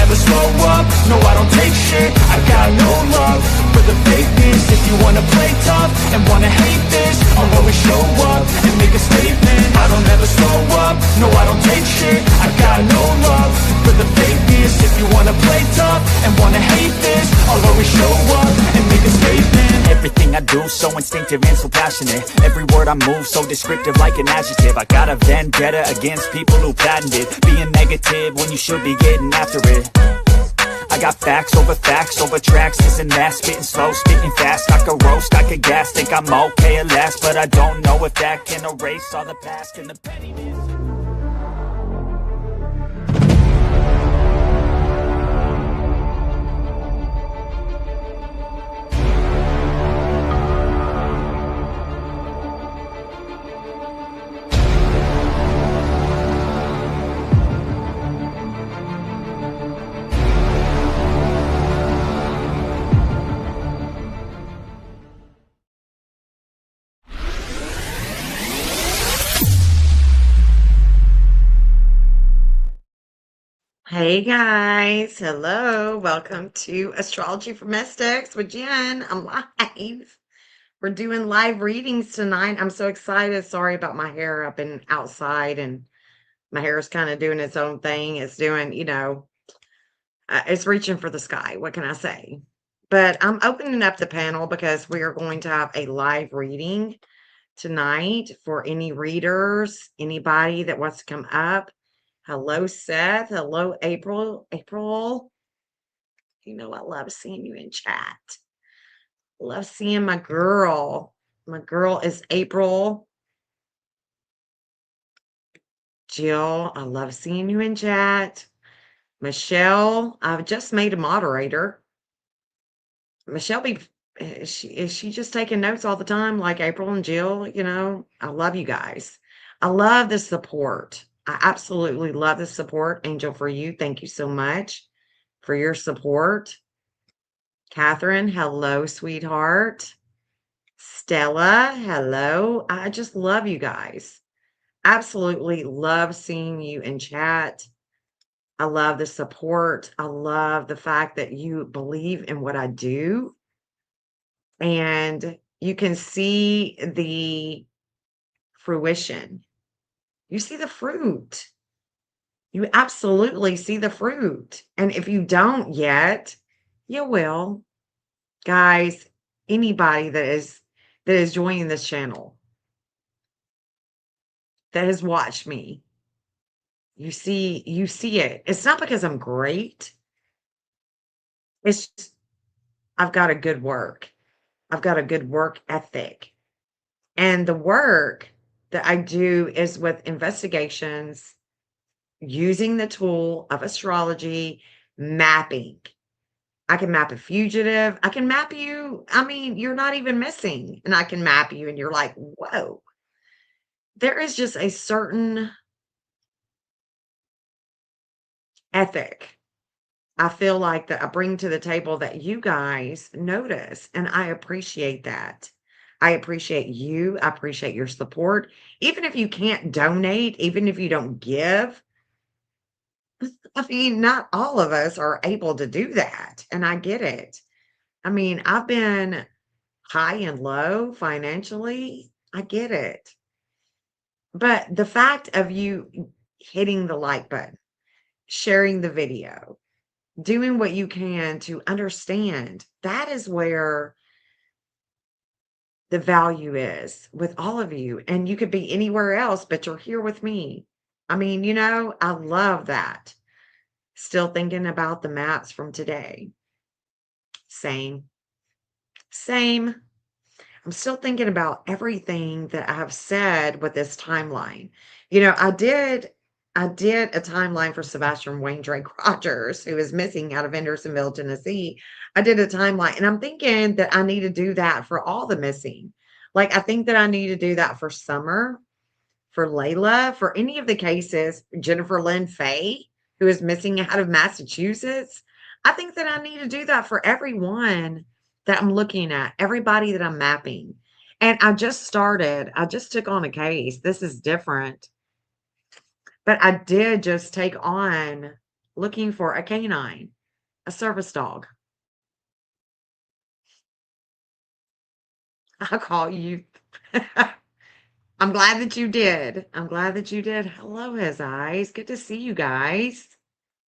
never slow up, no I don't take shit. I got no love for the fakeness. If you wanna play tough and wanna hate this, I'll always show up and make a statement. I don't ever slow up, no I don't take shit. I got no love for the fakeness. If you wanna play tough and wanna hate this, I'll always show up and make a statement. Everything I do so instinctive and so passionate. Every word I move so descriptive like an adjective. I got a vendetta against people who patented being negative when you should be getting after it. I got facts over tracks, this and that. Spitting slow, spitting fast, I could roast, I could gas. Think I'm okay at last, but I don't know if that can erase all the past and the pettiness. Hey guys, hello, welcome to Astrology for Mystics with Jen. I'm live. We're doing live readings tonight. I'm so excited. Sorry about my hair. I've been outside and my hair is kind of doing its own thing. It's doing, it's reaching for the sky. What can I say? But I'm opening up the panel because we are going to have a live reading tonight for any readers, anybody that wants to come up. Hello, Seth. Hello, April. April, I love seeing you in chat. Love seeing my girl. My girl is April. Jill, I love seeing you in chat. Michelle, I've just made a moderator. Michelle, is she just taking notes all the time like April and Jill? I love you guys. I love the support. I absolutely love the support. Angel, for you, thank you so much for your support. Catherine, hello, sweetheart. Stella, hello. I just love you guys. Absolutely love seeing you in chat. I love the support. I love the fact that you believe in what I do. And you can see the fruition. You see the fruit. You absolutely see the fruit. And if you don't yet, you will. Guys, anybody that is joining this channel that has watched me, you see it. It's not because I'm great. It's just, I've got a good work. I've got a good work ethic. And the work that I do is with investigations, using the tool of astrology, mapping. I can map a fugitive. I can map you. I mean, you're not even missing. And I can map you and you're like, whoa. There is just a certain ethic I feel like that I bring to the table that you guys notice. And I appreciate that. I appreciate you. I appreciate your support. Even if you can't donate, even if you don't give, I mean, not all of us are able to do that. And I get it. I mean, I've been high and low financially. I get it. But the fact of you hitting the like button, sharing the video, doing what you can to understand, that is where the value is with all of you. And you could be anywhere else, but you're here with me. I mean, I love that. Still thinking about the maps from today. Same. I'm still thinking about everything that I've said with this timeline. I did a timeline for Sebastian Wayne Drake Rogers, who is missing out of Hendersonville, Tennessee. I did a timeline, and I'm thinking that I need to do that for all the missing. Like, I think that I need to do that for Summer, for Layla, for any of the cases, Jennifer Lynn Fay, who is missing out of Massachusetts. I think that I need to do that for everyone that I'm looking at, everybody that I'm mapping. And I just took on a case. This is different. But I did just take on looking for a canine, a service dog. I'll call you. I'm glad that you did. I'm glad that you did. Hello, his eyes. Good to see you guys.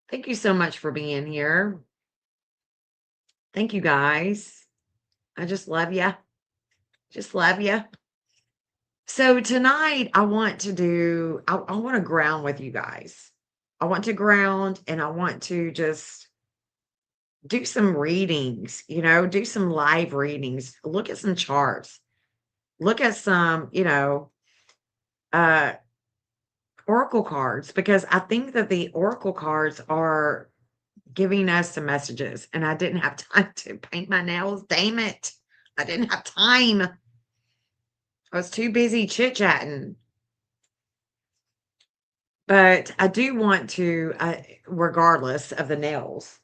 Thank you so much for being here. Thank you guys. I just love you. Just love you. So tonight I want to do I want to ground with you guys. I want to ground and I want to just do some readings, do some live readings, look at some charts, look at some, uh oracle cards because I think that the oracle cards are giving us some messages and I didn't have time to paint my nails. Damn it. I didn't have time. I was too busy chit-chatting. But I do want to, regardless of the nails,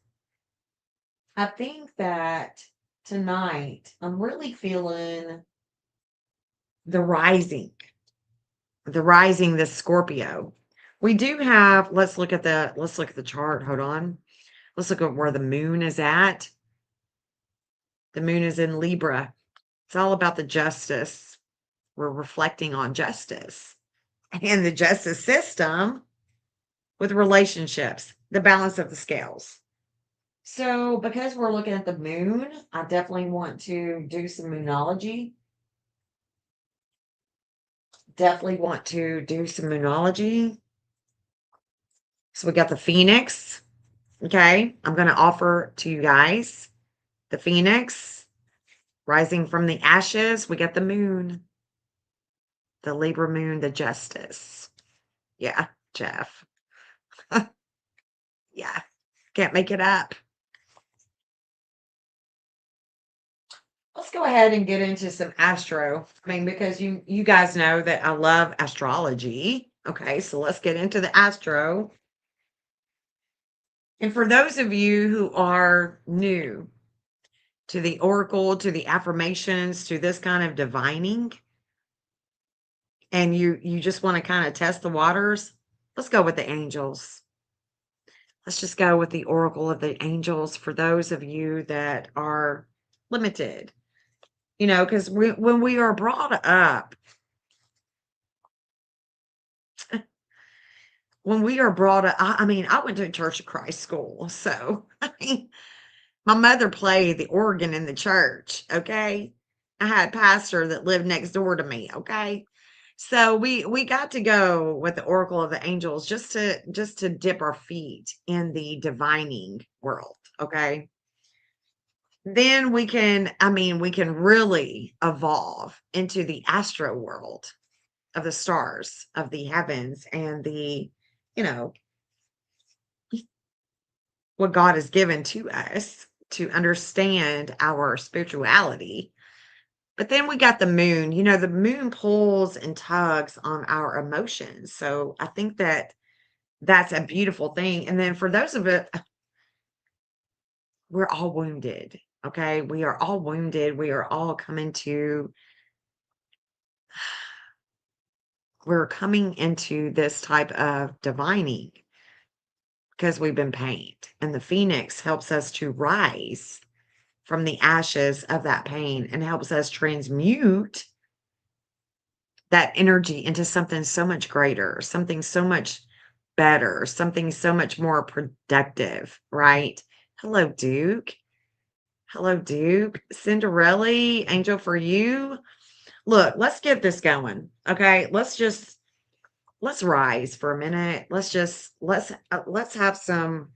I think that tonight I'm really feeling the rising, the Scorpio. We do have, let's look at the chart. Hold on. Let's look at where the moon is at. The moon is in Libra. It's all about the justice. We're reflecting on justice and the justice system with relationships, the balance of the scales. So, because we're looking at the moon, I definitely want to do some moonology. Definitely want to do some moonology. So, we got the Phoenix. Okay. I'm going to offer to you guys the Phoenix rising from the ashes. We got the moon, the Libra moon, the justice. Yeah, Jeff. Yeah. Can't make it up. Let's go ahead and get into some astro. I mean, because you guys know that I love astrology. Okay, so let's get into the astro. And for those of you who are new to the oracle, to the affirmations, to this kind of divining, and you just want to kind of test the waters, let's go with the angels. Let's just go with the oracle of the angels for those of you that are limited. Because when we are brought up, when we are brought up, I mean, I went to a Church of Christ school, so I mean, my mother played the organ in the church. Okay, I had a pastor that lived next door to me. Okay, so we got to go with the oracle of the angels just to dip our feet in the divining world. Okay, then we can really evolve into the astro world of the stars, of the heavens, and you know, what God has given to us to understand our spirituality. But then we got the moon. The moon pulls and tugs on our emotions. So I think that that's a beautiful thing. And then for those of it, we're all wounded. Okay. We are all wounded. We're coming into this type of divining because we've been pained. And the phoenix helps us to rise from the ashes of that pain and helps us transmute that energy into something so much greater, something so much better, something so much more productive, right? Hello, Duke. Hello, Duke. Cinderella, angel for you. Look, let's get this going. Okay. Let's rise for a minute. Let's have some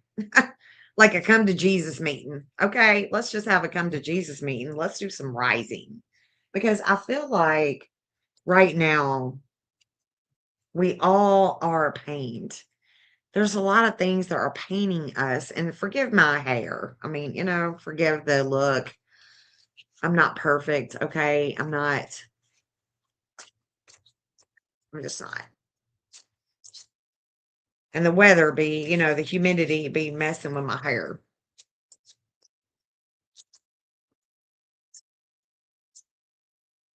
like a come to Jesus meeting. Okay, let's just have a come to Jesus meeting. Let's do some rising because I feel like right now we all are pained. There's a lot of things that are paining us, and forgive my hair. I mean, forgive the look. I'm not perfect. Okay, I'm not. I'm just not. And the weather the humidity be messing with my hair.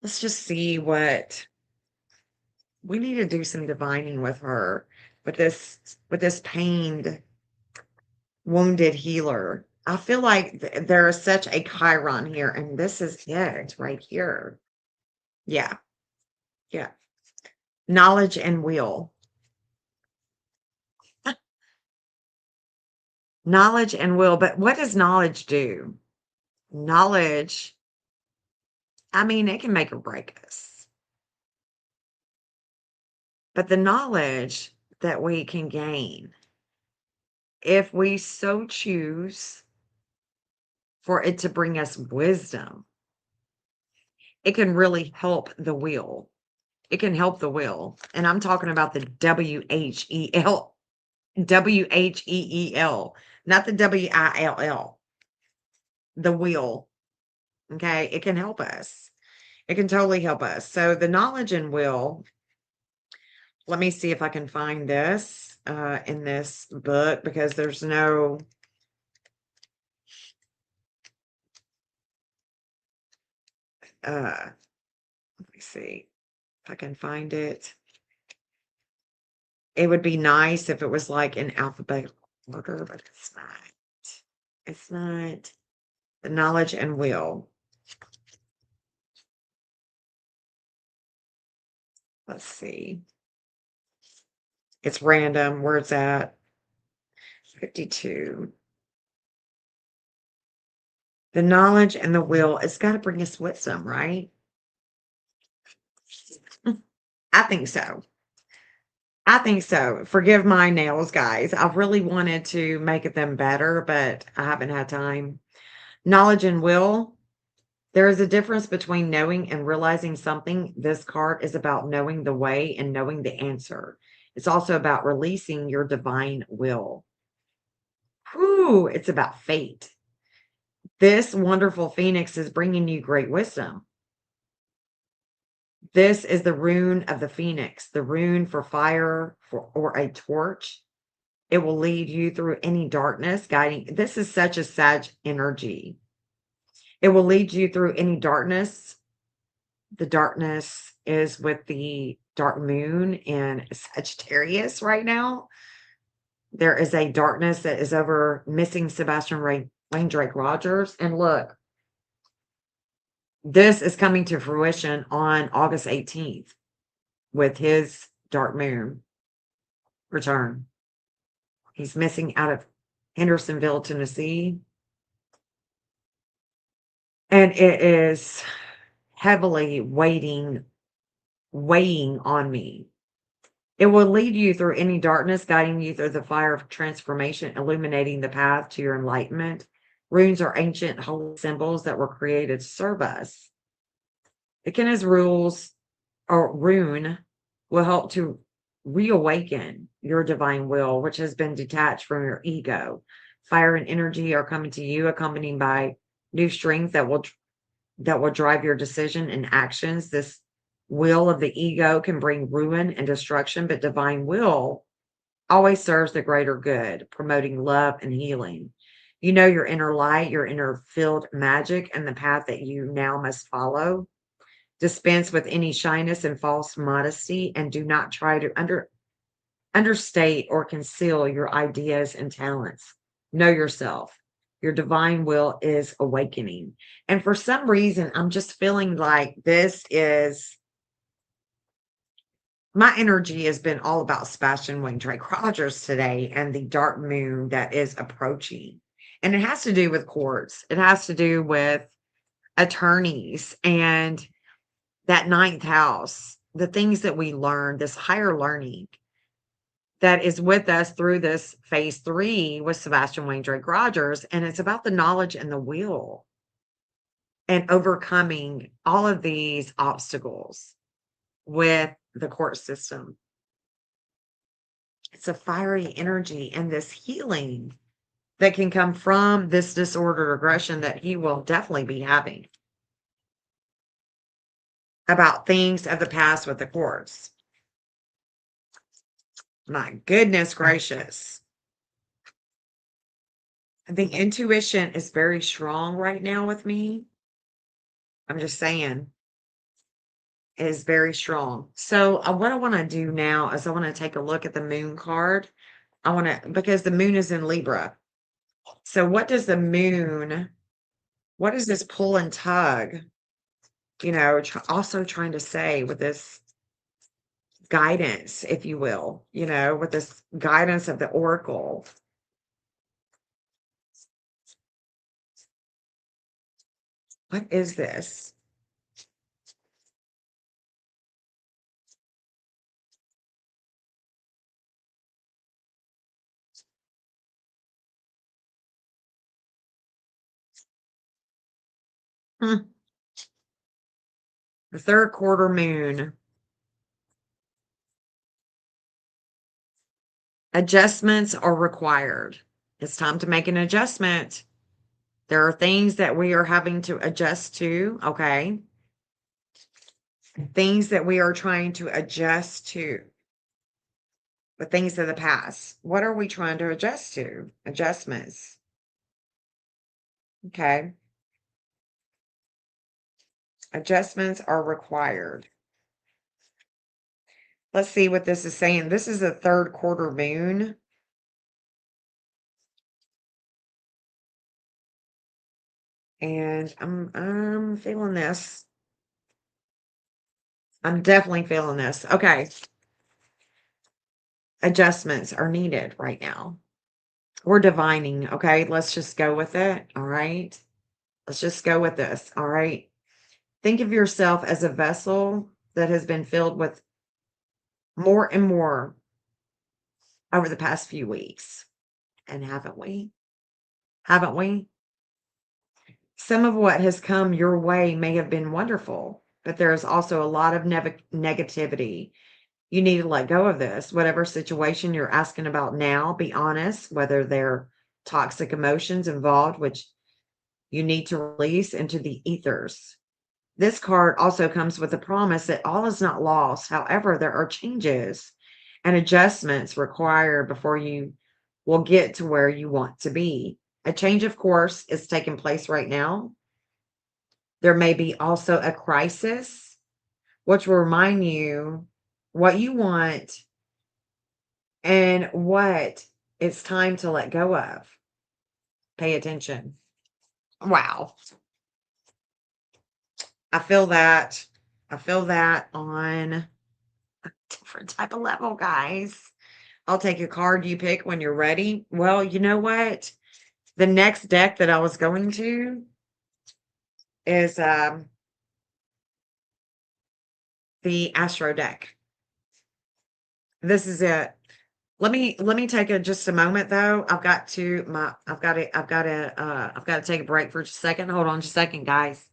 Let's just see what we need to do some divining with her with this pained wounded healer. I feel like there is such a Chiron here, and this is it right here. Yeah, yeah. Knowledge and will. Knowledge and will, but what does knowledge do? Knowledge, I mean, it can make or break us. But the knowledge that we can gain, if we so choose for it to bring us wisdom, it can really help the will. It can help the will. And I'm talking about the WHEEL, not the WILL, the will. Okay. It can help us. It can totally help us. So the knowledge and will, let me see if I can find this in this book because there's no, let me see if I can find it. It would be nice if it was like in alphabetical order, but it's not. It's not. The knowledge and will. Let's see. It's random where it's at. 52. The knowledge and the will, it's got to bring us wisdom, right? I think so. I think so. Forgive my nails, guys. I really wanted to make them better, but I haven't had time. Knowledge and will. There is a difference between knowing and realizing something. This card is about knowing the way and knowing the answer. It's also about releasing your divine will. Whew, it's about fate. This wonderful phoenix is bringing you great wisdom. This is the rune of the phoenix, the rune for fire or a torch. It will lead you through any darkness, guiding. This is such a Sag energy. It will lead you through any darkness. The darkness is with the dark moon in Sagittarius right now. There is a darkness that is over missing Sebastian Wayne Drake Rogers. And look, this is coming to fruition on August 18th with his dark moon return. He's missing out of Hendersonville, Tennessee. And it is heavily weighing on me. It will lead you through any darkness, guiding you through the fire of transformation, illuminating the path to your enlightenment. Runes are ancient holy symbols that were created to serve us. The Kenna's rules or rune will help to reawaken your divine will, which has been detached from your ego. Fire and energy are coming to you, accompanied by new strength that will drive your decision and actions. This will of the ego can bring ruin and destruction, but divine will always serves the greater good, promoting love and healing. You know your inner light, your inner filled magic, and the path that you now must follow. Dispense with any shyness and false modesty, and do not try to understate or conceal your ideas and talents. Know yourself. Your divine will is awakening. And for some reason, I'm just feeling like this is my energy has been all about Sebastian Wayne Drake Rogers today and the dark moon that is approaching. And it has to do with courts, it has to do with attorneys and that ninth house, the things that we learn, this higher learning that is with us through this phase 3 with Sebastian Wayne Drake Rogers. And it's about the knowledge and the will and overcoming all of these obstacles with the court system. It's a fiery energy and this healing that can come from this disordered aggression that he will definitely be having about things of the past with the courts. My goodness gracious. The intuition is very strong right now with me. I'm just saying, it is very strong. So what I want to do now is I want to take a look at the moon card. I want to, because the moon is in Libra. So what does the moon, what is this pull and tug, also trying to say with this guidance, if you will, with this guidance of the oracle? What is this? Hmm. The third quarter moon. Adjustments are required. It's time to make an adjustment. There are things that we are having to adjust to, okay? Things that we are trying to adjust to, but things of the past. What are we trying to adjust to? Adjustments. Okay. Adjustments are required. Let's see what this is saying. This is a third quarter moon. And I'm feeling this. I'm definitely feeling this. Okay. Adjustments are needed right now. We're divining, okay? Let's just go with it, all right? Let's just go with this, all right? Think of yourself as a vessel that has been filled with more and more over the past few weeks. And haven't we? Haven't we? Some of what has come your way may have been wonderful, but there's also a lot of negativity. You need to let go of this. Whatever situation you're asking about now, be honest, whether they're toxic emotions involved, which you need to release into the ethers. This card also comes with a promise that all is not lost. However, there are changes and adjustments required before you will get to where you want to be. A change of course is taking place right now. There may be also a crisis, which will remind you what you want and what it's time to let go of. Pay attention. Wow. I feel that. I feel that on a different type of level, guys. I'll take a card you pick when you're ready. Well, you know what? The next deck that I was going to is the Astro deck. This is it. Let me take just a moment though. I've got to take a break for just a second. Hold on just a second, guys.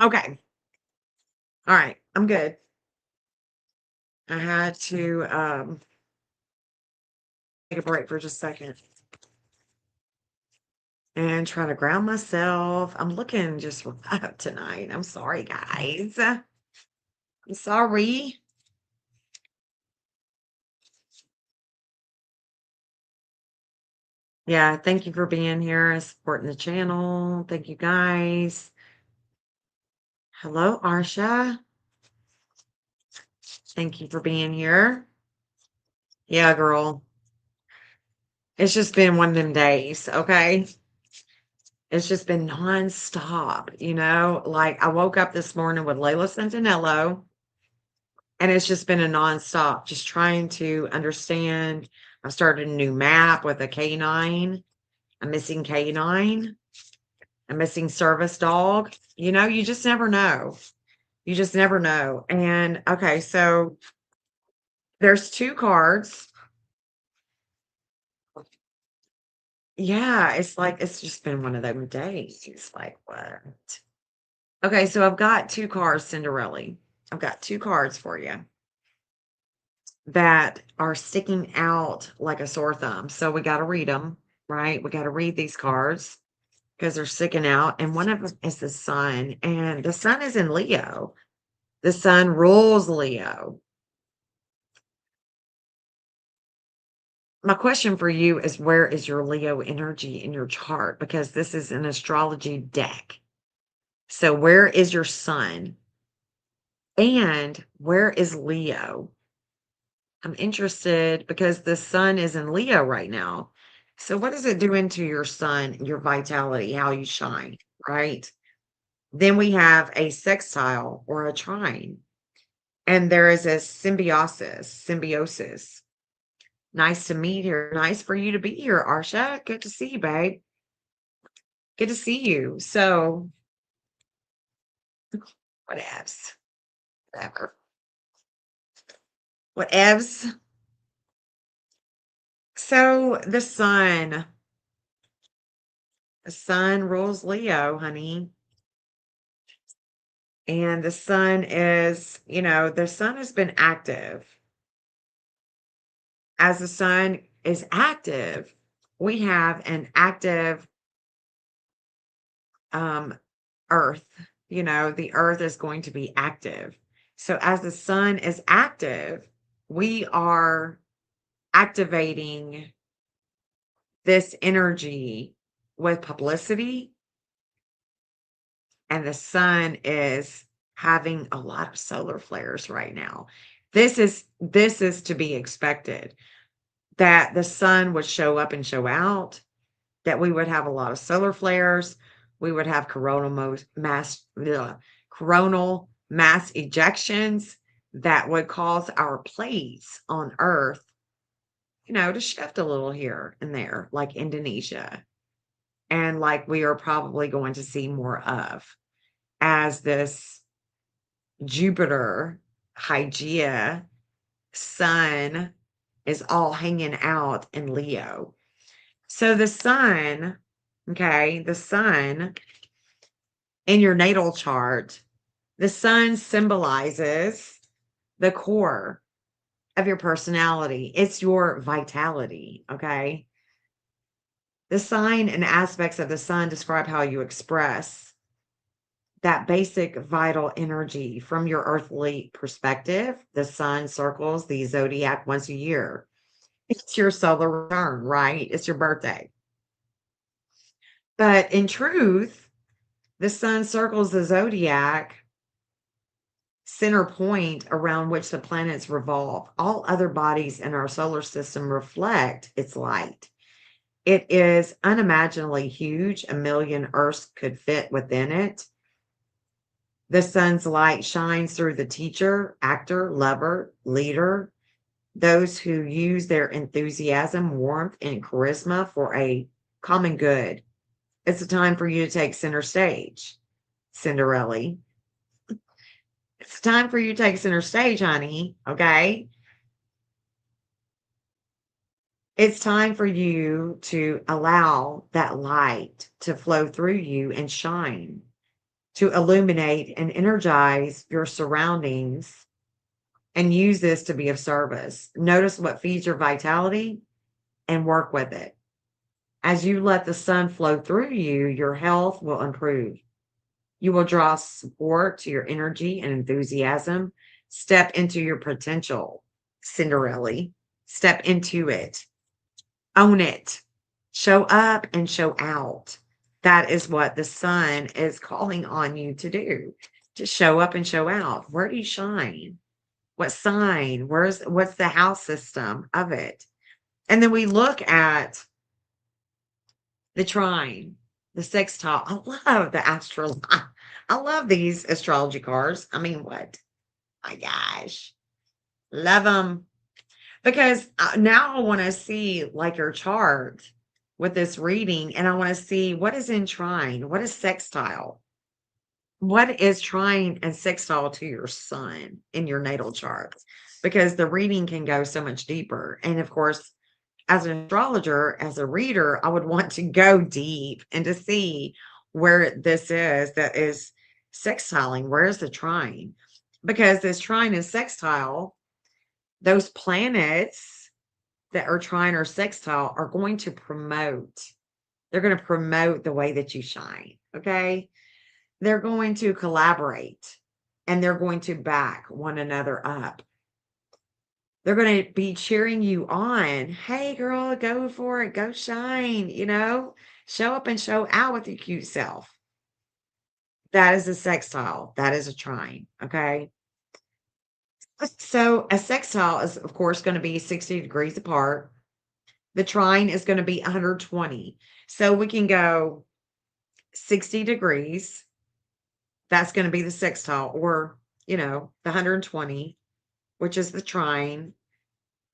Okay. All right. I'm good. I had to take a break for just a second and try to ground myself. I'm looking just rough tonight. I'm sorry, guys. I'm sorry. Yeah, thank you for being here and supporting the channel. Thank you, guys. Hello, Arsha. Thank you for being here. Yeah, girl. It's just been one of them days, okay? It's just been nonstop, Like I woke up this morning with Layla Centinello, and it's just been a nonstop, just trying to understand. I started a new map with a canine, a missing canine, a missing service dog. You just never know. You just never know. And okay, so There's 2 cards. Yeah, it's like it's just been one of them days. It's like, "What?" Okay, so I've got 2 cards, Cinderella. I've got 2 cards for you that are sticking out like a sore thumb. So we gotta read them, right? We gotta read these cards because 'cause they're sticking out, and one of them is the sun, and the sun is in Leo. The sun rules Leo. My question for you is, where is your Leo energy in your chart? Because this is an astrology deck. So where is your sun? And where is Leo? I'm interested because the sun is in Leo right now. So what does it do into your sun, your vitality, how you shine, right? Then we have a sextile or a trine, and there is a symbiosis. Nice to meet here. Nice for you to be here, Arsha. Good to see you, babe. Good to see you. So, whatevs, whatever, whatevs. So the sun rules Leo, honey. And the sun is, the sun has been active. As the sun is active, we have an active um, earth. The earth is going to be active. So as the sun is active, we are activating this energy with publicity, and the sun is having a lot of solar flares right now. This is to be expected, that the sun would show up and show out, that we would have a lot of solar flares, we would have coronal mass ejections that would cause our plates on Earth, to shift a little here and there, like Indonesia, and like we are probably going to see more of as this Jupiter, Hygeia, sun is all hanging out in Leo. So the sun, okay, the sun in your natal chart, the sun symbolizes the core of your personality. It's your vitality, okay? The sign and aspects of the sun describe how you express that basic vital energy from your earthly perspective. The sun circles the zodiac once a year. It's your solar return, right? It's your birthday. But in truth, the sun circles the zodiac center point around which the planets revolve. All other bodies in our solar system reflect its light. It is unimaginably huge. A million Earths could fit within it. The sun's light shines through the teacher, actor, lover, leader, those who use their enthusiasm, warmth, and charisma for a common good. It's a time for you to take center stage, Cinderella. It's time for you to take center stage, honey. Okay. It's time for you to allow that light to flow through you and shine, to illuminate and energize your surroundings, and use this to be of service. Notice what feeds your vitality and work with it. As you let the sun flow through you, your health will improve. You will draw support to your energy and enthusiasm. Step into your potential, Cinderella. Step into it. Own it. Show up and show out. That is what the sun is calling on you to do. To show up and show out. Where do you shine? What sign? What's the house system of it? And then we look at the trine, the sextile. I love the astro. I love these astrology cards. I mean, what? My gosh, love them, because now I want to see like your chart with this reading, and I want to see what is in trine, what is sextile, what is trine and sextile to your sun in your natal chart, because the reading can go so much deeper. And of course, as an astrologer, as a reader, I would want to go deep and to see where this is that is sextiling. Where is the trine? Because this trine and sextile, those planets that are trine or sextile are going to promote. They're going to promote the way that you shine. Okay. They're going to collaborate and they're going to back one another up. They're going to be cheering you on. Hey, girl, go for it. Go shine. Show up and show out with your cute self. That is a sextile. That is a trine. Okay. So a sextile is, of course, going to be 60 degrees apart. The trine is going to be 120. So we can go 60 degrees. That's going to be the sextile, or, the 120, which is the trine.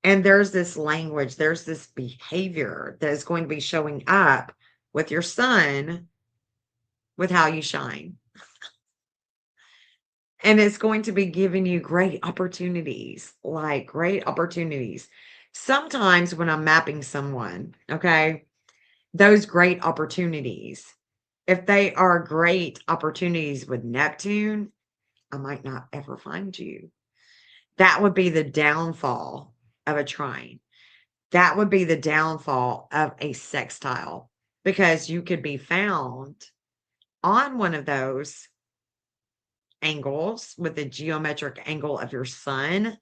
And there's this language, there's this behavior that is going to be showing up with your sun with how you shine. And it's going to be giving you great opportunities, like great opportunities. Sometimes when I'm mapping someone, okay, those great opportunities, if they are great opportunities with Neptune, I might not ever find you. That would be the downfall of a trine. That would be the downfall of a sextile, because you could be found on one of those angles with the geometric angle of your sun.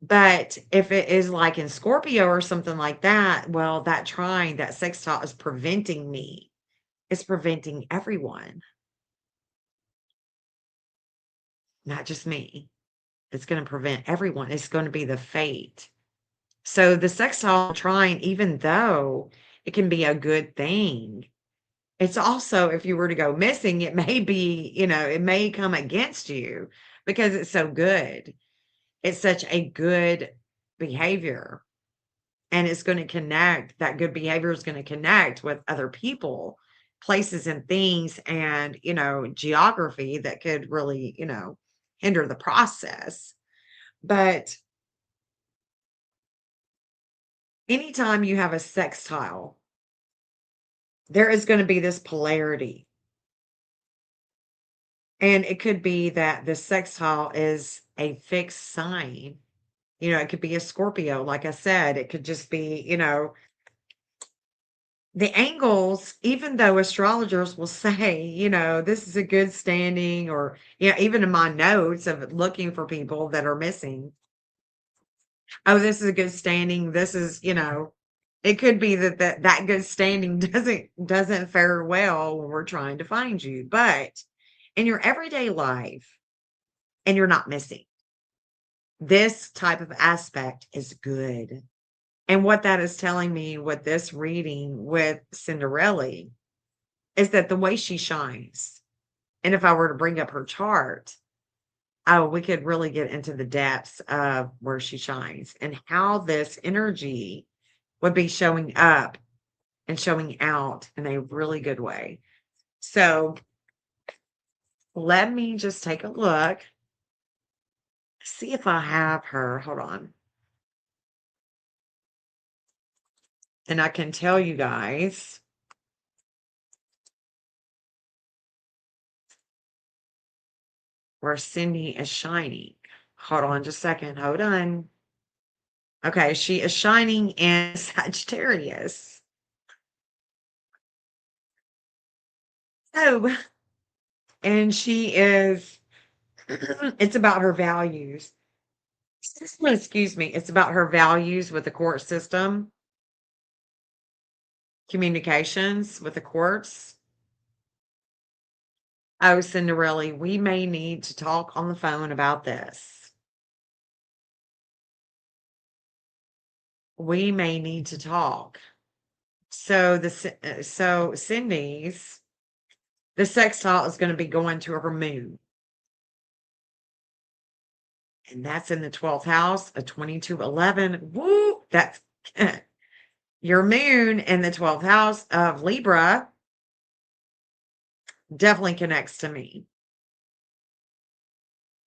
But if it is like in Scorpio or something like that, well, that trine, that sextile is preventing me. It's preventing everyone, not just me. It's going to prevent everyone. It's going to be the fate. So the sextile trine, even though it can be a good thing, it's also, if you were to go missing, it may be, it may come against you because it's so good. It's such a good behavior. And it's going to connect, that good behavior is going to connect with other people, places and things, and, geography that could really, hinder the process. But anytime you have a sextile, there is going to be this polarity. And it could be that the sextile is a fixed sign. It could be a Scorpio, like I said. It could just be, the angles, even though astrologers will say, this is a good standing, or, even in my notes of looking for people that are missing, oh, this is a good standing. This is, it could be that good standing doesn't fare well when we're trying to find you. But in your everyday life, and you're not missing, this type of aspect is good. And what that is telling me with this reading with Cinderella is that the way she shines, and if I were to bring up her chart, oh, we could really get into the depths of where she shines and how this energy would be showing up and showing out in a really good way. So let me just take a look, see if I have her. Hold on. And I can tell you guys, where Cindy is shining. Hold on just a second. Hold on. Okay, she is shining in Sagittarius. Oh, and she is, it's about her values. Excuse me. It's about her values with the court system, communications with the courts. Oh, Cinderella, we may need to talk on the phone about this. We may need to talk. So Cindy's, the sextile is going to be going to her moon. And that's in the 12th house of 2211. Woo! That's your moon in the 12th house of Libra definitely connects to me.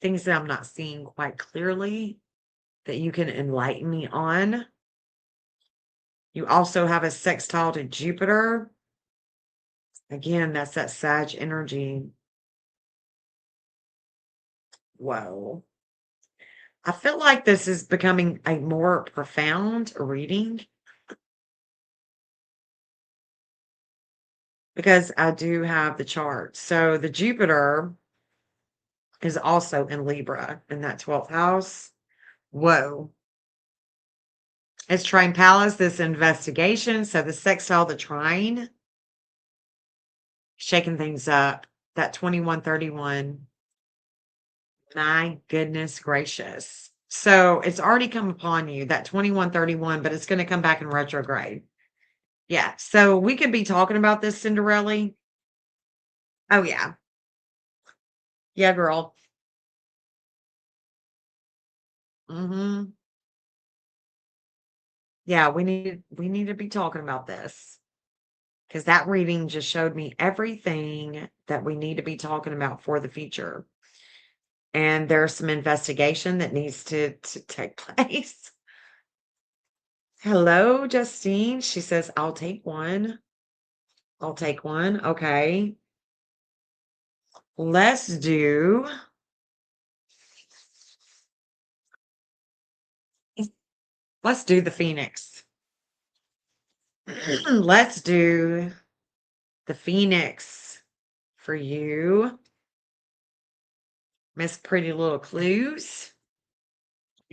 things that I'm not seeing quite clearly that you can enlighten me on. You also have a sextile to Jupiter. Again, that's that Sag energy. Whoa. I feel like this is becoming a more profound reading because I do have the chart. So the Jupiter is also in Libra in that 12th house. Whoa. It's trine Palace, this investigation. So the sextile, the trine, shaking things up. That 2131. My goodness gracious. So it's already come upon you, that 2131, but it's going to come back in retrograde. Yeah. So we could be talking about this, Cinderella. Oh, yeah. Yeah, girl. Hmm. Yeah, we need to be talking about this because that reading just showed me everything that we need to be talking about for the future. And there's some investigation that needs to take place. Hello, Justine. She says, I'll take one. I'll take one. Okay. Let's do let's do the Phoenix. Let's do the Phoenix for you, Miss Pretty Little Clues.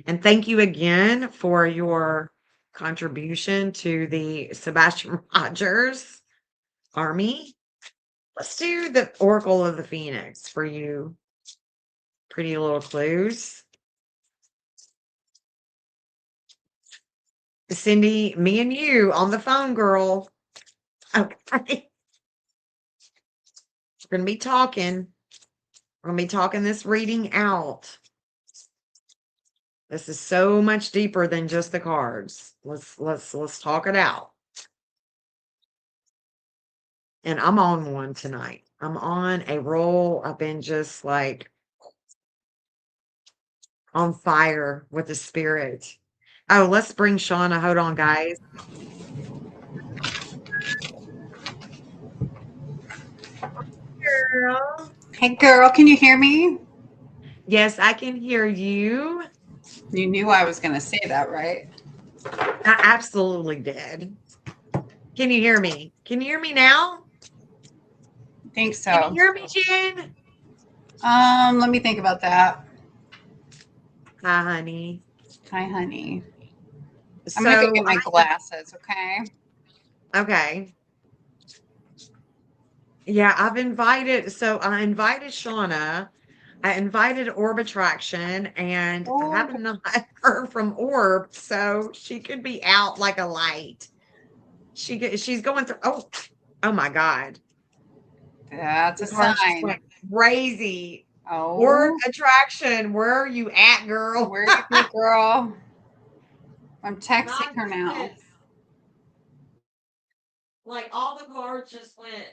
And thank you again for your contribution to the Sebastian Rogers Army. Let's do the Oracle of the Phoenix for you, Pretty Little Clues. Cindy, me and you on the phone, girl. Okay. We're going to be talking. We're going to be talking this reading out. This is so much deeper than just the cards. Let's talk it out. And I'm on one tonight. I'm on a roll. I've been just like on fire with the spirit. Oh, let's bring Shauna. Hold on, guys. Girl. Hey girl, can you hear me? Yes, I can hear you. You knew I was going to say that, right? I absolutely did. Can you hear me? Can you hear me now? I think Can you so. hear me, Jen? Let me think about that. Hi, honey. Hi, honey. I'm going to go So get my glasses, okay? okay. Yeah, I invited Shauna. I invited Orb Attraction, and I Oh, haven't not heard from Orb, so she could be out like a light. She's going through. Oh my God! that's The a car just sign. went crazy. Orb Oh, Attraction, where are you at, girl? where you be, girl? I'm texting My her now. goodness! Like all the cars just went.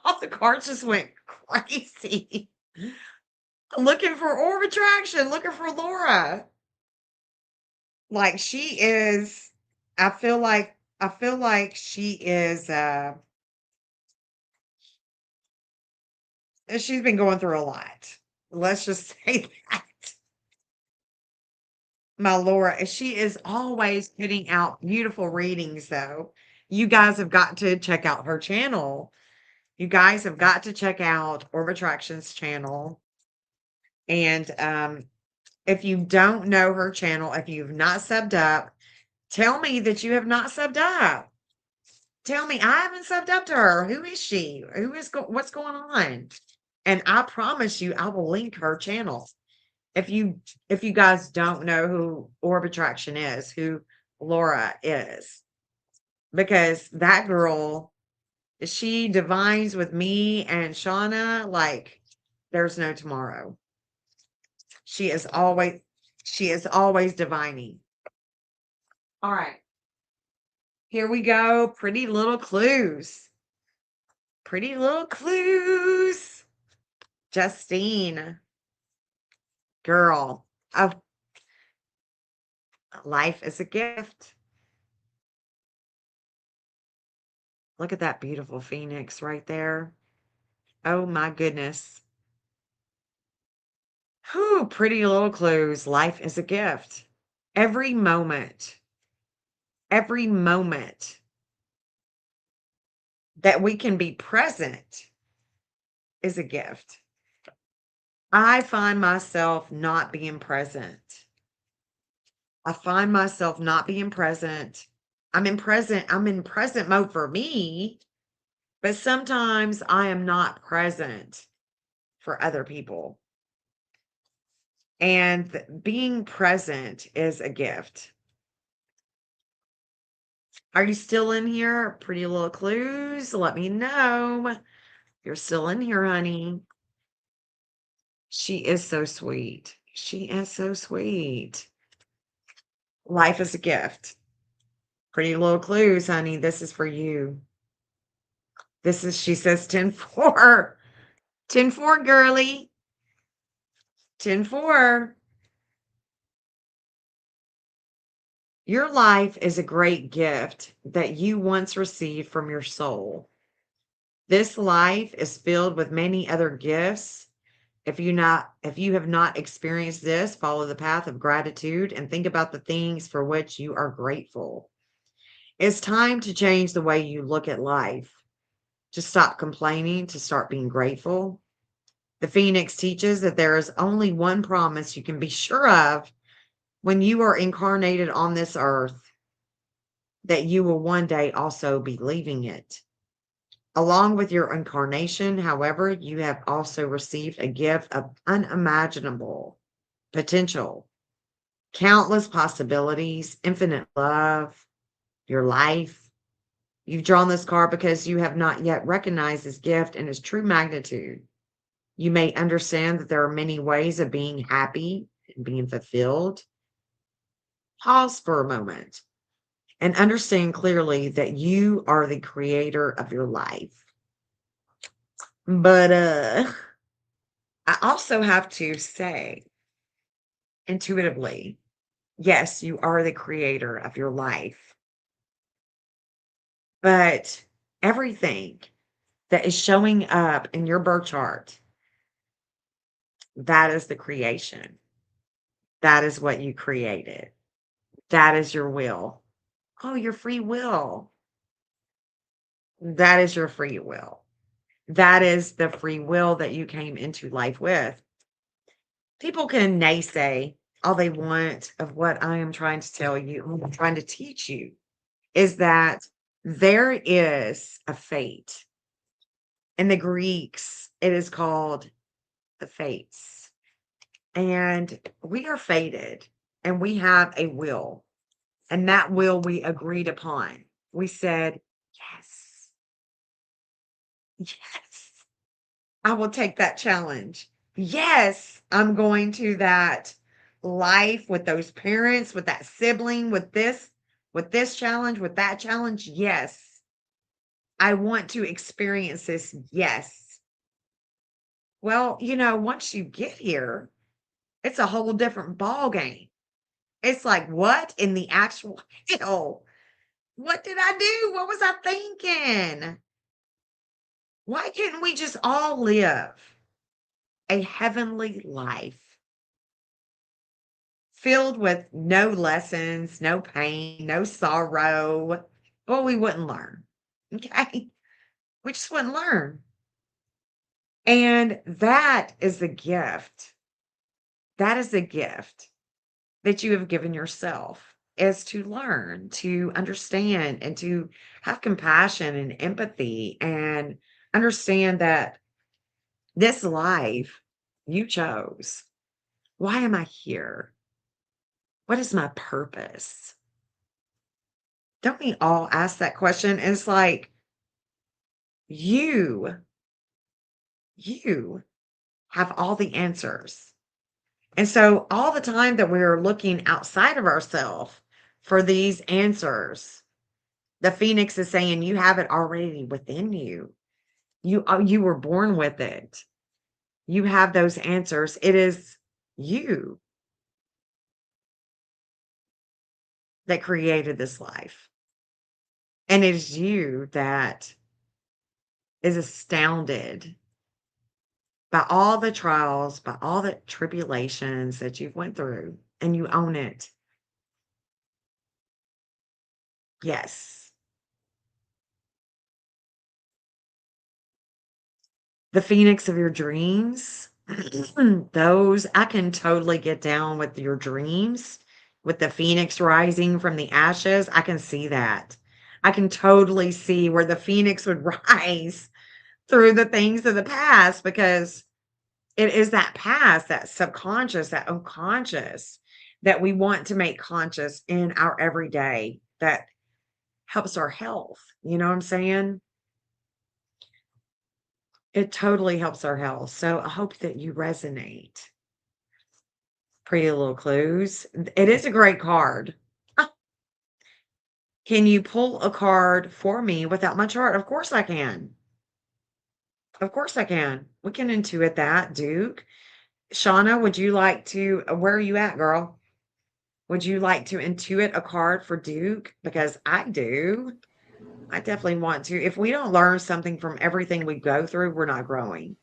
All the cars just went crazy. Looking for Orb Attraction, looking for Laura. Like she is I feel like she is she's been going through a lot. Let's just say that. My Laura, she is always putting out beautiful readings though. You guys have got to check out her channel. You guys have got to check out Orb Attractions channel. And if you don't know her channel, if you've not subbed up, tell me that you have not subbed up. Tell me, I haven't subbed up to her. Who is she? What's going on? And I promise you, I will link her channel. If you guys don't know who Orb Attraction is, who Laura is, because that girl, she divines with me and Shauna like there's no tomorrow. She is always she is always divining. All right. Here we go. Pretty little clues. Pretty little clues. Justine, girl. Oh, life is a gift. Look at that beautiful phoenix right there. Oh my goodness. Whew, pretty little clues. Life is a gift. Every moment that we can be present is a gift. I find myself not being present. I find myself not being present. I'm in present mode for me, but sometimes I am not present for other people. And being present is a gift. Are you still in here? Pretty little clues. Let me know. You're still in here, honey. She is so sweet. She is so sweet. Life is a gift. Pretty little clues, honey. This is for you. This is, she says 10-4. 10-4, girly. 10-4. Your life is a great gift that you once received from your soul. This life is filled with many other gifts. If you have not experienced this, follow the path of gratitude and think about the things for which you are grateful. It's time to change the way you look at life, to stop complaining, to start being grateful. The Phoenix teaches that there is only one promise you can be sure of when you are incarnated on this earth, that you will one day also be leaving it. Along with your incarnation, however, you have also received a gift of unimaginable potential, countless possibilities, infinite love, your life. You've drawn this card because you have not yet recognized this gift and its true magnitude. You may understand that there are many ways of being happy and being fulfilled. Pause for a moment and understand clearly that you are the creator of your life. But I also have to say intuitively, yes, you are the creator of your life. But everything that is showing up in your birth chart, that is the creation. That is what you created. That is your will. Oh, your free will. That is your free will. That is the free will that you came into life with. People can naysay all they want of what I am trying to tell you, what I'm trying to teach you, is that there is a fate. In the Greeks, it is called the fates. And we are fated and we have a will. And that will we agreed upon. We said, yes, yes, I will take that challenge. Yes, I'm going to that life with those parents, with that sibling, with this challenge, with that challenge. Yes, I want to experience this. Yes. Well, once you get here, it's a whole different ball game. It's like, what in the actual hell? What did I do? What was I thinking? Why can't we just all live a heavenly life filled with no lessons, no pain, no sorrow? Well, we wouldn't learn. Okay. We just wouldn't learn. And that is the gift. That is the gift that you have given yourself, is to learn, to understand, and to have compassion and empathy and understand that this life you chose. Why am I here? What is my purpose? Don't we all ask that question? And it's like, you, you have all the answers. And so all the time that we're looking outside of ourselves for these answers, the Phoenix is saying you have it already within you. You were born with it. You have those answers. It is you that created this life. And it is you that is astounded by all the trials, by all the tribulations that you've went through, and you own it. Yes. The phoenix of your dreams, those I can totally get down with your dreams, with the phoenix rising from the ashes. I can see that. I can totally see where the phoenix would rise through the things of the past because it is that past, that subconscious, that unconscious that we want to make conscious in our everyday that helps our health. You know what I'm saying? It totally helps our health. So I hope that you resonate. Pretty Little Clues. It is a great card. Ah, can you pull a card for me without my chart? Of course I can. Of course I can. We can intuit that, Duke. Shauna, would you like to, where are you at, girl? Would you like to intuit a card for Duke? Because I do. I definitely want to. If we don't learn something from everything we go through, we're not growing.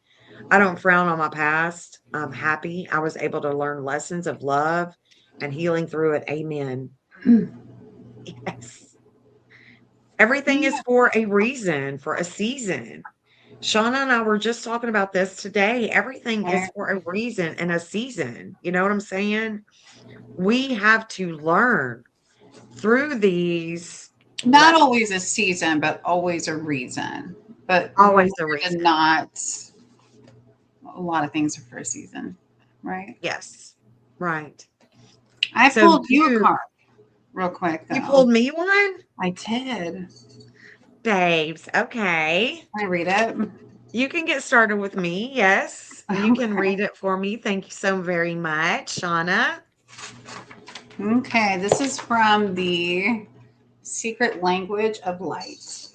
I don't frown on my past. I'm happy I was able to learn lessons of love and healing through it. Amen. Yes. Everything is Yeah. for a reason, for a season. Shauna and I were just talking about this today. Everything is Right. for a reason and a season. You know what I'm saying? We have to learn through these Not lessons. always a season, but always a reason. But more Always a than reason. not, a lot of things are for a season, right? Yes. Right. I So pulled you a Duke, card real quick, you though. pulled me one? I did. Babes. Okay. Can I read it? You can get started with me. Yes. You can Okay. read it for me. Thank you so very much, Shauna. Okay. This is from the Secret Language of Light.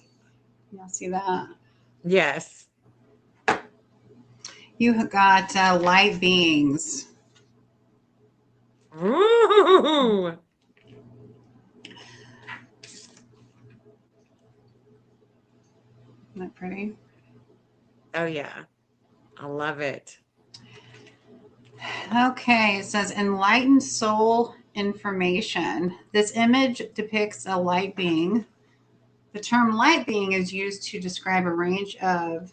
Y'all see that? Yes. You have got light beings. Ooh. Isn't that pretty? Oh, yeah. I love it. Okay, it says enlightened soul information. This image depicts a light being. The term light being is used to describe a range of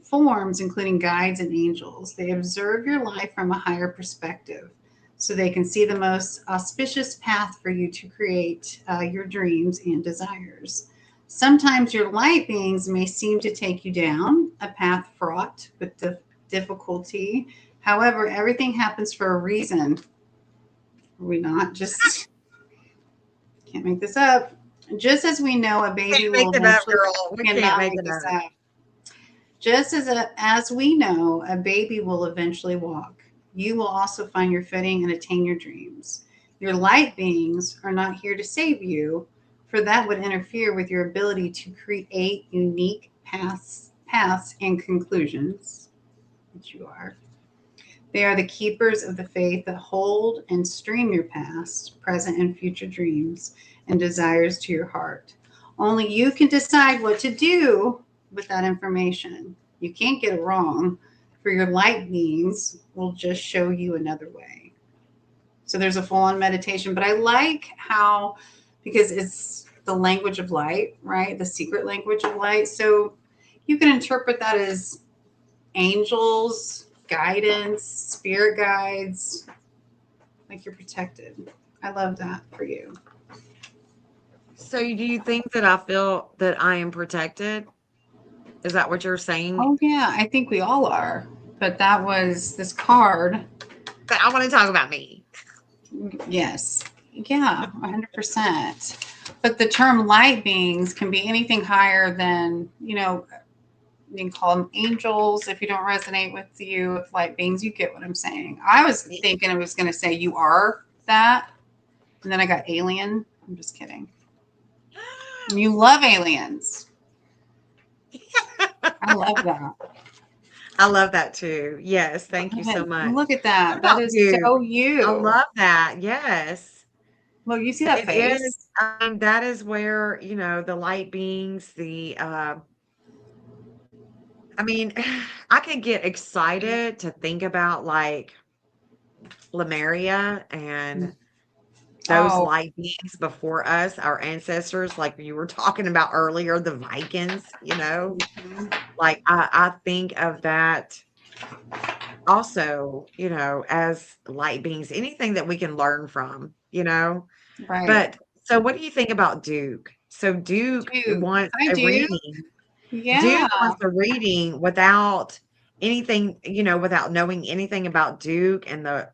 forms, including guides and angels. They observe your life from a higher perspective so they can see the most auspicious path for you to create your dreams and desires. Sometimes your light beings may seem to take you down a path fraught with difficulty. However, everything happens for a reason. Are we not just can't make this up? Just as we know a baby Can't make will it up, eventually girl. We can't cannot make make it this up. up. Just as we know, a baby will eventually walk. You will also find your footing and attain your dreams. Your light beings are not here to save you, for that would interfere with your ability to create unique paths and conclusions, which you are. They are the keepers of the faith that hold and stream your past, present, and future dreams and desires to your heart. Only you can decide what to do with that information. You can't get it wrong, for your light beings will just show you another way. So there's a full on meditation, but I like how, because it's the language of light, right? The secret language of light. So you can interpret that as angels, guidance, spirit guides, like you're protected. I love that for you. So, do you think that I feel that I am protected? Is that what you're saying? Oh, yeah, I think we all are. But that was this card. But I want to talk about me. Yes. Yeah, 100%. But the term light beings can be anything higher than, you can call them angels if you don't resonate with you with light beings. You get what I'm saying. I was thinking I was going to say you are that. And then I got alien. I'm just kidding. You love aliens. I love that. I love that too. Yes, thank you so much. Look at What that. That about is Duke? so I you. love that. Yes. Look, you see that It is. face? I mean, that is where, the light beings, I mean, I could get excited to think about like Lemuria and those Oh, light beings before us, our ancestors, like you were talking about earlier, the Vikings. mhm. Like I think of that also, as light beings, anything that we can learn from. Right. But so what do you think about Duke? So Duke Duke. wants Hi, a Duke. reading. Yeah. Duke wants a reading without anything, without knowing anything about Duke and the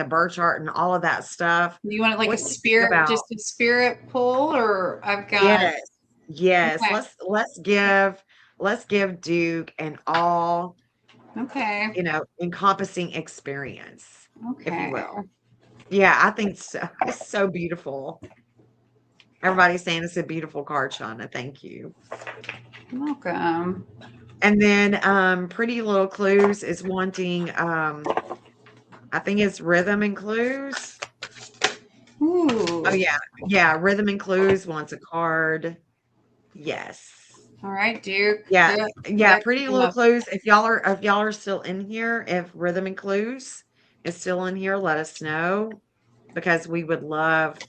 birth chart and all of that stuff. Do you want it like a What do you think spirit, about? just a spirit pull, or I've got, Yes. Yes. okay, Let's give Duke an all, okay, encompassing experience, if you okay. will. Yeah, I think so. It's so beautiful. Everybody's saying it's a beautiful card, Shauna. Thank you. Welcome. And then Pretty Little Clues is wanting I think it's rhythm and clues. Oh Ooh. yeah. Yeah, rhythm and clues wants a card. Yes. All right, Duke. Yeah. That Yeah, that Pretty came Little up. Clues. If y'all are still in here, if rhythm and clues is still in here, let us know because we would love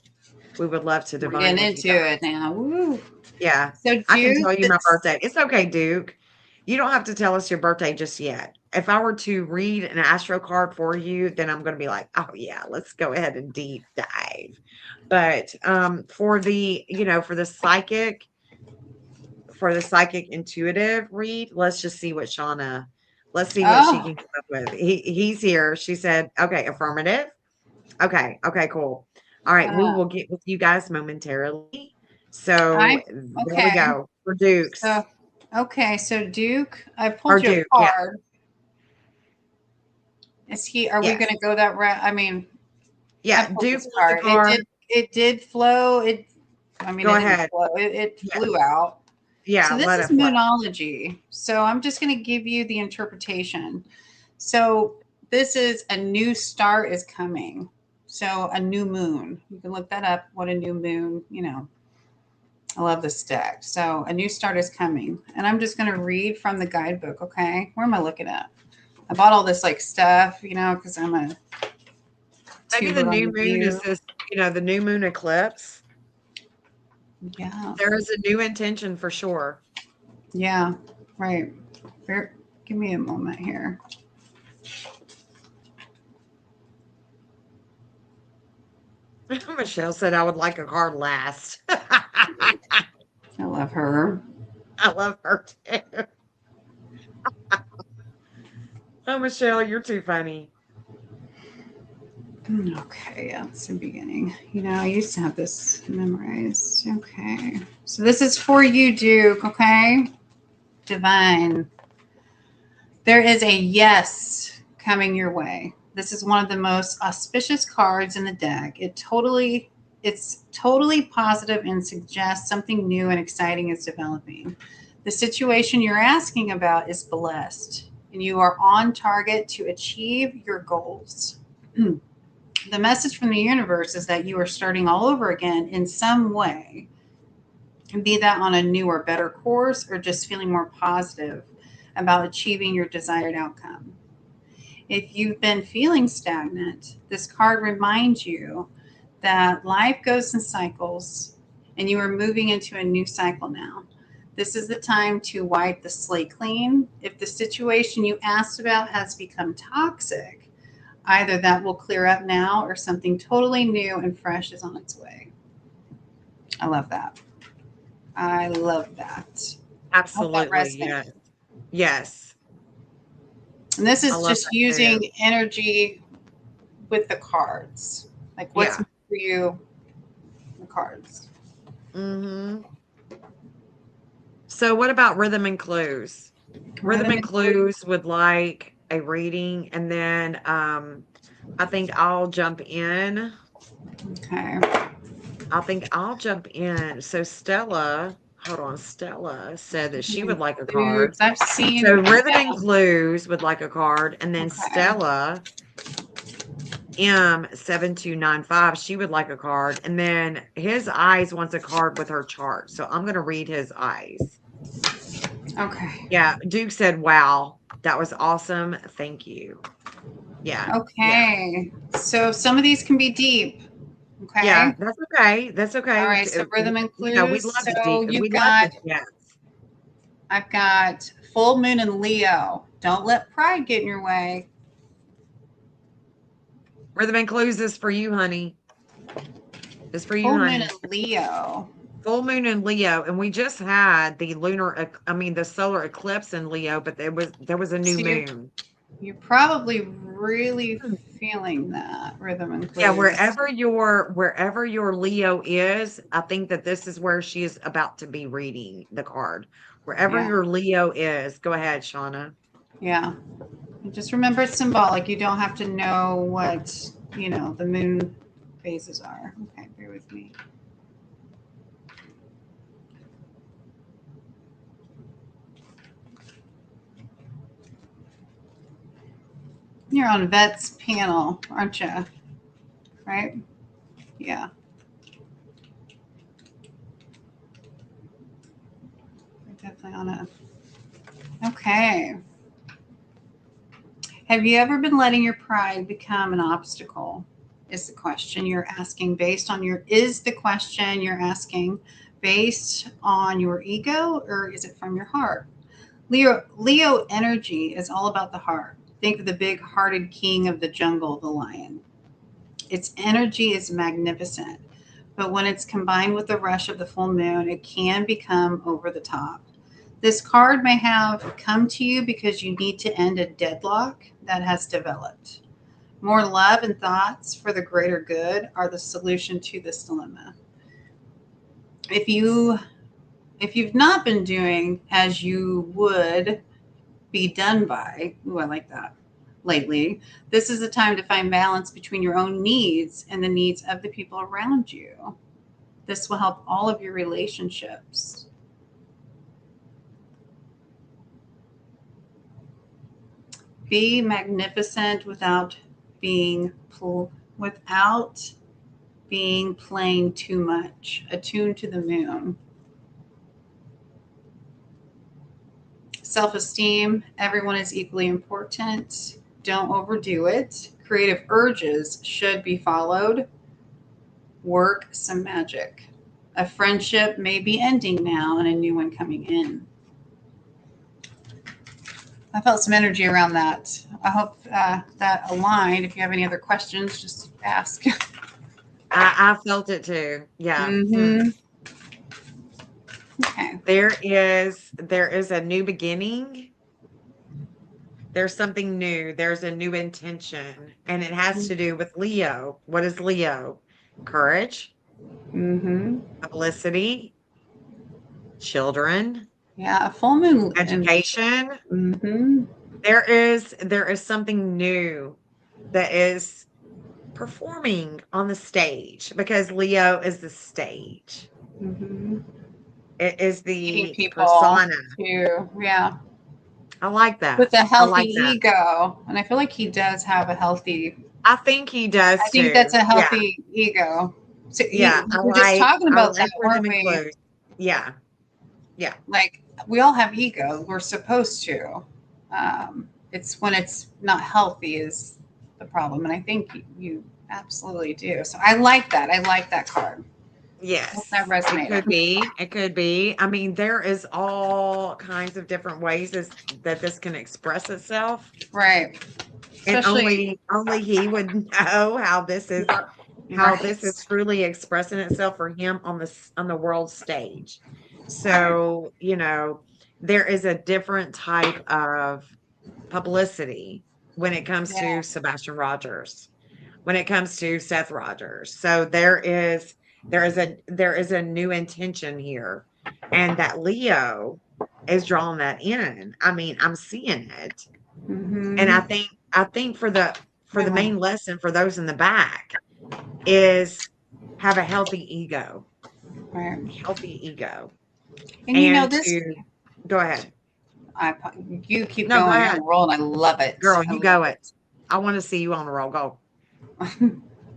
to We're divine getting with you into guys. it now. Woo. Yeah. So, I can Duke, tell you my this. birthday. It's okay, Duke. You don't have to tell us your birthday just yet. If I were to read an astro card for you, then I'm going to be like, "Oh yeah, let's go ahead and deep dive." But for the psychic intuitive read, let's just see what Shauna let's see what she Oh, can come up with. He's here. She said, "Okay, affirmative." Okay. Okay, cool. All right, we uh, will get with you guys momentarily. So, I. there we Okay. go. For Dukes. So, okay. So, Duke, I Or pulled you a Duke, yeah. card. Is he? Are we going Yes. to go that route? I mean, I Yeah, pulled Duke this wants a card. It card. did. It did flow. It. I mean, Go it didn't ahead. flow. It Yeah. flew out. Yeah, So this let is it flow. moonology. So I'm just going to give you the interpretation. So this is a new star is coming. So a new moon. You can look that up. What a new moon. I love this deck. So a new start is coming. And I'm just going to read from the guidebook. Okay. Where am I looking at? I bought all this like stuff, because I'm a Maybe the tuber on new the moon is view. the new moon eclipse. Yeah. There is a new intention for sure. Yeah. Right. Give me a moment here. Michelle said I would like a card last. I love her. I love her too. Oh, Michelle, you're too funny. Okay, yeah, it's the beginning. I used to have this memorized. Okay. So this is for you, Duke, okay? Divine. There is a yes coming your way. This is one of the most auspicious cards in the deck. It's totally positive and suggests something new and exciting is developing. The situation you're asking about is blessed, and you are on target to achieve your goals. The message from the universe is that you are starting all over again in some way, and be that on a new or better course or just feeling more positive about achieving your desired outcome. If you've been feeling stagnant, this card reminds you that life goes in cycles and you are moving into a new cycle now. This is the time to wipe the slate clean. If the situation you asked about has become toxic, either that will clear up now or something totally new and fresh is on its way. I love that. I love that. I hope that Absolutely, yes. resonates. Yes. And this I is love just that using too. energy with the cards. Like what's Yeah. meant for you, the cards. Mhm. So what about rhythm and clues? Rhythm Rhythm and and blues. clues would like a reading, and then I think I'll jump in. Okay. I think I'll jump in. So Stella, hold on. Stella said that she would Rhythm like a and card. clues. I've seen. So Rhythm Yeah. and Clues would like a card, and then Okay. Stella M7295, she would like a card, and then his eyes wants a card with her chart. So I'm gonna read his eyes. Okay. Yeah, Duke said, "Wow, that was awesome. Thank you." Yeah, yeah, Okay. So some of these can be deep. yeah. Okay. That's okay. That's All okay. right. So rhythm and We'd clues. love to So we'd you've love to got. yes. I've got full moon and Leo. Don't let pride get in your way. Rhythm and Clues is for you, honey. It's for you, Full moon honey. and Leo. Full moon in Leo, and we just had the the solar eclipse in Leo, but there was a new So moon. you're probably really feeling that rhythm and Yeah, clues. wherever your Leo is, I think that this is where she is about to be reading the card. Wherever Yeah. your Leo is, go ahead, Shauna. Yeah. And just remember it's symbolic. You don't have to know what, the moon phases are. Okay, bear with me. You're on Vet's panel, aren't you? Right? Yeah. You're definitely on it. Okay. Have you ever been letting your pride become an obstacle? Is the question you're asking based on your ego, or is it from your heart? Leo energy is all about the heart. Think of the big hearted king of the jungle, the lion. Its energy is magnificent, but when it's combined with the rush of the full moon, it can become over the top. This card may have come to you because you need to end a deadlock that has developed. More love and thoughts for the greater good are the solution to this dilemma. If you've not been doing as you would be done by, ooh, I like that, lately, this is a time to find balance between your own needs and the needs of the people around you. This will help all of your relationships. Be magnificent without being plain too much. Attuned to the moon. Self-esteem. Everyone is equally important. Don't overdo it. Creative urges should be followed. Work some magic. A friendship may be ending now and a new one coming in. I felt some energy around that. I hope that aligned. If you have any other questions, just ask. I felt it too. Yeah. Mm-hmm. Okay. There is a new beginning. There's something new. There's a new intention, and it has to do with Leo. What is Leo? Courage, Mm-hmm. publicity, children, Yeah, a full moon and education. mm-hmm. There is something new that is performing on the stage because Leo is the stage. Mm-hmm. It is Meeting the people persona. too. Yeah. I like With that. a I healthy like that. ego. And I feel like he does have a healthy I think he I does think that's too. a Yeah. healthy ego. So Yeah. we were just talking I about that, like rhythm weren't and we? clues. Yeah. Yeah. Like we all have ego. We're supposed to. It's when it's not healthy is the problem, and I think you absolutely do. So I like that. I like that card. Hope that Yes. It resonated. could be. It could be. I mean, there is all kinds of different ways that this can express itself. Right. And Especially only he would know how right. this is truly expressing itself for him on the world stage. Right. So, there is a different type of publicity when it comes Yeah. to Sebastian Rogers, when it comes to Seth Rogers. So there is a new intention here. And that Leo is drawing that in. I mean, I'm seeing it. And Mm-hmm. I think for the Oh, main lesson for those in the back is have a healthy ego. right. Healthy ego. And and this, to go ahead. I, you keep No, go going. You're on ahead. a roll, and I love it. Girl, I you love go it. it. I want to see you on the roll. Go.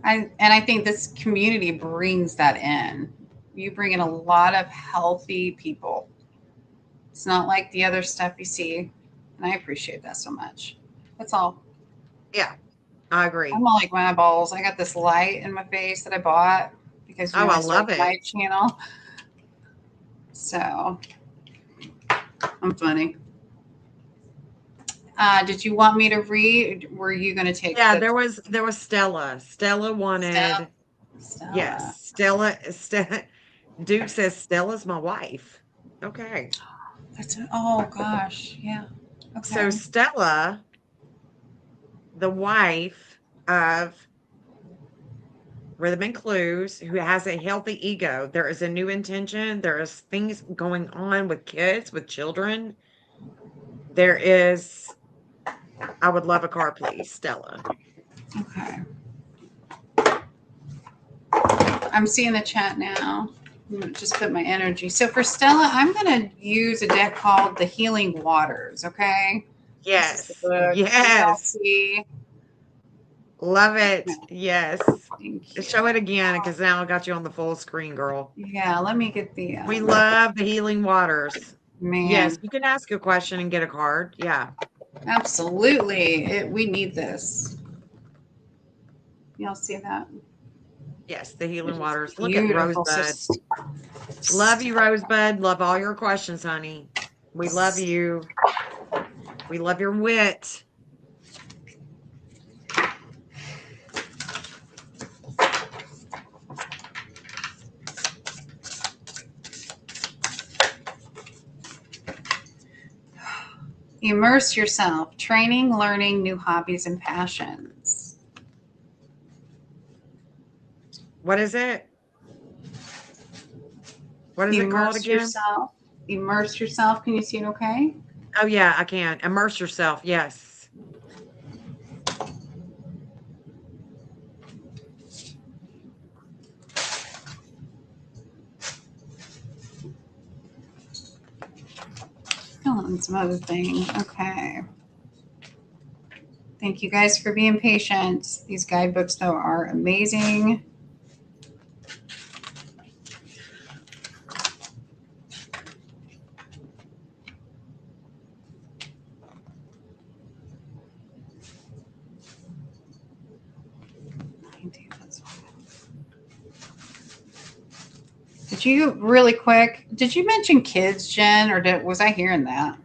I think this community brings that in. You bring in a lot of healthy people. It's not like the other stuff you see, and I appreciate that so much. That's all. Yeah, I I'm agree. all like my balls. I got this light in my face that I bought because Oh, I I love started it. my channel. So I'm funny. Did you want me to read? Were you going to take Yeah, the there was Stella. Stella Stella? wanted yes, Stella. Duke says Stella's my wife. Okay. Oh gosh, yeah. So Okay. Stella, the wife of Rhythm and Clues, who has a healthy ego. There is a new intention. There is things going on with kids, with children. There is I would love a car, please, Stella. Okay. I'm seeing the chat now. Just put my energy. So for Stella, I'm going to use a deck called the Healing Waters. Okay. This is the Yes. book. Can y'all Yes. see? Love Yeah, it. Yes. thank you. Show it again because now I got you on the full screen, girl. Yeah, let me get the We love the healing waters. Yes, man. you can ask a question and get a card. Yeah. Absolutely. We need this. Y'all see that? Yes, the healing It is waters. Look at beautiful. So Rosebud. Love you, Rosebud. Love all your questions, honey. We love you. We love your wit. immerse yourself, training, learning new hobbies and passions. What is it? What is it called Immerse again? yourself. Immerse yourself. Can you see it okay? Oh, yeah, I can. Immerse yourself. Yes. Oh, and some other thing. Okay. Thank you guys for being patient. These guidebooks, though, are amazing. Did you really quick? Did you mention kids, Jen, or was I hearing that?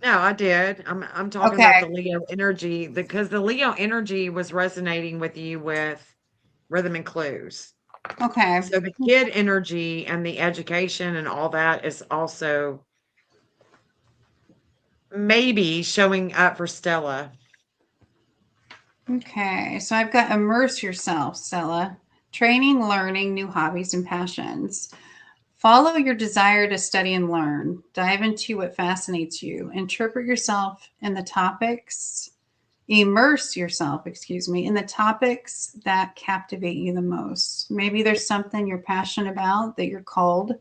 No, I did. I'm talking about Okay. the Leo energy because the Leo energy was resonating with you with Rhythm and Clues. Okay. So the kid energy and the education and all that is also maybe showing up for Stella. Okay. So I've got immerse yourself, Stella. Training, learning, new hobbies and passions. Follow your desire to study and learn. Dive into what fascinates you. Interpret yourself in the topics. Immerse yourself, excuse me, in the topics that captivate you the most. Maybe there's something you're passionate about that you're called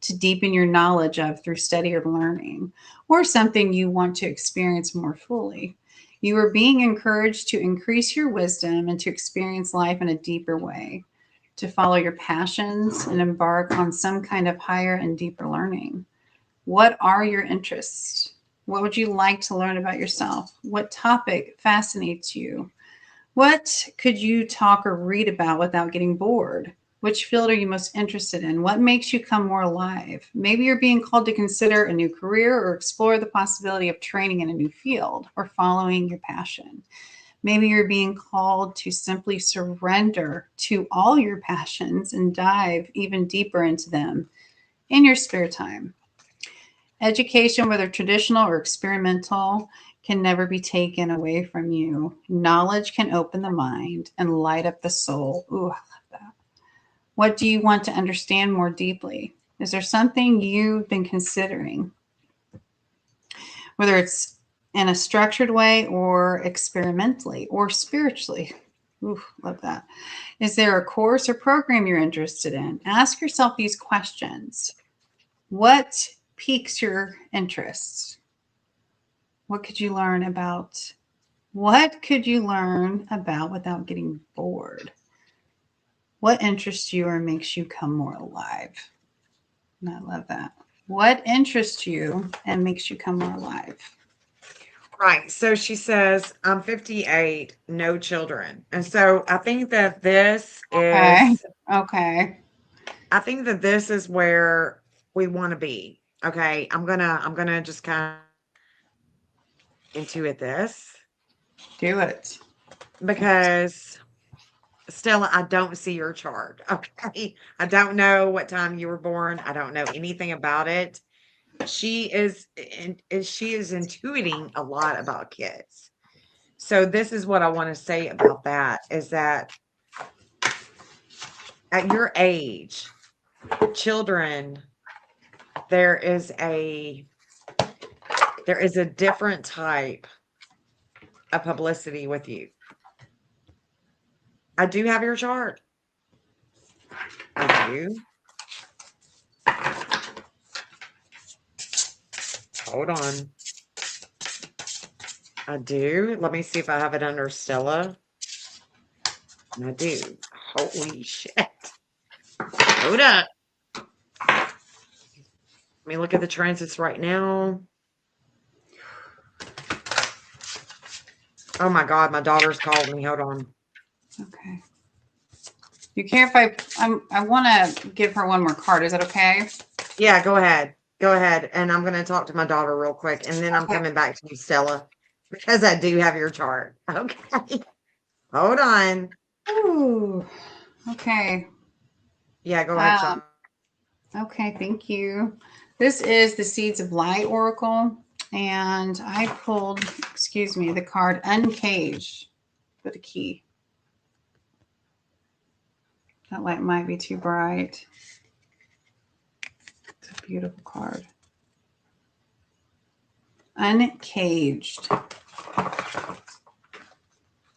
to deepen your knowledge of through study or learning, or something you want to experience more fully. You are being encouraged to increase your wisdom and to experience life in a deeper way, to follow your passions and embark on some kind of higher and deeper learning. What are your interests? What would you like to learn about yourself? What topic fascinates you? What could you talk or read about without getting bored? Which field are you most interested in? What makes you come more alive? Maybe you're being called to consider a new career or explore the possibility of training in a new field or following your passion. Maybe you're being called to simply surrender to all your passions and dive even deeper into them in your spare time. Education, whether traditional or experimental, can never be taken away from you. Knowledge can open the mind and light up the soul. Ooh, I love that. What do you want to understand more deeply? Is there something you've been considering, whether it's in a structured way or experimentally or spiritually? Ooh, love that. Is there a course or program you're interested in? Ask yourself these questions. What piques your interest? What could you learn about? What could you learn about without getting bored? What interests you or makes you come more alive? And I love that. What interests you and makes you come more alive? Right. So she says, I'm 58, no children. And so I think that this Okay. is, Okay. I think that this is where we want to be. Okay. I'm gonna just kind of intuit this Do it. because Stella, I don't see your chart. Okay. I don't know what time you were born. I don't know anything about it. She is intuiting a lot about kids. So this is what I want to say about that is that at your age, children, there is a there is a different type of publicity with you. I do have your chart. I do. Hold on. I do. Let me see if I have it under Stella. I do. Holy shit. Hold up. Let me look at the transits right now. Oh my God, my daughter's called me. Hold on. Okay. You care if I want to give her one more card. Is that okay? Yeah, go ahead. Go ahead. And I'm going to talk to my daughter real quick. And then I'm Okay. coming back to you, Stella, because I do have your chart. Okay. Hold on. Ooh. Okay. Yeah, go ahead, Sean. Okay, thank you. This is the Seeds of Light Oracle, and I pulled, excuse me, the card Uncaged with a key. That light might be too bright. It's a beautiful card. Uncaged.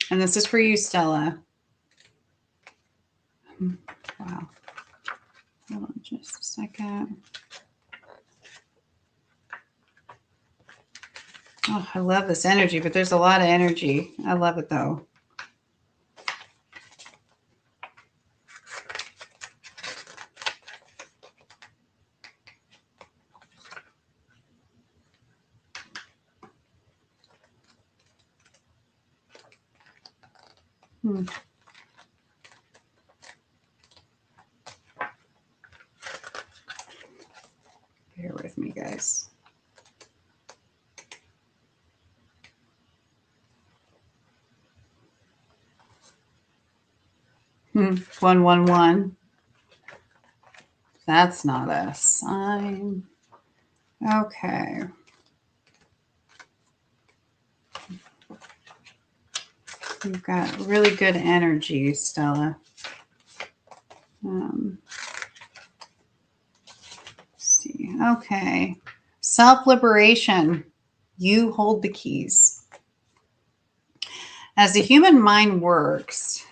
And this is for you, Stella. Wow. Hold on just a second. Oh, I love this energy, but there's a lot of energy. I love it though. Bear with me, guys. Hmm. 111. That's not a sign. Okay. You've got really good energy, Stella. Let's see. Okay. Self-liberation. You hold the keys. As the human mind works,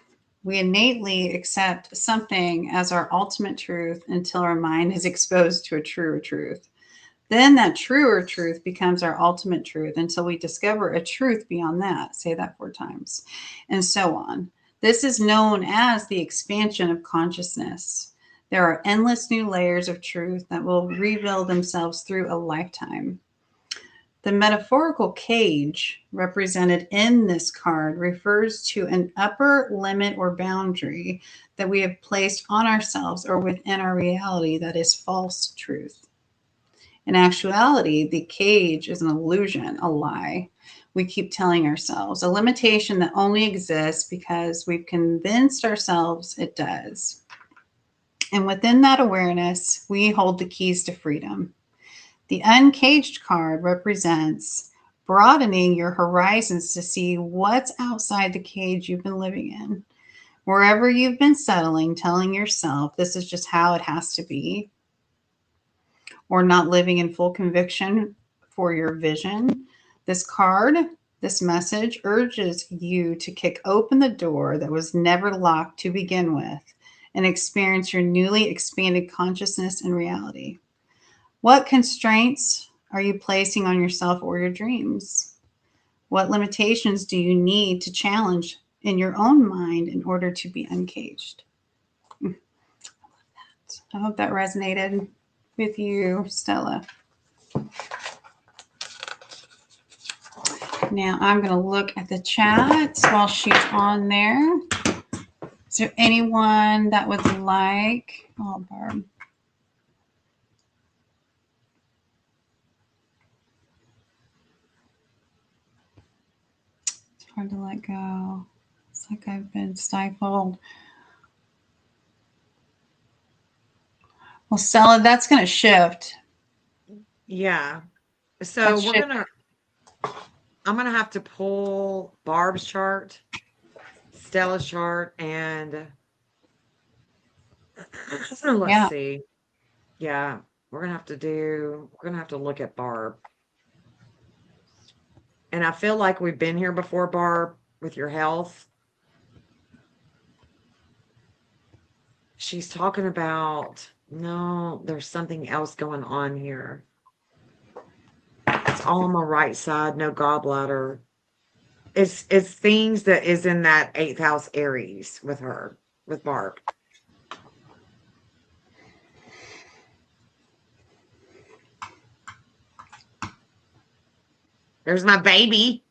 we innately accept something as our ultimate truth until our mind is exposed to a truer truth. Then that truer truth becomes our ultimate truth until we discover a truth beyond that. Say that 4 times. And so on. This is known as the expansion of consciousness. There are endless new layers of truth that will reveal themselves through a lifetime. The metaphorical cage represented in this card refers to an upper limit or boundary that we have placed on ourselves or within our reality that is false truth. In actuality, the cage is an illusion, a lie we keep telling ourselves, a limitation that only exists because we've convinced ourselves it does. And within that awareness, we hold the keys to freedom. The Uncaged card represents broadening your horizons to see what's outside the cage you've been living in. Wherever you've been settling, telling yourself this is just how it has to be, or not living in full conviction for your vision, this card, this message urges you to kick open the door that was never locked to begin with and experience your newly expanded consciousness and reality. What constraints are you placing on yourself or your dreams? What limitations do you need to challenge in your own mind in order to be uncaged? I hope that resonated with you, Stella. Now I'm going to look at the chat while she's on there. Is there anyone that would like? Oh, Barb. It's hard to let go. It's like I've been stifled. Well, Stella, that's going to shift. Yeah. So That's we're shift. I'm gonna have to pull Barb's chart, Stella's chart, and let's Yeah. see. Yeah, we're gonna have to look at Barb. And I feel like we've been here before, Barb, with your health. She's talking about, no, there's something else going on here. It's all on my right side, no gallbladder. It's things that is in that eighth house Aries with her, with Barb. There's my baby.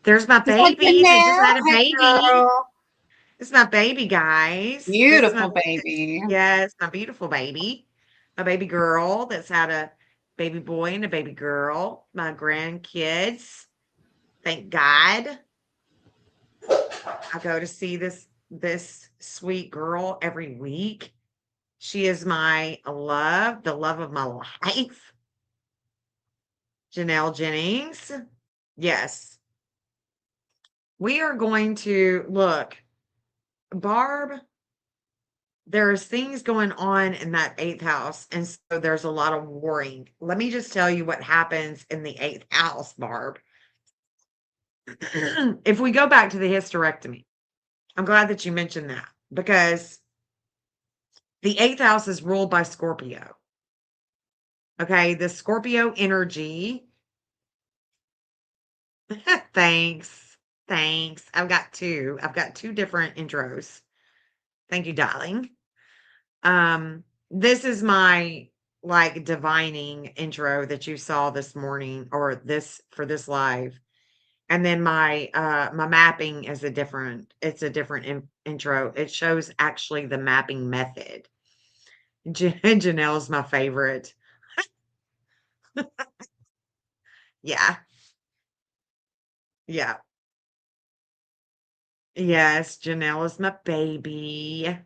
There's my Is that baby. They just Janelle? had a Hey, baby. girl. It's my baby, guys. This is my Beautiful baby. yes, my beautiful baby. My baby girl that's had a baby boy and a baby girl. My grandkids. Thank God. I go to see this sweet girl every week. She is my love, the love of my life. Janelle Jennings. Yes. We are going to look, Barb, there's things going on in that eighth house. And so there's a lot of warring. Let me just tell you what happens in the eighth house, Barb. If we go back to the hysterectomy, I'm glad that you mentioned that because the eighth house is ruled by Scorpio. Okay, the Scorpio energy. Thanks. Thanks. I've got two. I've got two different intros. Thank you, darling. This is my like divining intro that you saw this morning or this for this live. And then my mapping is it's a different intro. It shows actually the mapping method. Janelle's my favorite. Yeah. Yeah. Yes, Janelle is my baby.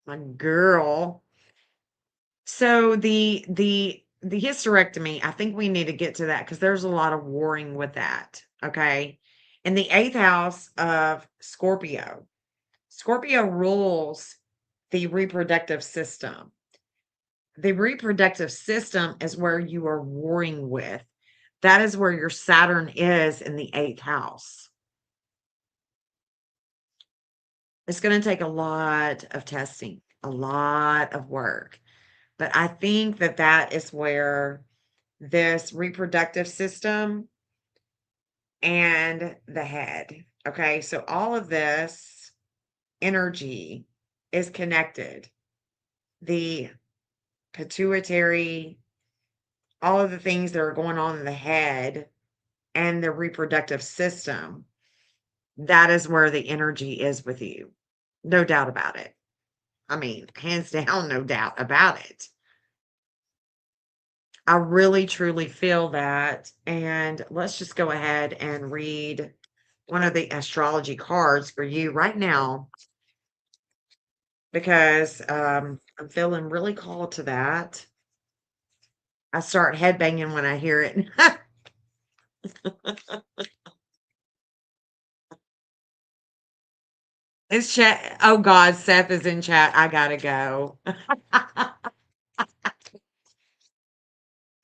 My girl. So the hysterectomy, I think we need to get to that because there's a lot of warring with that. Okay. In the eighth house of Scorpio, Scorpio rules the reproductive system. The reproductive system is where you are warring with. That is where your Saturn is in the eighth house. It's going to take a lot of testing, a lot of work. But I think that that is where this reproductive system and the head. Okay. So all of this energy is connected. The pituitary, all of the things that are going on in the head and the reproductive system, that is where the energy is with you. No doubt about it. I mean, hands down, no doubt about it. I really truly feel that. And let's just go ahead and read one of the astrology cards for you right now because I'm feeling really called to that. I start headbanging when I hear it. It's chat. Oh God, Seth is in chat. I gotta go.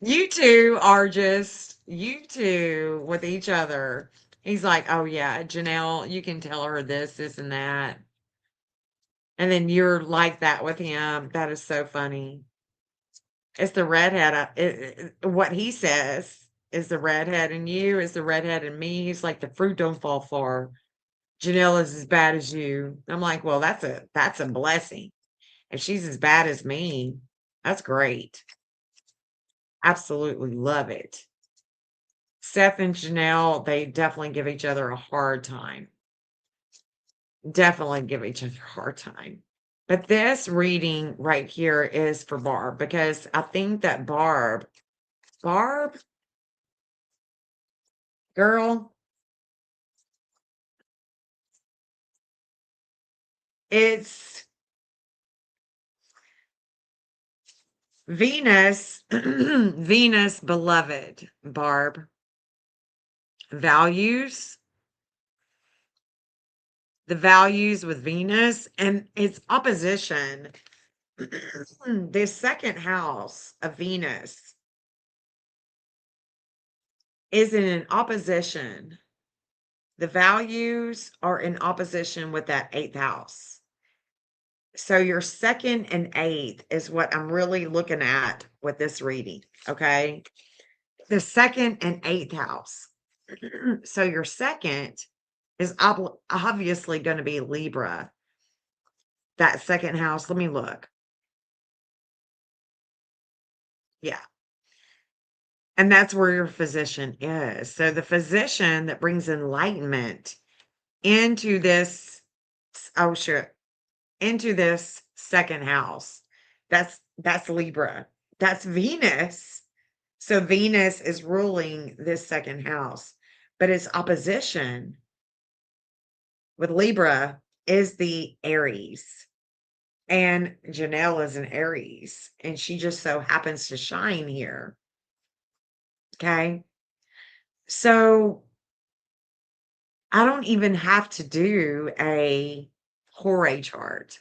You two are just you two with each other. He's like, oh yeah, Janelle, you can tell her this and that. And then you're like that with him. That is so funny. It's the redhead. What he says is the redhead in you, is the redhead in me. He's like, the fruit don't fall far. Janelle is as bad as you. I'm like, well, that's a blessing. If she's as bad as me, that's great. Absolutely love it. Seth and Janelle, they definitely give each other a hard time. Definitely give each other a hard time. But this reading right here is for Barb because I think that Barb, girl, it's Venus, Venus beloved, Barb. Values, the values with Venus and its opposition. The second house of Venus is in an opposition. The values are in opposition with that eighth house. So your second and eighth is what I'm really looking at with this reading. Okay. The second and eighth house. So your second is obviously going to be Libra. That second house. Let me look. Yeah. And that's where your physician is. So the physician that brings enlightenment into this, oh shit, into this second house. That's Libra. That's Venus. So Venus is ruling this second house, but its opposition with Libra is the Aries. And Janelle is an Aries, and she just so happens to shine here. Okay. So I don't even have to do a Hore chart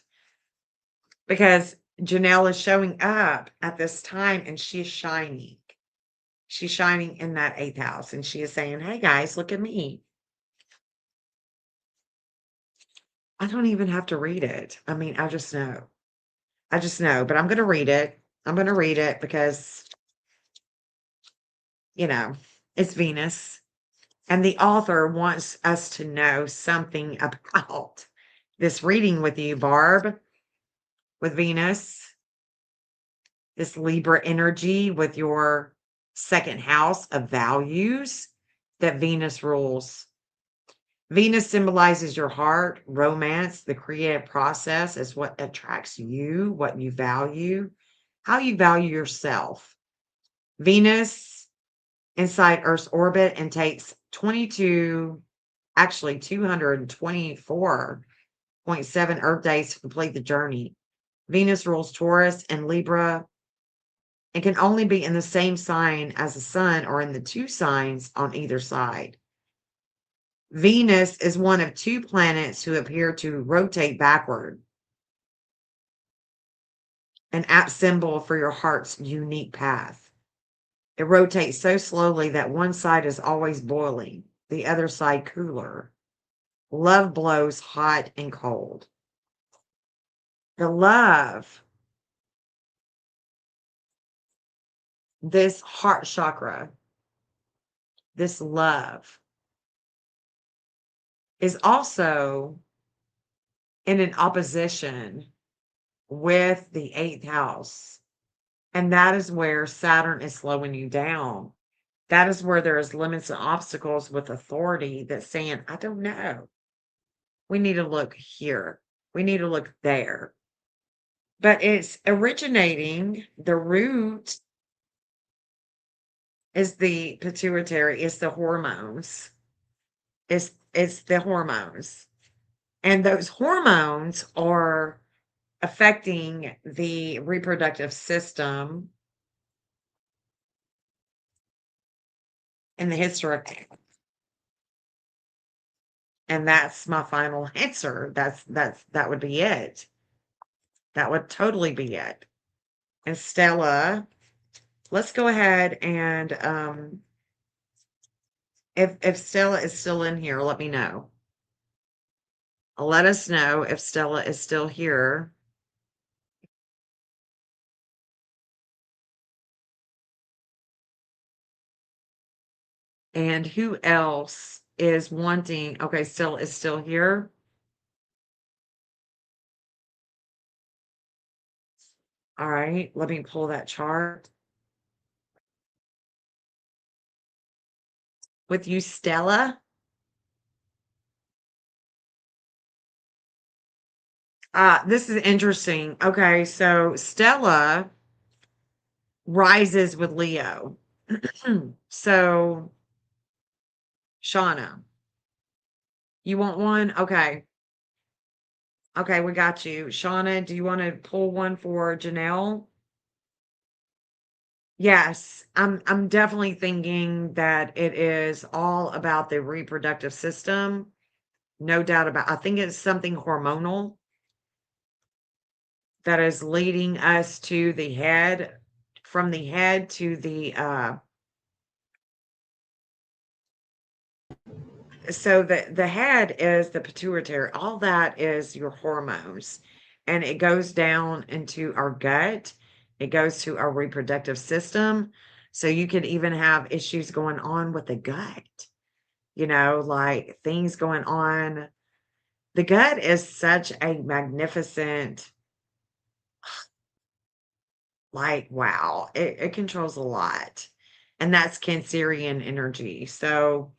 because Janelle is showing up at this time and she is shining. She's shining in that eighth house and she is saying, hey guys, look at me. I don't even have to read it. I mean, I just know. I just know, but I'm going to read it. I'm going to read it because, you know, it's Venus. And the author wants us to know something about this reading with you, Barb, with Venus, this Libra energy with your second house of values that Venus rules. Venus symbolizes your heart, romance, the creative process is what attracts you, what you value, how you value yourself. Venus inside Earth's orbit and takes 224.7 Earth days to complete the journey. Venus rules Taurus and Libra and can only be in the same sign as the sun or in the two signs on either side. Venus is one of two planets who appear to rotate backward, an apt symbol for your heart's unique path. It rotates so slowly that one side is always boiling, the other side cooler. Love blows hot and cold. The love, this heart chakra, this love is also in an opposition with the eighth house. And that is where Saturn is slowing you down. That is where there is limits and obstacles with authority that's saying, I don't know. We need to look here. We need to look there. But it's originating, the root is the pituitary, it's the hormones. It's the hormones. And those hormones are affecting the reproductive system in the history of, and that's my final answer. That would be it. That would totally be it. And Stella, let's go ahead and if Stella is still in here, let me know. Let us know if Stella is still here. And who else is wanting? Okay, still is still here. All right, let me pull that chart. With you, Stella. This is interesting. Okay, so Stella rises with Leo. So, Shauna, you want one? Okay. Okay, we got you. Shauna, do you want to pull one for Janelle? Yes, I'm definitely thinking that it is all about the reproductive system. No doubt about. I think it's something hormonal that is leading us to the head, from the head to the so the head is the pituitary. All that is your hormones, and it goes down into our gut. It goes to our reproductive system. So you could even have issues going on with the gut, like things going on. The gut is such a magnificent, like, wow, it controls a lot. And that's Cancerian energy. So,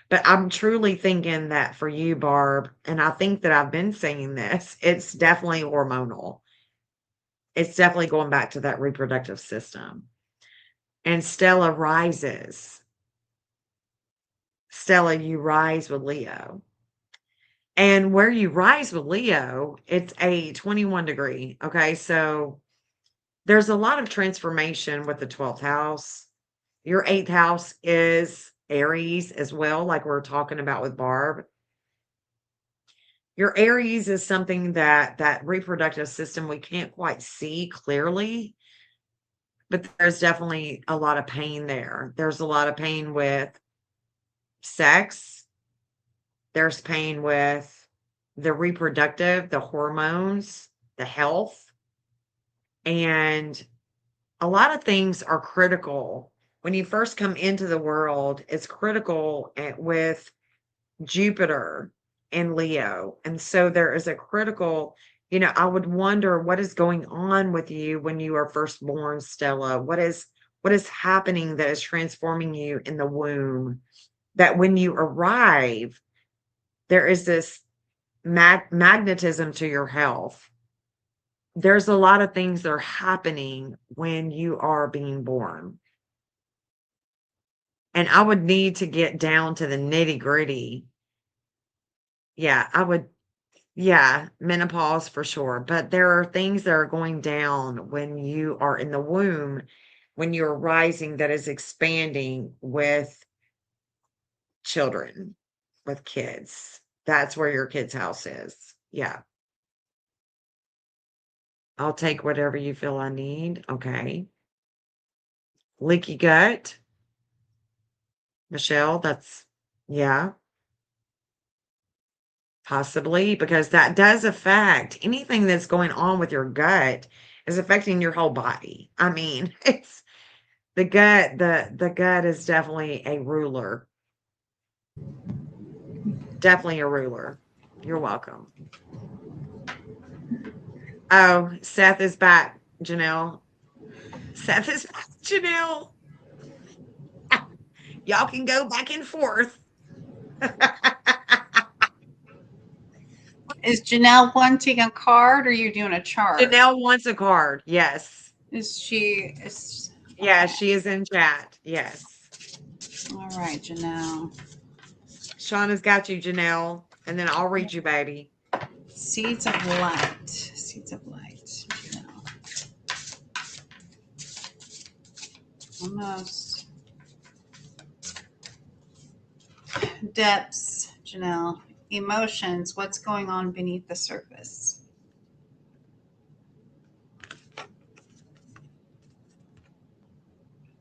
but I'm truly thinking that for you, Barb, and I think that I've been saying this, it's definitely hormonal. It's definitely going back to that reproductive system. And Stella rises. Stella, you rise with Leo. And where you rise with Leo, it's a 21 degree. Okay. So there's a lot of transformation with the 12th house. Your 8th house is Aries as well, like we're talking about with Barb. Your Aries is something that reproductive system we can't quite see clearly, but there's definitely a lot of pain there. There's a lot of pain with sex. There's pain with the reproductive, the hormones, the health, and a lot of things are critical. When you first come into the world, it's critical with Jupiter and Leo. And so there is a critical, I would wonder what is going on with you when you are first born, Stella. What is happening that is transforming you in the womb? That when you arrive, there is this magnetism to your health. There's a lot of things that are happening when you are being born. And I would need to get down to the nitty gritty. Yeah, I would. Yeah, menopause for sure. But there are things that are going down when you are in the womb, when you're rising, that is expanding with children, with kids. That's where your kid's house is. Yeah. I'll take whatever you feel I need. Okay. Leaky gut. Michelle, yeah, possibly, because that does affect anything that's going on with your gut is affecting your whole body. I mean, the gut is definitely a ruler. Definitely a ruler. You're welcome. Oh, Seth is back, Janelle. Seth is back, Janelle. Y'all can go back and forth. Is Janelle wanting a card or are you doing a chart? Janelle wants a card. Yes. Is she is Yeah, okay. she is in chat. Yes. All right, Janelle. Shauna's got you, Janelle. And then I'll read you, baby. Seeds of light. Seeds of light. Janelle. Almost. Depths, Janelle. Emotions. What's going on beneath the surface?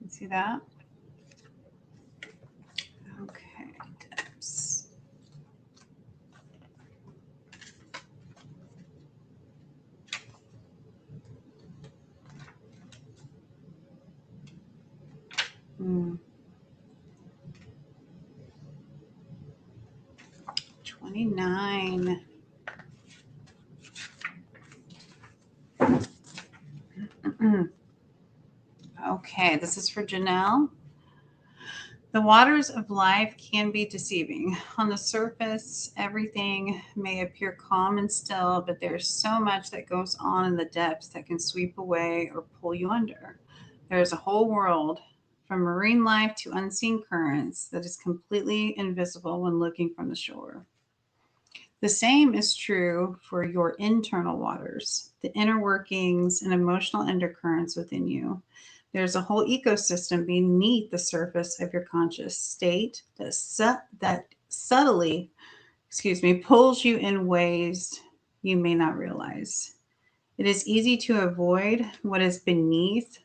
You see that? Okay. Depths. Hmm. 29. Okay, this is for Janelle. The waters of life can be deceiving. On the surface, everything may appear calm and still, but there's so much that goes on in the depths that can sweep away or pull you under. There's a whole world, from marine life to unseen currents, that is completely invisible when looking from the shore. The same is true for your internal waters, the inner workings and emotional undercurrents within you. There's a whole ecosystem beneath the surface of your conscious state that subtly, pulls you in ways you may not realize. It is easy to avoid what is beneath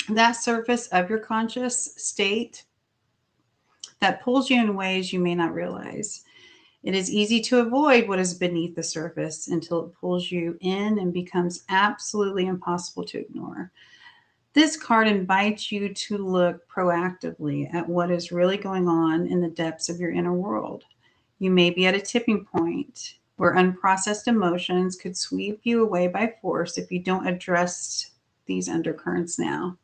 that surface of your conscious state that pulls you in ways you may not realize. It is easy to avoid what is beneath the surface until it pulls you in and becomes absolutely impossible to ignore. This card invites you to look proactively at what is really going on in the depths of your inner world. You may be at a tipping point where unprocessed emotions could sweep you away by force if you don't address these undercurrents now.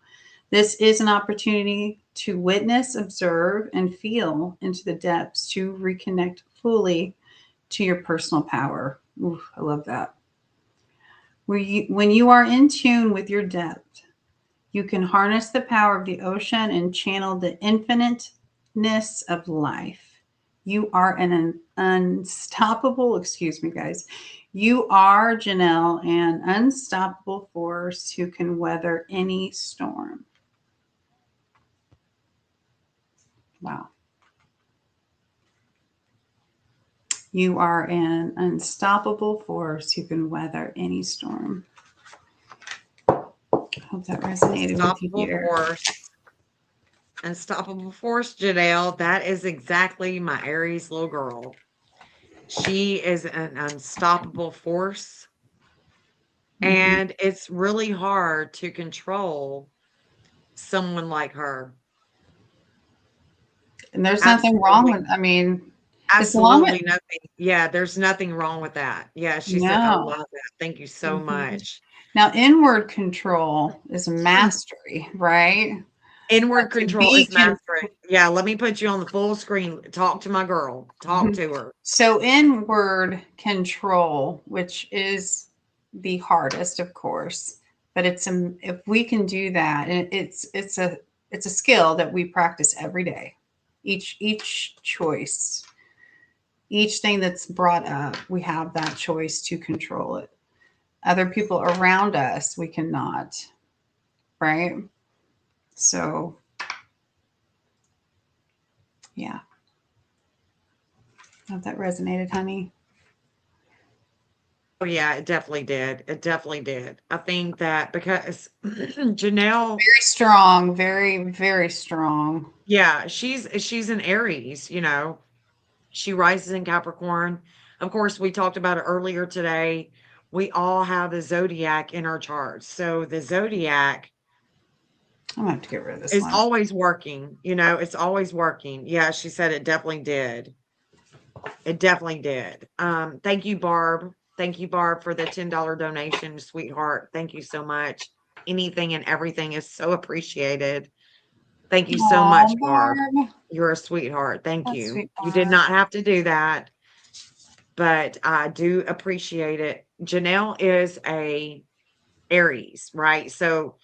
This is an opportunity to witness, observe, and feel into the depths to reconnect fully to your personal power. Ooh, I love that. When you are in tune with your depth, you can harness the power of the ocean and channel the infiniteness of life. You are an unstoppable, excuse me, guys. You are, Janelle, an unstoppable force who can weather any storm. Wow. You are an unstoppable force who can weather any storm. I hope that resonated with you, Unstoppable dear. force. Unstoppable force, Janelle. That is exactly my Aries little girl. She is an unstoppable force. Mhm. And it's really hard to control someone like her. And there's nothing wrong Absolutely. with, I mean, as long as, Absolutely nothing. Yeah, there's nothing wrong with that. Yeah, she said, I no. love that. Thank you so Mhm. much. Now, inward control is mastery, right? Inward But to control be is mastery. Yeah, let me put you on the full screen. Talk to my girl. Talk to her. so inward control, which is the hardest, of course, but if we can do that, and it's a skill that we practice every day. Each choice, each thing that's brought up, we have that choice to control it. Other people around us, we cannot, right? So, yeah, I hope that resonated, honey. Oh, yeah, it definitely did. It definitely did. I think that because Janelle, Very strong, very, very strong. yeah, she's an Aries, you know. She rises in Capricorn. Of course, we talked about it earlier today. We all have the zodiac in our charts. So the zodiac I'm gonna have to get rid of this is one. always working, you know, it's always working. Yeah, she said it definitely did. It definitely did. Thank you, Barb. Thank you, Barb, for the $10 donation, sweetheart. Thank you so much. Anything and everything is so appreciated. Thank you so Oh, much, Barb. Barb. You're a sweetheart. Thank That's you. sweet, You did Barb. not have to do that, but I do appreciate it. Janelle is a Aries, right? So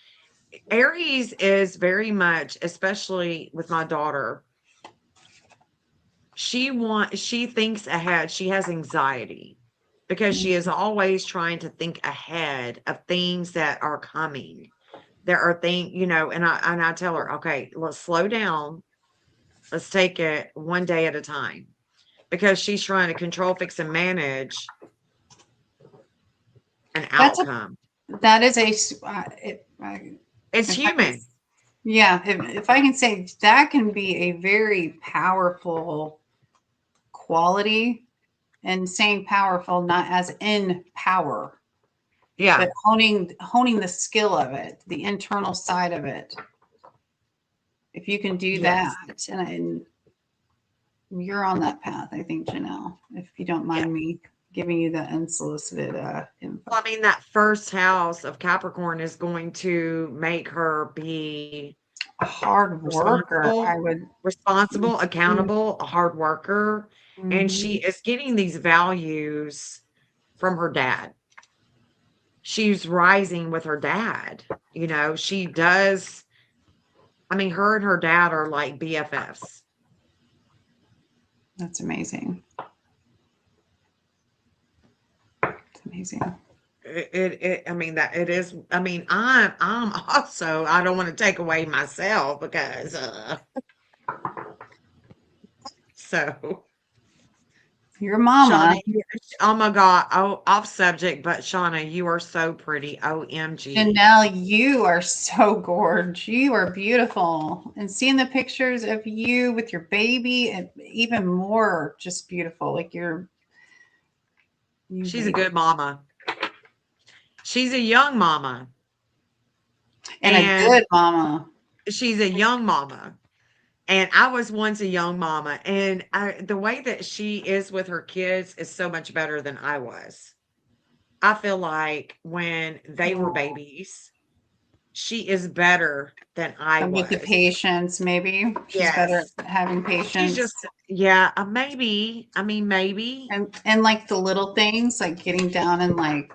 Aries is very much, especially with my daughter, she thinks ahead. She has anxiety because she is always trying to think ahead of things that are coming. There are things, you know, and I tell her, okay, let's slow down. Let's take it one day at a time because she's trying to control, fix, and manage an That's a outcome. that is a It's if I can, human. yeah, if I can say that can be a very powerful quality, and saying powerful not as in power, but Yeah. honing the skill of it, the internal side of it. If you can do that, Yes. and you're on that path, I think, Janelle, if you don't Yeah. mind me giving you the unsolicited info. Well, I mean, that first house of Capricorn is going to make her be A hard worker, responsible, I would. accountable, a hard worker, and she Mhm. is getting these values from her dad. She's rising with her dad. You know, she does. I mean, her and her dad are like BFFs. That's amazing. It's amazing. I mean, that it is. I mean, I'm also, I don't want to take away myself because, so Your mama, Shauna, oh my God, oh, off subject, but Shauna, you are so pretty. OMG. Janelle, you are so gorgeous. You are beautiful. And seeing the pictures of you with your baby, and even more just beautiful. Like you She's a baby. good mama. She's a young mama, And a and good mama. she's a young mama. And I was once a young mama, and the way that she is with her kids is so much better than I was. I feel like when they were Oh, babies, she is better than I and with the was. patience, maybe. She's better Yes. at having She's patience. just, yeah, maybe. I mean, maybe. And like the little things, like getting down and like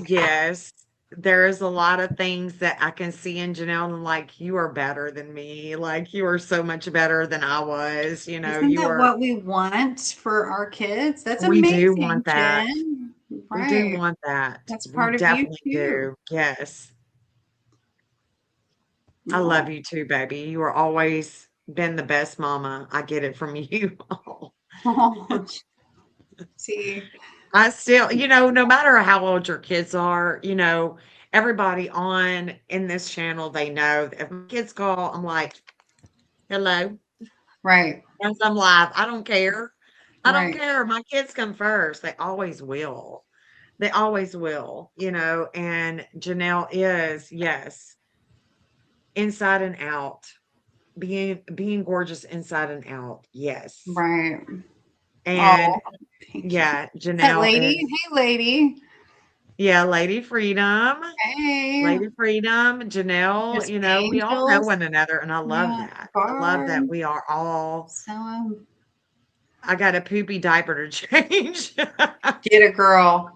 Yes. There's a lot of things that I can see in Janelle, and I'm like, you are better than me. Like, you are so much better than I was. You know, isn't you that are, what we want for our kids? That's we do amazing, want that. Jen. We do Right. want that. That's We part of you definitely too. do. Yes. I love Oh. you too, baby. You are always been the best mama. I get it from you. See, I still, no matter how old your kids are, everybody on in this channel, they know that if my kids call, I'm like, hello, right, as I'm live. I don't care. I don't right, care. My kids come first. They always will. They always will, and Janelle is, yes, inside and out, being gorgeous inside and out. Yes. right. And Oh, thank you. yeah, Is that Janelle lady? is, Hey, lady. yeah, Lady Freedom. Hey, Lady Freedom, Janelle, Miss we all know Angels. one another, and I love Yeah, that. I love Barb. that we are all, So I got a poopy diaper to change. get a girl.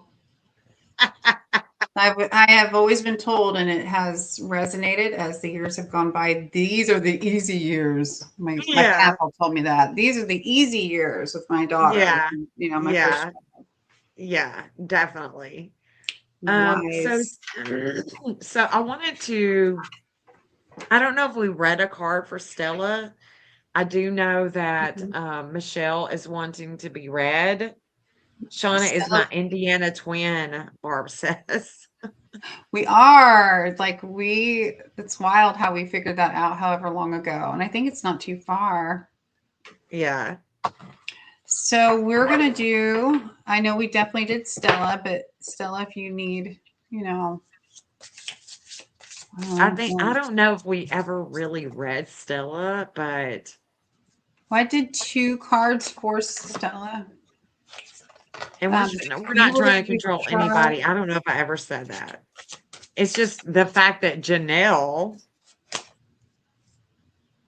I have always been told, and it has resonated as the years have gone by. These are the easy years. My Yeah, papa told me that these are the easy years with my daughter. yeah, My first yeah, yeah, definitely. So wise. so I wanted to, I don't know if we read a card for Stella. I do know that Mhm. Michelle is wanting to be read. Shauna is Stella, my Indiana twin, Barb says. we are it's wild how we figured that out however long ago. And I think it's not too far. Yeah. So we're gonna do, I know we definitely did Stella, but Stella, if you need, you know, I don't know if we ever really read Stella, but well, I did 2 cards for Stella. and Um, we're you not were trying gonna to do control Charles. anybody. I don't know if I ever said that. It's just the fact that Janelle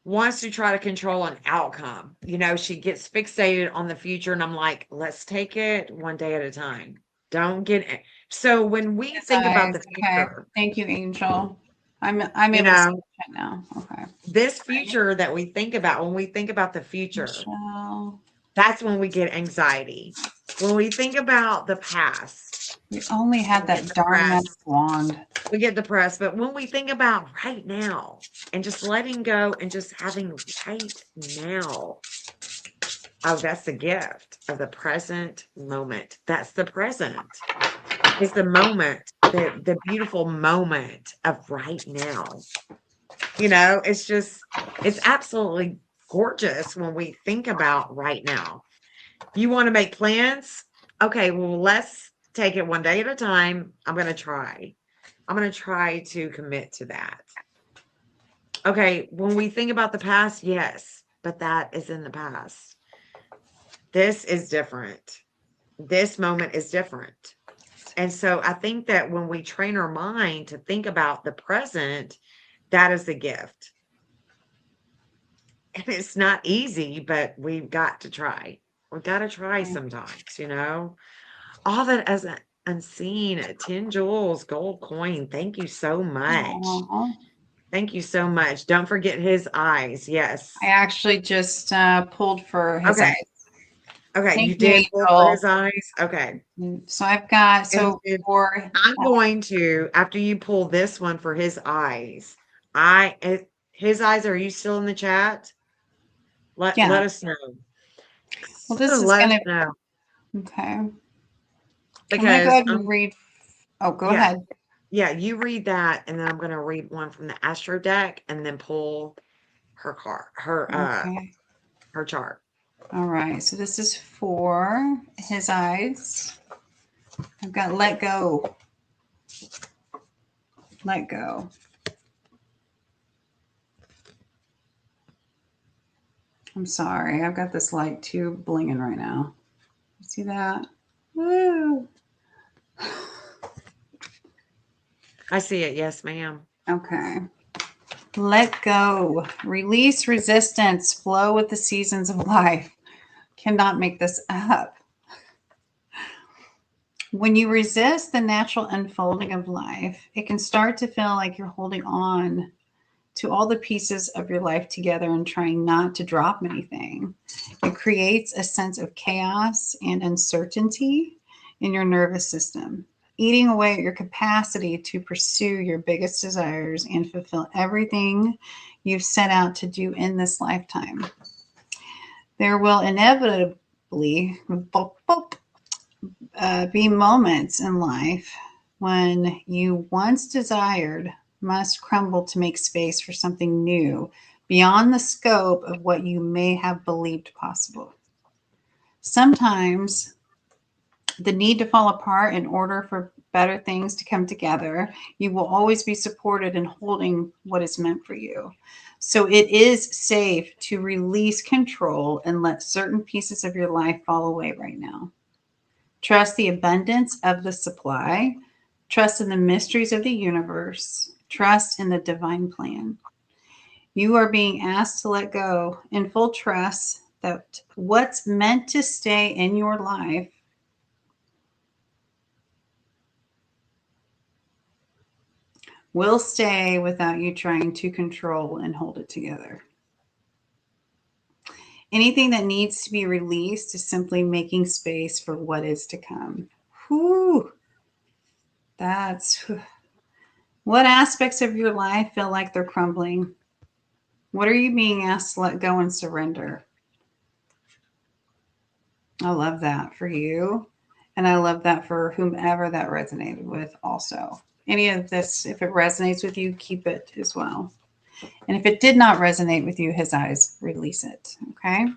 wants to try to control an outcome. She gets fixated on the future, and I'm like, let's take it one day at a time. Don't get it. So when we His think about eyes. the Okay. future, Thank you, Angel. I'm you able to see know, the chat now. Okay. this Right. future that we think about, when we think about the future, Michelle. that's when we get anxiety. When we think about the past, We only had we get that darn magic depressed. wand. We get depressed. But when we think about right now and just letting go and just having right now, oh, that's the gift of the present moment. That's the present. It's the moment, the beautiful moment of right now. It's absolutely gorgeous when we think about right now. You want to make plans? Okay, well, let's take it one day at a time. I'm going to try. I'm going to try to commit to that. Okay, when we think about the past, yes, but that is in the past. This is different. This moment is different. And so I think that when we train our mind to think about the present, that is the gift. And it's not easy, but we've got to try. We've got to try sometimes, you know? All that as an unseen 10 jewels gold coin. Thank you so much. Aw. Thank you so much. Don't forget his eyes. Yes. I actually just pulled for his Okay. eyes. Okay. You Thank you, did pull for Angel. his eyes. Okay. So I've got, And so then for, I'm going to, after you pull this one for his eyes, his eyes, are you still in the chat? yeah, Let us know. well, this is Let us going know to, okay. I'm going to go because ahead and read. Oh, go yeah, ahead. yeah, you read that, and then I'm gonna read one from the Astro deck, and then pull Okay. her chart. All right. So this is for his eyes. I've got let go. Let go. I'm sorry. I've got this light too blinging right now. You see that? Woo. I see it. Yes, ma'am. Okay. Let go. Release resistance. Flow with the seasons of life. Cannot make this up. When you resist the natural unfolding of life, it can start to feel like you're holding on to all the pieces of your life together and trying not to drop anything. It creates a sense of chaos and uncertainty in your nervous system, eating away at your capacity to pursue your biggest desires and fulfill everything you've set out to do in this lifetime. There will inevitably be moments in life when you once desired must crumble to make space for something new beyond the scope of what you may have believed possible. Sometimes the need to fall apart in order for better things to come together, you will always be supported in holding what is meant for you. So it is safe to release control and let certain pieces of your life fall away right now. Trust the abundance of the supply. Trust in the mysteries of the universe. Trust in the divine plan. You are being asked to let go in full trust that what's meant to stay in your life will stay without you trying to control and hold it together. Anything that needs to be released is simply making space for what is to come. Whew. That's what aspects of your life feel like they're crumbling? What are you being asked to let go and surrender? I love that for you. And I love that for whomever that resonated with also. Any of this, if it resonates with you, keep it as well. And if it did not resonate with you, his eyes, release it. Okay?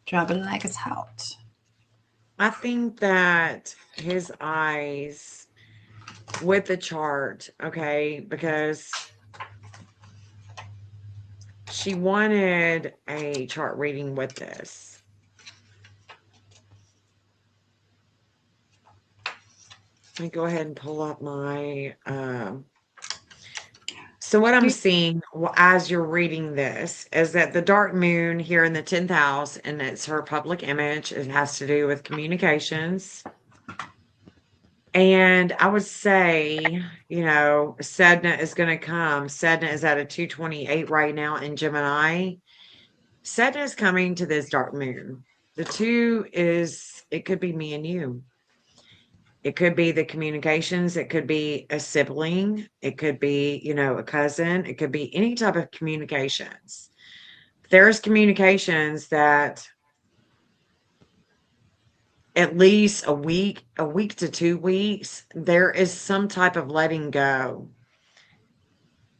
Drop it like it's hot. I think that his eyes with the chart, okay, because she wanted a chart reading with this. Let me go ahead and pull up my so what I'm seeing as you're reading this is that the dark moon here in the 10th house, and it's her public image. It has to do with communications. And I would say, you know, Sedna is going to come. Sedna is at a 228 right now in Gemini. Sedna is coming to this dark moon. The two is, it could be me and you. It could be the communications. It could be a sibling. It could be, you know, a cousin. It could be any type of communications. There's communications that at least a week to 2 weeks, there is some type of letting go.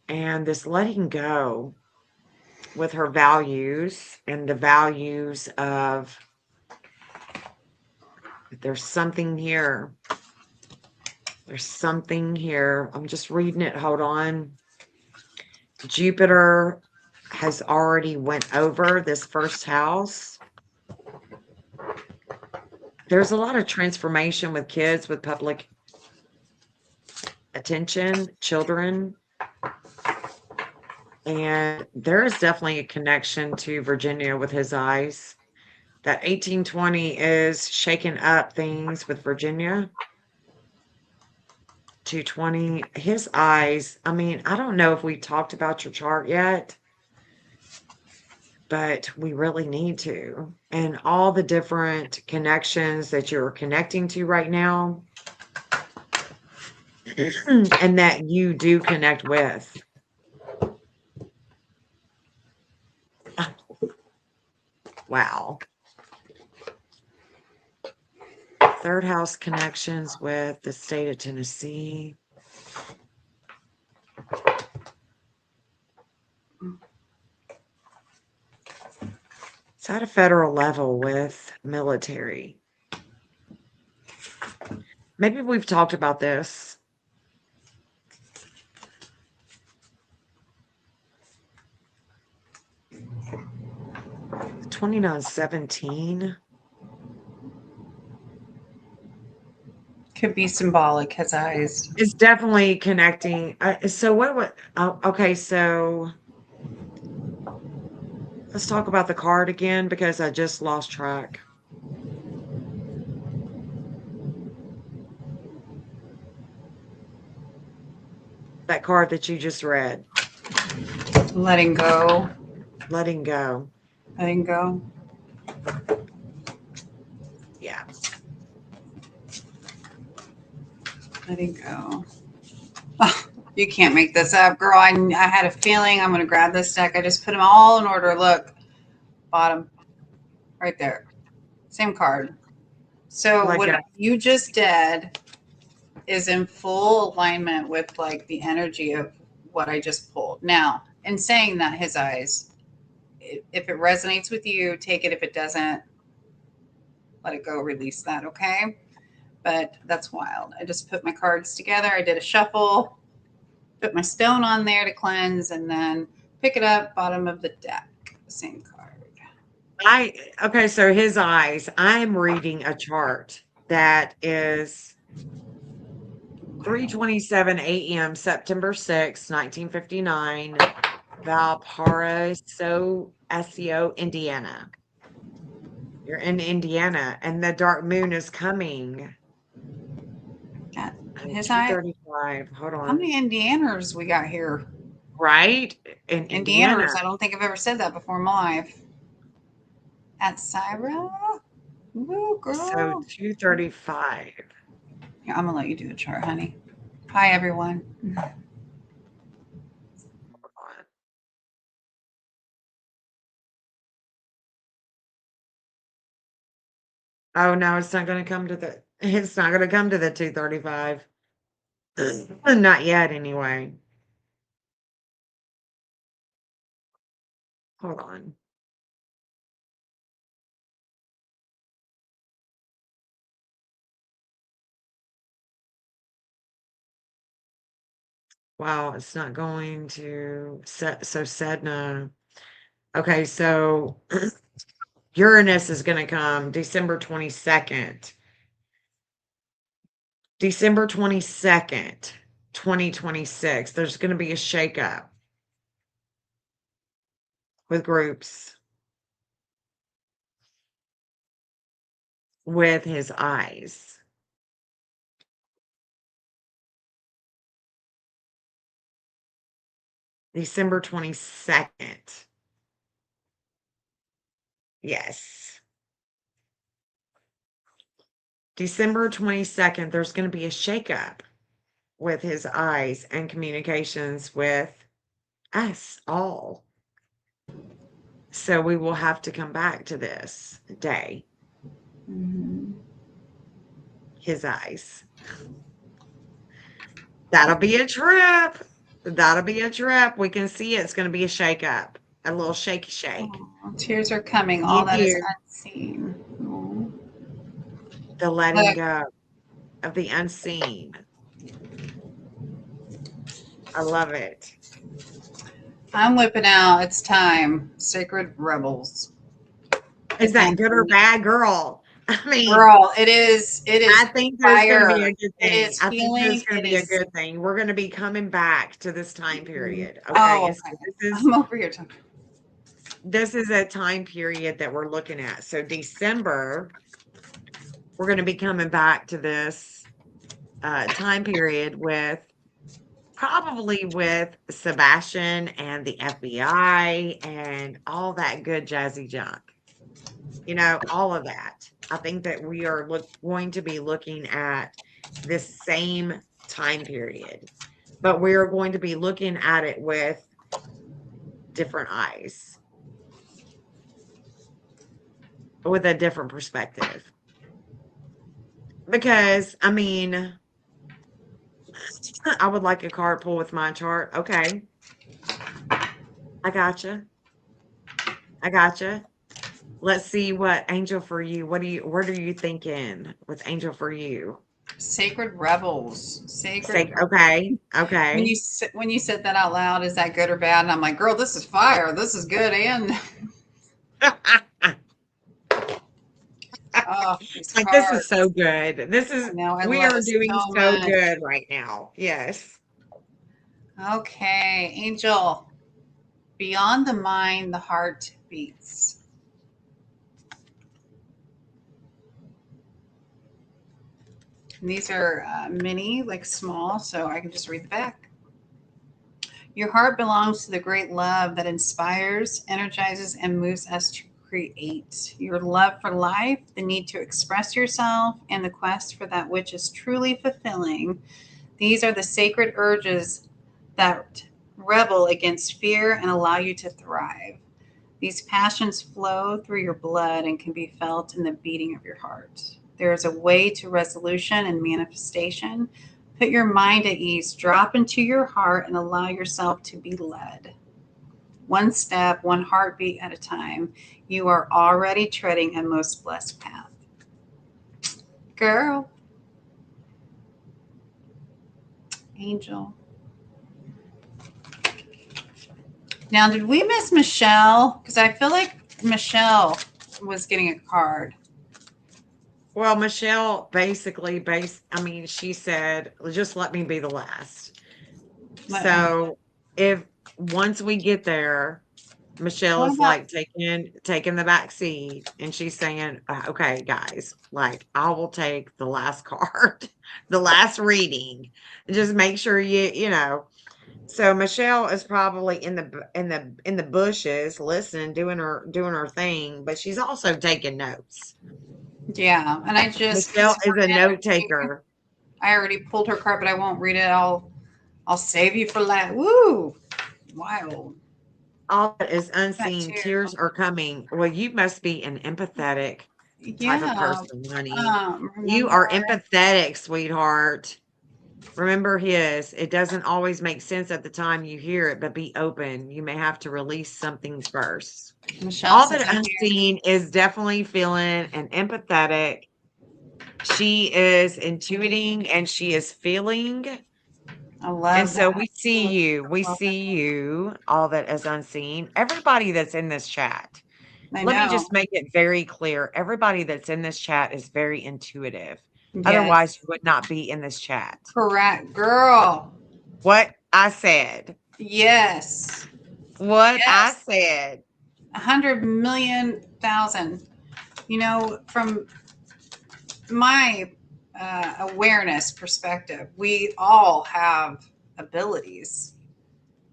And this letting go with her values and the values of there's something here. There's something here. I'm just reading it. Hold on. Jupiter has already went over this first house. there's a lot of transformation with kids with public attention, children. And there is definitely a connection to Virginia with his eyes. That 1820 is shaking up things with Virginia. 220, his eyes. I mean, I don't know if we talked about your chart yet, but we really need to. And all the different connections that you're connecting to right now, and that you do connect with. Wow. Third house connections with the state of Tennessee. It's at a federal level with military. Maybe we've talked about this. 2917. Could be symbolic, his eyes. It's definitely connecting. So what okay, so let's talk about the card again because I just lost track. That card that you just read. Letting go. Letting go. Letting go. Yeah. Letting go. Oh, you can't make this up, girl. I had a feeling. I'm going to grab this deck. I just put them all in order. Look, bottom, right there. Same card. So Like what a- you just did is in full alignment with like the energy of what I just pulled. Now, in saying that, his eyes, if it resonates with you, take it. If it doesn't, let it go, release that, okay? But that's wild. I just put my cards together. I did a shuffle, put my stone on there to cleanse, and then pick it up, bottom of the deck, same card. Okay, so his eyes. I'm reading a chart that is 3:27 a.m. September 6, 1959, Valparaiso, SEO, Indiana. You're in Indiana, and the dark moon is coming. Got his eye. 2:35. Hold How on. many Indianers we got here? Right? In Indiana. Indianers. I don't think I've ever said that before in my life. At Syra? Woo, girl. So 2:35. Yeah, I'm going to let you do the chart, honey. Hi, everyone. Oh no, it's not gonna come to the 2:35. Not yet anyway. Hold on. Wow, it's not going to set so Sedna. Okay, so Uranus is gonna come December 22nd. December 22nd, 2026. There's gonna be a shakeup with groups with his eyes. December 22nd. Yes. December 22nd, there's going to be a shakeup with his eyes and communications with us all. So we will have to come back to this day. Mm-hmm. His eyes. That'll be a trip. That'll be a trip. We can see it's going to be a shakeup, a little shaky shake. Oh, tears are coming. All that is unseen. Oh. The letting go of the unseen. I love it. I'm whipping out. It's time. Sacred Rebels. Is that good or bad, girl? I mean, Girl, it is. It is I think there's going to be fire. a good It thing. is I think there's healing. going to It be a is. good thing. We're going to be coming back to this time Mhm. period. Okay. Oh, And so okay. this is I'm over here talking. a time period that we're looking at. So December, we're going to be coming back to this time period with probably with Sebastian and the FBI and all that good jazzy junk. All of that. I think that we are going to be looking at this same time period, but we are going to be looking at it with different eyes, with a different perspective. Because, I mean, I would like a card pull with my chart. Okay, I gotcha. I gotcha. Let's see what angel for you. What are you thinking with angel for you? Sacred rebels. Sacred Say, rebels. okay, When okay. when you said that out loud, is that good or bad? And I'm like, girl, this is fire. This is good. And oh, these Like, this is cards. so good. I know. I We love are it doing so so much. good right now. Yes. Okay, Angel. Beyond the mind, the heart beats. And these are mini, like small, so I can just read the back. Your heart belongs to the great love that inspires, energizes, and moves us to create. Your love for life, the need to express yourself, and the quest for that which is truly fulfilling. These are the sacred urges that rebel against fear and allow you to thrive. These passions flow through your blood and can be felt in the beating of your heart. There is a way to resolution and manifestation. Put your mind at ease, drop into your heart, and allow yourself to be led. One step, one heartbeat at a time. You are already treading a most blessed path. Girl, angel. Now, did we miss Michelle? Because I feel like Michelle was getting a card. Well, Michelle basically I mean, she said, just let me be the last. What So if once we get there, Michelle is about like taking the back seat and she's saying, okay, guys, like I will take the last card, the last reading. Just make sure So Michelle is probably in the bushes listening, doing her thing, but she's also taking notes. yeah, and I just Michelle because is a we're note editing, taker. I already pulled her card, but I won't read it. I'll save you for that. Woo! Wild. All that is That unseen, too. tears are coming. Well, you must be an empathetic type of Yeah. person, honey. You Remember, are empathetic, sweetheart. Remember his. It doesn't always make sense at the time you hear it, but be open. You may have to release something first. Michelle All says that I'm here. unseen is definitely feeling and empathetic. She is intuiting and she is feeling. I And love so that. we see you. I We love that. see you, all that is unseen. Everybody that's in this chat. I Let me know. just make it very clear. Everybody that's in this chat is very intuitive. Otherwise, Yes. you would not be in this chat. Correct. Girl. What I said. Yes. What I Yes. said. 100,000,000. From my awareness perspective, we all have abilities.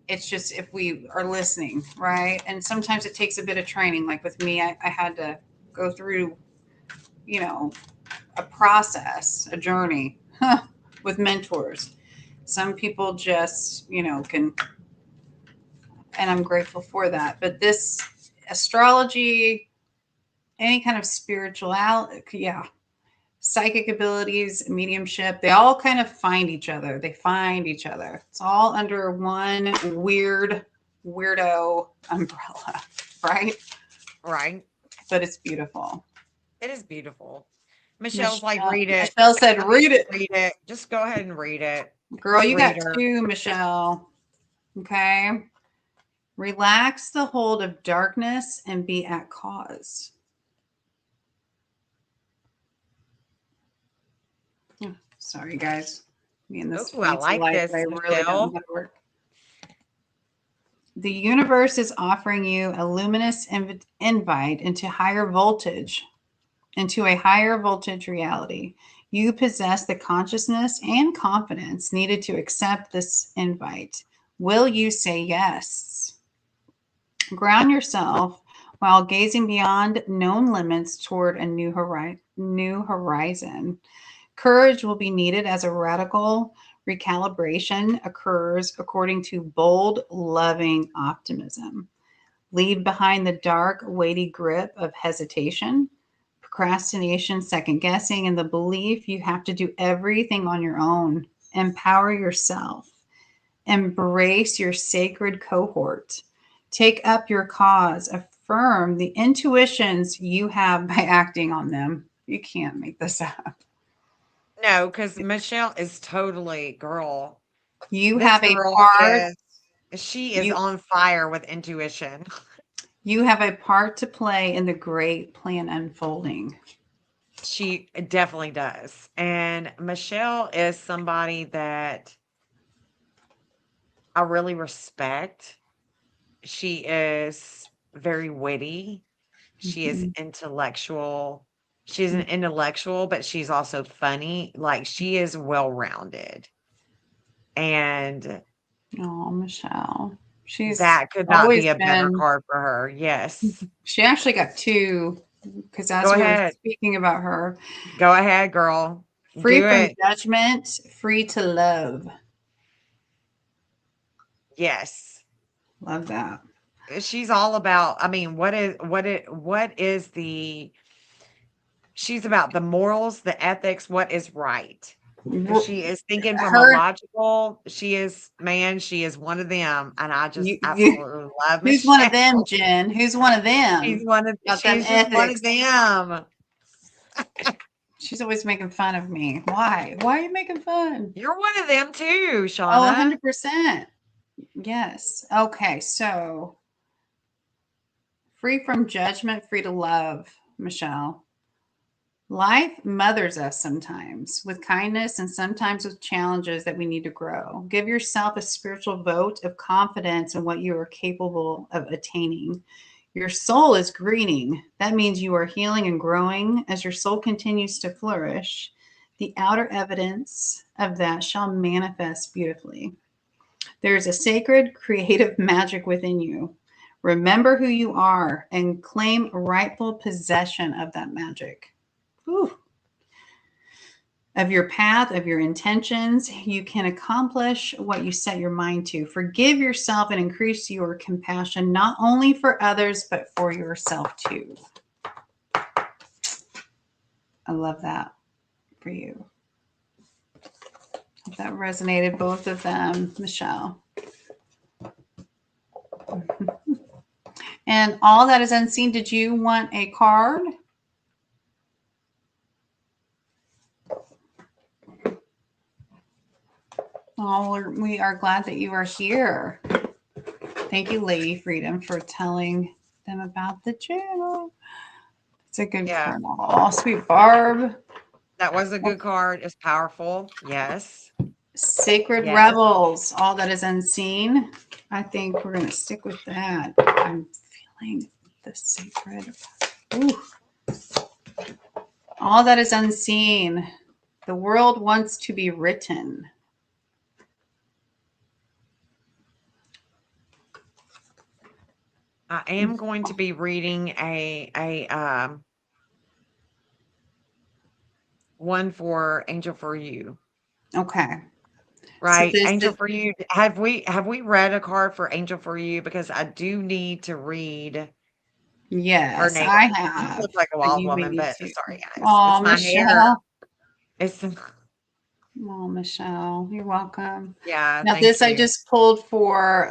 It's just if we are listening, right? And sometimes it takes a bit of training. Like with me, I had to go through, you know, a process, a journey with mentors. Some people just, can, and I'm grateful for that. But this astrology, any kind of spirituality, yeah, psychic abilities, mediumship, they all kind of find each other. They find each other. It's all under one weirdo umbrella, right? Right? But it's beautiful. It is beautiful. Michelle's like, Michelle, read it. Michelle said, I mean, read it. read it. Just go ahead and read it. Girl, you got Reader. two, Michelle. Okay. Relax the hold of darkness and be at cause. Sorry, guys. Me and this Oh, I fancy like life this, that I really don't know Michelle. how to work. The universe is offering you a luminous invite into a higher voltage reality. You possess the consciousness and confidence needed to accept this invite. Will you say yes? Ground yourself while gazing beyond known limits toward a new horizon. Courage will be needed as a radical recalibration occurs according to bold, loving optimism. Leave behind the dark, weighty grip of hesitation, procrastination, second guessing, and the belief you have to do everything on your own. Empower yourself. Embrace your sacred cohort. Take up your cause. Affirm the intuitions you have by acting on them. You can't make this up. No, because Michelle is totally, girl. You This have a girl part. is, she is You on fire with intuition. you have a part to play in the great plan unfolding. She definitely does. And Michelle is somebody that I really respect. She is very witty. She is Mhm. intellectual. She's an intellectual, but she's also funny. Like she is well-rounded. And Oh, Michelle. She's that could not always be a better been, card for her. Yes. she actually got two because Go as we were ahead. speaking about her, Go ahead, girl. free Do from it. judgment, free to love. Yes. Love that. She's all about, I mean, what is the she's about the morals, the ethics, what is right. She is thinking from a Her, she is, man, she is one of them. And I just you, absolutely love who's one of Michelle. them, Jen? Who's one of them? Got them She's just one ethics. of them. She's always making fun of me. Why? Why are you making fun? You're one of them too, Oh, Shauna. 100%. Yes. Okay. So free from judgment, free to love, Michelle. Life mothers us sometimes with kindness and sometimes with challenges that we need to grow. Give yourself a spiritual vote of confidence in what you are capable of attaining. Your soul is greening. That means you are healing and growing as your soul continues to flourish. The outer evidence of that shall manifest beautifully. There is a sacred creative magic within you. Remember who you are and claim rightful possession of that magic. Whew. Of your path, of your intentions, you can accomplish what you set your mind to. Forgive yourself and increase your compassion, not only for others, but for yourself too. I love that for you. Hope that resonated, both of them, Michelle. And all that is unseen, did you want a card? Oh, we are glad that you are here. Thank you, Lady Freedom, for telling them about the channel. It's a good Yeah, card. Oh, sweet Barb. that was a good card. It's powerful. Yes. Sacred Yes. Rebels, all that is unseen. I think we're going to stick with that. I'm feeling the sacred. Ooh. All that is unseen. The world wants to be written. I am going to be reading a one for Angel for You. Okay. So Right? this Angel is, for You. Have we read a card for Angel for You? Because I do need to read her yes, nails. I I have. look like a But wild you may woman, need but to. sorry guys. Oh, It's my hair. Michelle. It's Oh, Michelle, you're welcome. yeah, Now, thank this I you. just pulled for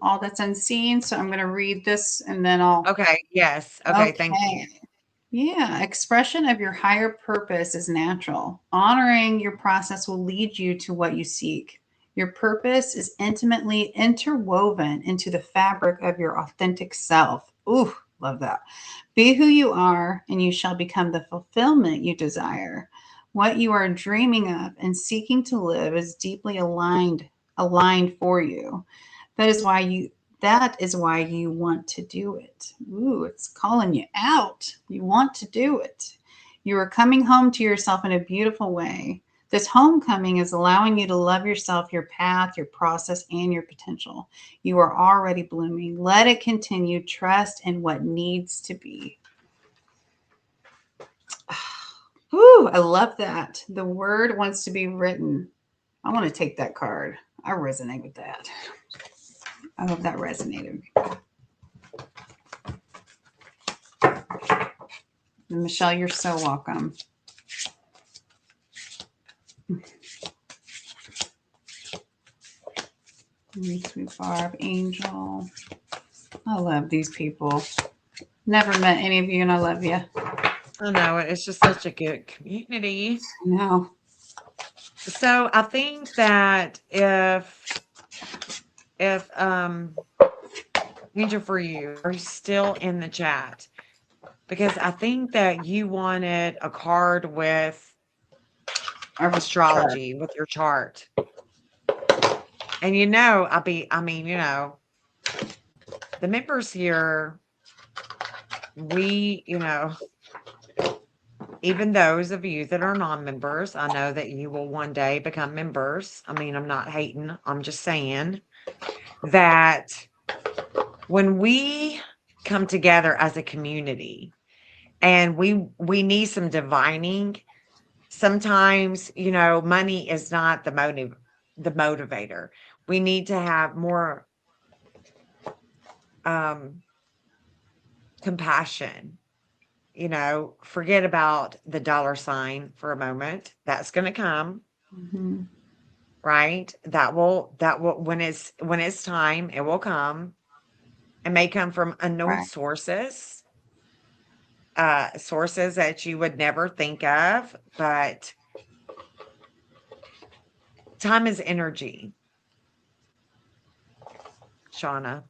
All That's Unseen. So I'm going to read this and then I'll. Okay, yes. Okay, thank you. Okay. Yeah. Expression of your higher purpose is natural. Honoring your process will lead you to what you seek. Your purpose is intimately interwoven into the fabric of your authentic self. Ooh, love that. Be who you are, and you shall become the fulfillment you desire. What you are dreaming of and seeking to live is deeply aligned for you. That is why you want to do it. Ooh, it's calling you out. You want to do it. You are coming home to yourself in a beautiful way. This homecoming is allowing you to love yourself, your path, your process, and your potential. You are already blooming. Let it continue. Trust in what needs to be. Whew, I love that. The word wants to be written. I want to take that card. I resonate with that. I hope that resonated. And Michelle, you're so welcome. Sweet Barb, Angel. I love these people. Never met any of you, and I love you. I know it's just such a good community. I know. So I think that if Angel, for you are still in the chat, because I think that you wanted a card with astrology with your chart. And the members here, we, even those of you that are non-members, I know that you will one day become members. I mean, I'm not hating. I'm just saying that when we come together as a community and we need some divining, sometimes, money is not the motivator. We need to have more compassion. Forget about the dollar sign for a moment. That's going to come. Mm-hmm. Right? That will when it's time, it will come. It may come from unknown sources, sources that you would never think of, but time is energy. Shauna.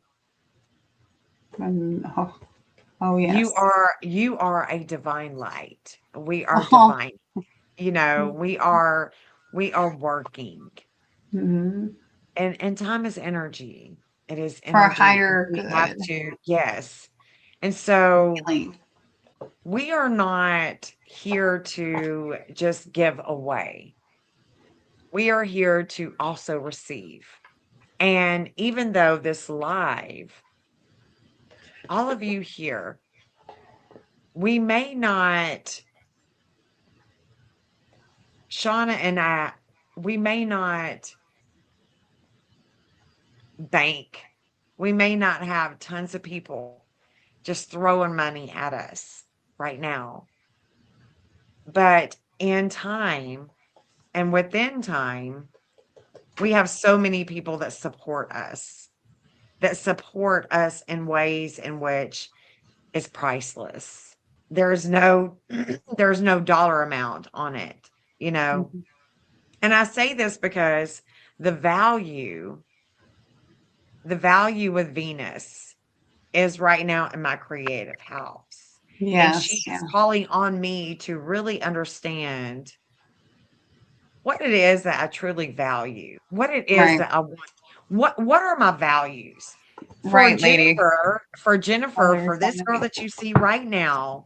Oh yes. You are a divine light. We are divine. We are working. Mm-hmm. And time is energy. It is energy. For a higher We good. have to, yes. And so Healing. we are not here to just give away. We are here to also receive. And even though this live, all of you here, we may not, Shauna and I, we may not bank. We may not have tons of people just throwing money at us right now. But in time and within time, we have so many people that support us in ways in which is priceless. There's no there's no dollar amount on it, Mm-hmm. And I say this because the value with Venus is right now in my creative house. And she Yes. is calling on me to really understand what it is that I truly value, what it is that I want. What are my values? For Jennifer, for this girl that you see right now,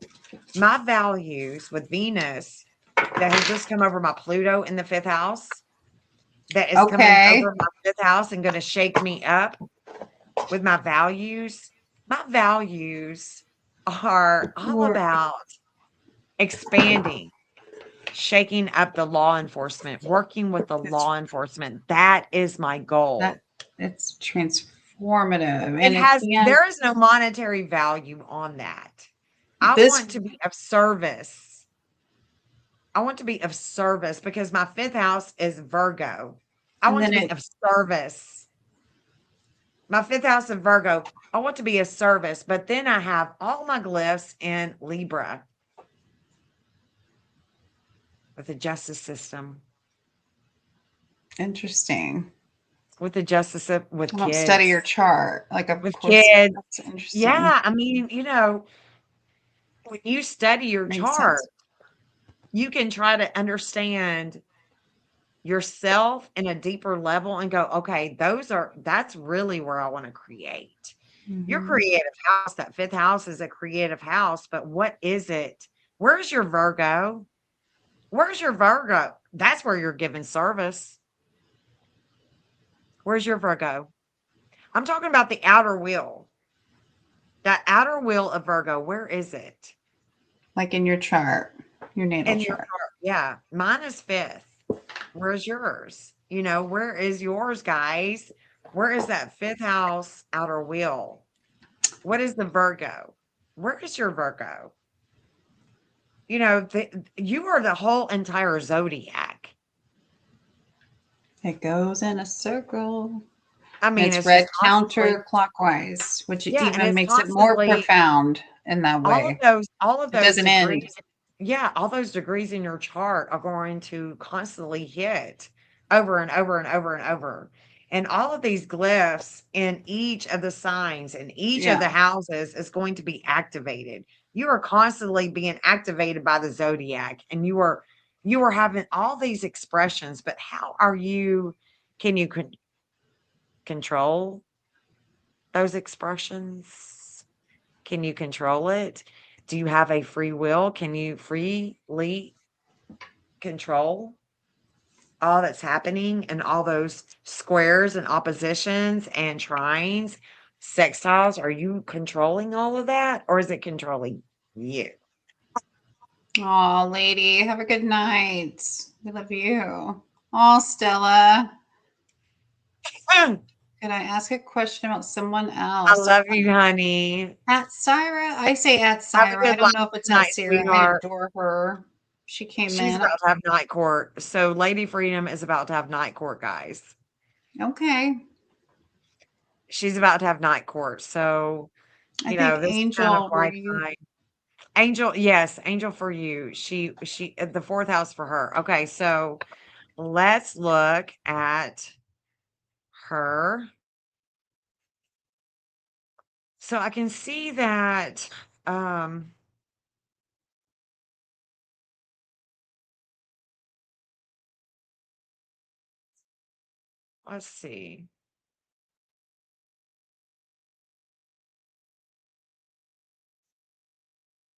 my values with Venus that has just come over my Pluto in the 5th house, that is coming over my 5th house and going to shake me up with my values. My values are all about expanding, shaking up the law enforcement, working with the law enforcement. That is my goal. It's transformative. And there is no monetary value on that. I want to be of service. I want to be of service because my 5th house is Virgo. I want to be of service. My 5th house of Virgo, I want to be of service, but then I have all my glyphs in Libra with the justice system. Interesting. With the justice with kids. Study your chart, with kids. That's interesting. Yeah, I mean, when you study your chart, you can try to understand yourself in a deeper level and go, okay, that's really where I want to create. Your Mhm. creative house, that fifth house is a creative house, but what is it? Where's your Virgo? Where's your Virgo? That's where you're giving service. Where's your Virgo? I'm talking about the outer wheel. That outer wheel of Virgo, where is it? Like in your chart, your natal And your chart. chart. Yeah, mine is fifth. Where's yours? Where is yours, guys? Where is that fifth house outer wheel? What is the Virgo? Where is your Virgo? You are the whole entire zodiac. It goes in a circle. I And mean, it's it's read just constantly, counterclockwise, which yeah, and even it's makes it more constantly profound in that way. all of It those doesn't end. degrees, yeah, all those degrees in your chart are going to constantly hit over and over and over and over. And all of these glyphs in each of the signs in each of the Yeah. houses is going to be activated. You are constantly being activated by the zodiac, and you are having all these expressions, but how are you can you control those expressions? Can you control it? Do you have a free will? Can you freely control all that's happening and all those squares and oppositions and trines, sextiles? Are you controlling all of that or is it controlling you? Oh, lady, have a good night. We love you. Oh, Stella. I Could I ask a question about someone else? love you, honey. At Syra? I say at Have a Syra. I good life don't know if it's at tonight, Sarah. I sweetheart. adore her. She came She's in. about to have night court. So Lady Freedom is about to have night court, guys. Okay. She's about to have night court. So, I think this is kind of Angel, were like you? my Angel, yes, angel for you. She the fourth house for her. Okay, so let's look at her. So I can see that let's see.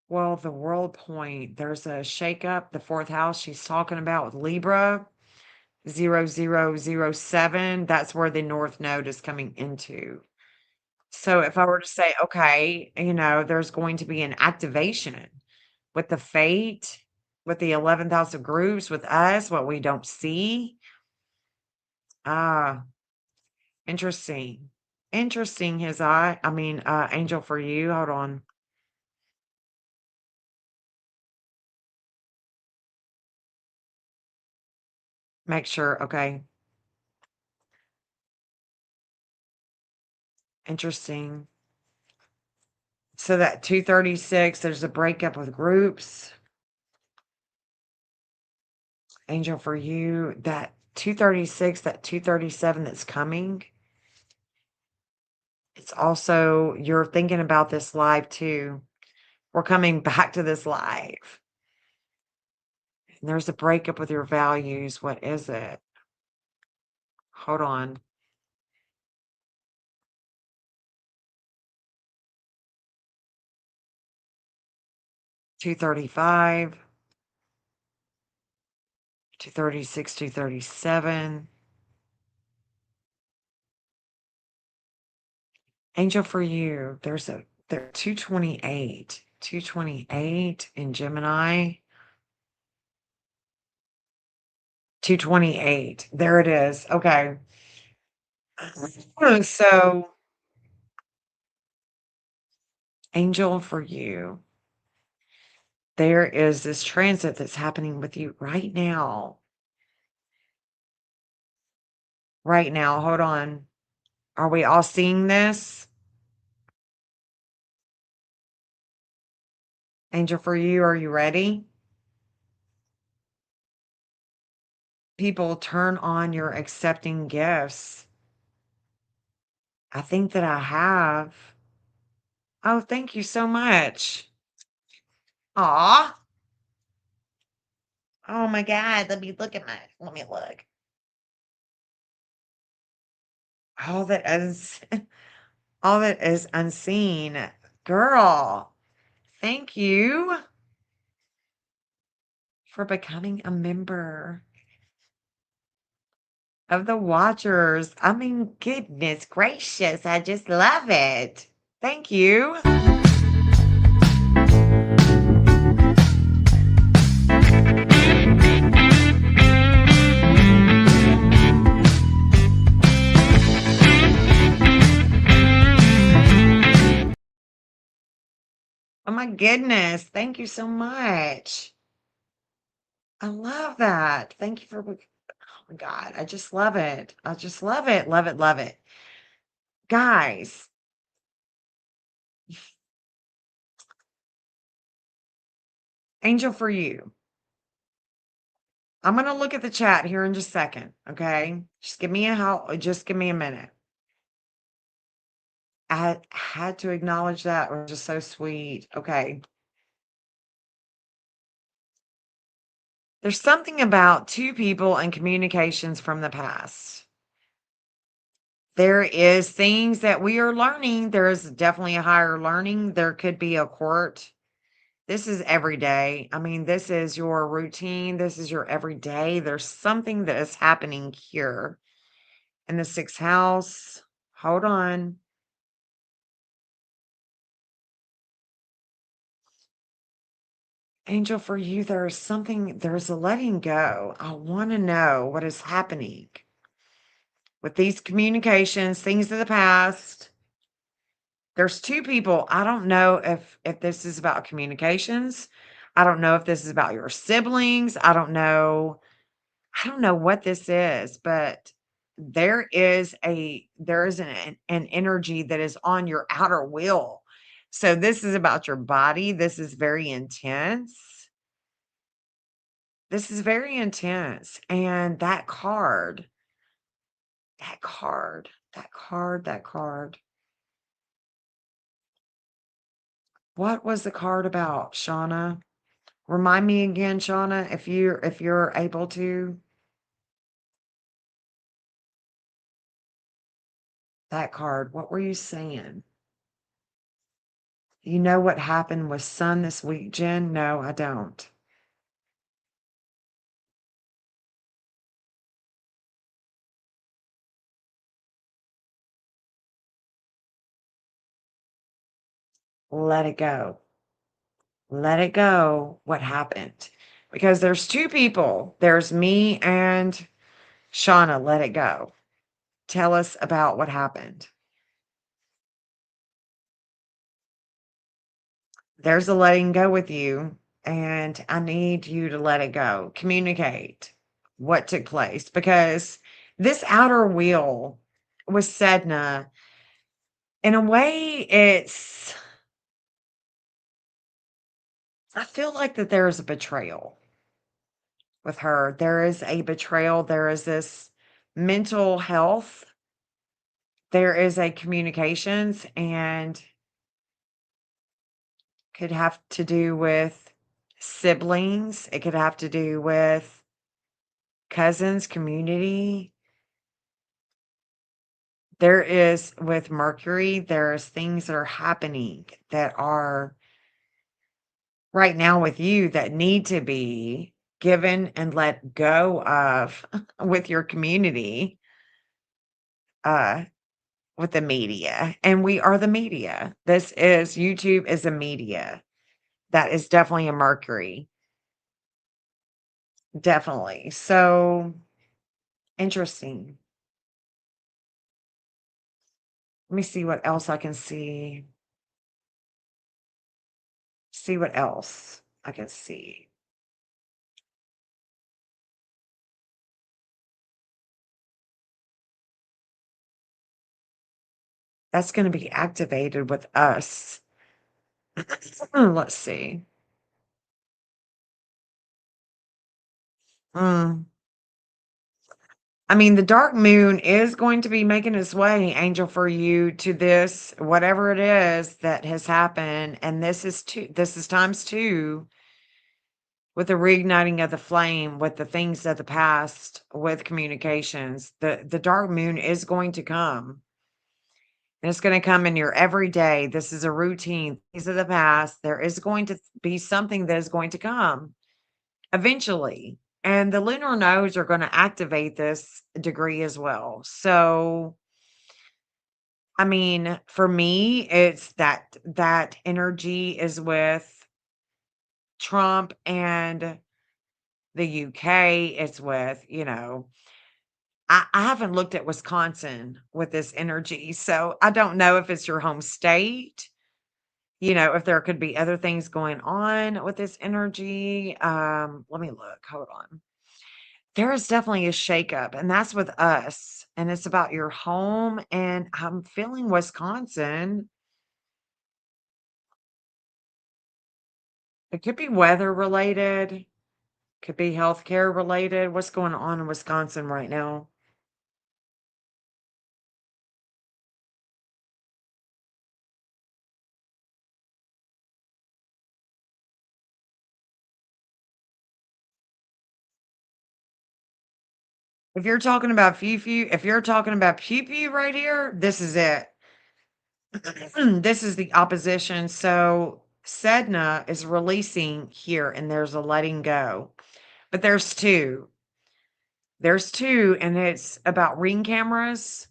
Well, the world point, there's a shakeup, the fourth house she's talking about with Libra 0007. That's where the North Node is coming into. So if I were to say, okay, there's going to be an activation with the fate, with the 11th house of groups, with us, what we don't see. Ah, interesting. Interesting, his eye. I mean, angel for you. Hold on. Make sure. Okay. Interesting. So that 236, there's a breakup with groups. Angel for you. That 236, that 237 that's coming. It's also, you're thinking about this live too. We're coming back to this live. And there's a breakup with your values. What is it? Hold on. 235, 236, 237. Angel for you. There 228. 228 in Gemini. 228. There it is. Okay. So, angel for you. There is this transit that's happening with you right now. Right now. Hold on. Are we all seeing this? Angel for you, are you ready? People, turn on your accepting gifts. I think that I have. Oh, thank you so much. Aw. Oh my God. Let me look. All that is, all that is unseen. Girl, thank you for becoming a member of the Watchers. I mean, goodness gracious. I just love it. Thank you. Oh my goodness. Thank you so much. I love that. Thank you for, oh my God. I just love it. I just love it. Love it. Love it. Guys, angel for you. I'm going to look at the chat here in just a second. Okay. Just give me a minute. I had to acknowledge that. It was just so sweet. Okay. There's something about two people and communications from the past. There is things that we are learning. There is definitely a higher learning. There could be a court. This is every day. I mean, this is your routine. This is your everyday. There's something that is happening here in the sixth house. Hold on. Angel, for you, there's a letting go. I want to know what is happening with these communications, things of the past. There's two people. I don't know if this is about communications. I don't know if this is about your siblings. I don't know what this is, but there is an energy that is on your outer will. So this is about your body. This is very intense. This is very intense. And that card. What was the card about, Shauna? Remind me again, Shauna, if you're able to. That card. What were you saying? You know what happened with Sun this week, Jen? No, I don't. Let it go. Let it go. What happened? Because there's two people. There's me and Shauna. Let it go. Tell us about what happened. There's a letting go with you, and I need you to let it go. Communicate what took place because this outer wheel with Sedna, in a way, I feel like that there is a betrayal with her. There is a betrayal. There is this mental health. There is a communications and could have to do with siblings. It could have to do with cousins, community. There is with Mercury, there's things that are happening that are right now with you that need to be given and let go of with your community, uh, with the media. And we are the media. YouTube is a media. That is definitely a Mercury. Definitely. So interesting. Let me see what else I can see. See what else I can see. That's going to be activated with us. Let's see. Mm. I mean, the dark moon is going to be making its way, Angel, for you to this, whatever it is that has happened. And this is times two. with the reigniting of the flame, with the things of the past, with communications. The dark moon is going to come. And it's going to come in your everyday. This is a routine. These are the past. There is going to be something that is going to come eventually. And the lunar nodes are going to activate this degree as well. So, I mean, for me, it's that energy is with Trump and the UK. It's with, I haven't looked at Wisconsin with this energy. So I don't know if it's your home state, if there could be other things going on with this energy. Let me look. Hold on. There is definitely a shakeup, and that's with us. And it's about your home. And I'm feeling Wisconsin. It could be weather related, could be healthcare related. What's going on in Wisconsin right now? If you're talking about if you're talking about pew right here, this is it. This is the opposition. So Sedna is releasing here, and there's a letting go. But there's two. There's two, and it's about ring cameras,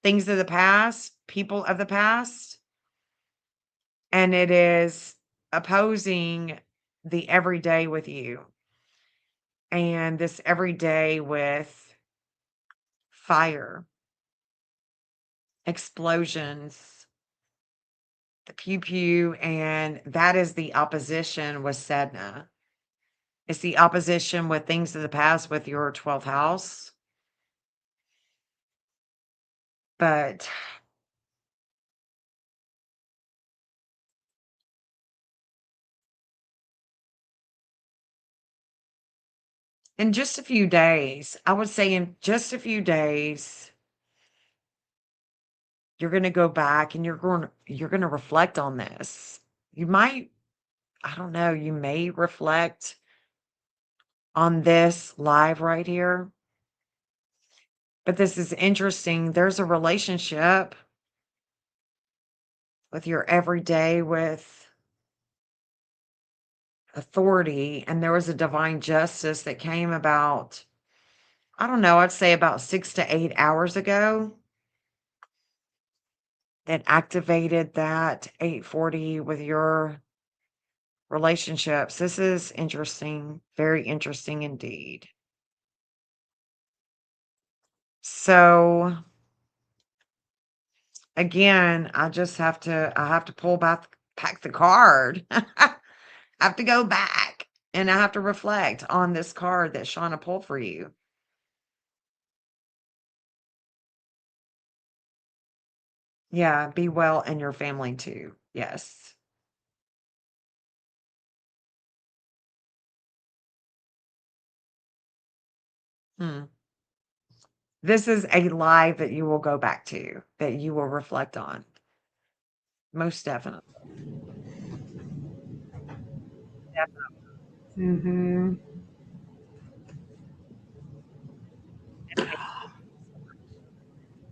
things of the past, people of the past, and it is opposing the everyday with you. And this everyday with fire, explosions, the pew pew, and that is the opposition with Sedna. It's the opposition with things of the past with your 12th house. But in just a few days, I would say in just a few days, you're going to go back and you're going to reflect on this. You might, I don't know, you may reflect on this live right here. But this is interesting. There's a relationship with your everyday with authority, and there was a divine justice that came about, I don't know, I'd say about 6 to 8 hours ago, that activated that 840 with your relationships. This is interesting, very interesting indeed. So again, I have to pull back the card. I have to go back and I have to reflect on this card that Shauna pulled for you. Yeah, be well and your family too. Yes. Hmm. This is a live that you will go back to, that you will reflect on. Most definitely. Mm-hmm.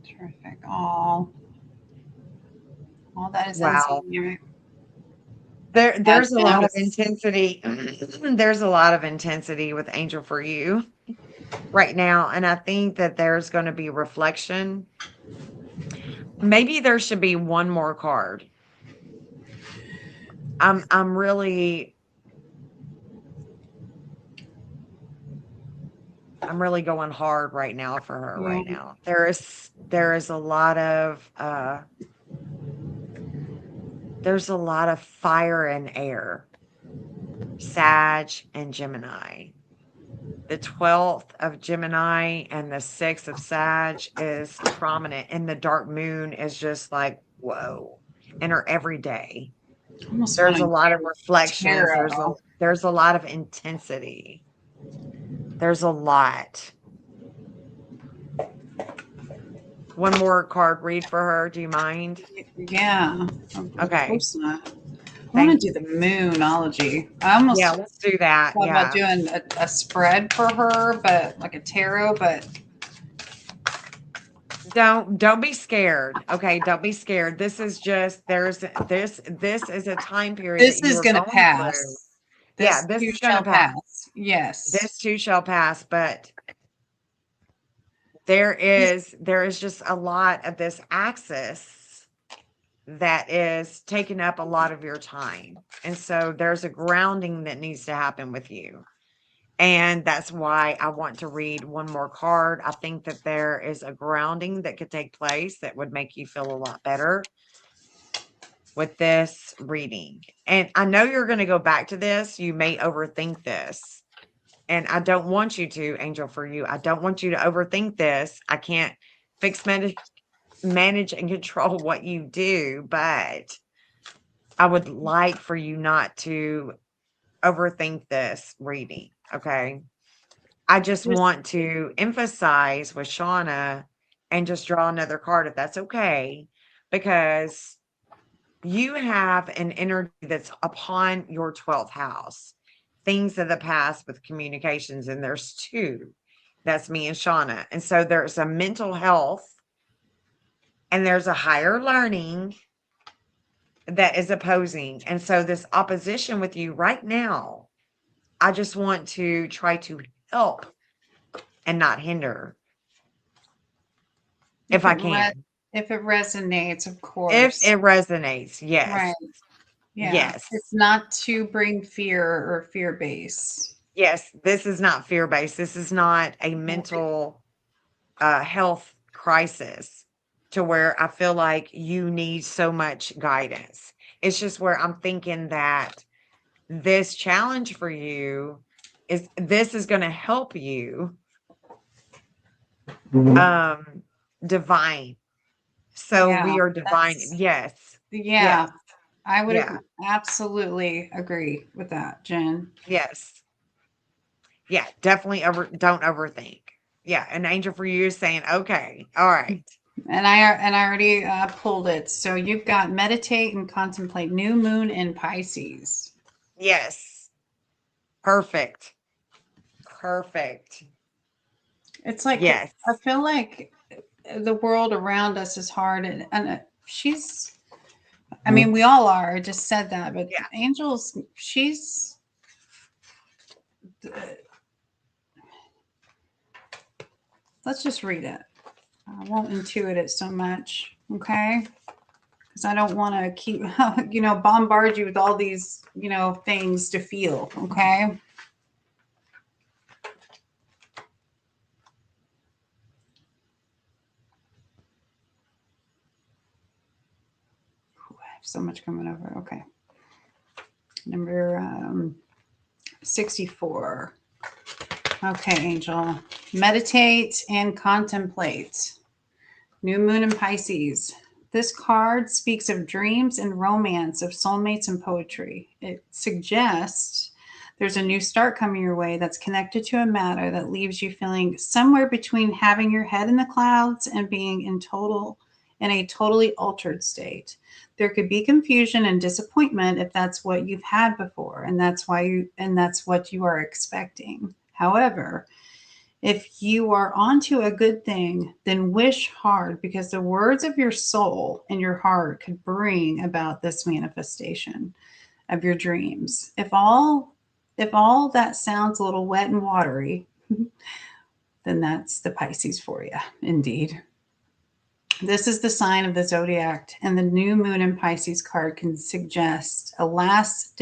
Terrific. All that is Wow. insane. There's a lot of Yes. intensity. There's a lot of intensity with Angel for you right now. And I think that there's going to be reflection. Maybe there should be one more card. I'm really going hard right now for her Yeah. right now. There is a lot of there's a lot of fire and air. Sag and Gemini. The 12th of Gemini and the 6th of Sag is prominent, and the dark moon is just like, whoa. In her everyday. Almost want There's to a lot of get reflections. tarot. There's a lot of intensity. There's a lot. One more card read for her. Do you mind? Yeah. Of Okay. course not. I want Thank to you. do the moonology. I Yeah, almost let's do that. thought about Yeah. doing a spread for her, but like a tarot, but Don't be scared. Okay, don't be scared. This is just this is a time period this that you is are going to going through. pass. Yeah, This this too is going to shall pass. pass. Yes. This too shall pass, but there is just a lot of this axis that is taking up a lot of your time. And so there's a grounding that needs to happen with you. And that's why I want to read one more card. I think that there is a grounding that could take place that would make you feel a lot better with this reading. And I know you're going to go back to this. You may overthink this. And I don't want you to, Angel, for you. I don't want you to overthink this. I can't fix, manage, and control what you do, but I would like for you not to overthink this reading. Okay. I just Just want to emphasize with Shauna and just draw another card if that's okay, because you have an energy that's upon your 12th house, things of the past with communications, and there's two. That's me and Shauna. And so there's a mental health and there's a higher learning that is opposing. And so this opposition with you right now, I just want to try to help and not hinder if if I it can. if it resonates, of If course. it resonates, Right. yes. Yeah. Yes. It's not to bring fear or fear base. Yes, this is not fear-based. This is not a mental health crisis to where I feel like you need so much guidance. It's just where I'm thinking that this challenge for you is this is going to help you um divine. So Yeah. we are divine. That's Yes. yeah. Yes. I would Yeah. absolutely agree with that, Jen. Yes. Yeah, definitely don't overthink. Yeah, an angel for you is saying, "Okay. All right. And I already pulled it. So you've got meditate and contemplate new moon in Pisces. Yes. Perfect. Perfect. It's like Yes. I feel like the world around us is hard, and she's. I mean, we all are. I just said that, but Yeah. Angel's. She's. Let's just read it. I won't intuit it so much, okay? Because I don't want to keep, bombard you with all these, things to feel, okay? I have so much coming over. Okay. Number 64. Okay, Angel. Meditate and contemplate. New moon in Pisces. This card speaks of dreams and romance, of soulmates and poetry. It suggests there's a new start coming your way that's connected to a matter that leaves you feeling somewhere between having your head in the clouds and being in a totally altered state. There could be confusion and disappointment if that's what you've had before, and that's what you are expecting. However, if you are onto a good thing, then wish hard, because the words of your soul and your heart could bring about this manifestation of your dreams. If all that sounds a little wet and watery, then that's the Pisces for you, indeed. This is the sign of the zodiac, and the new moon in Pisces card can suggest a last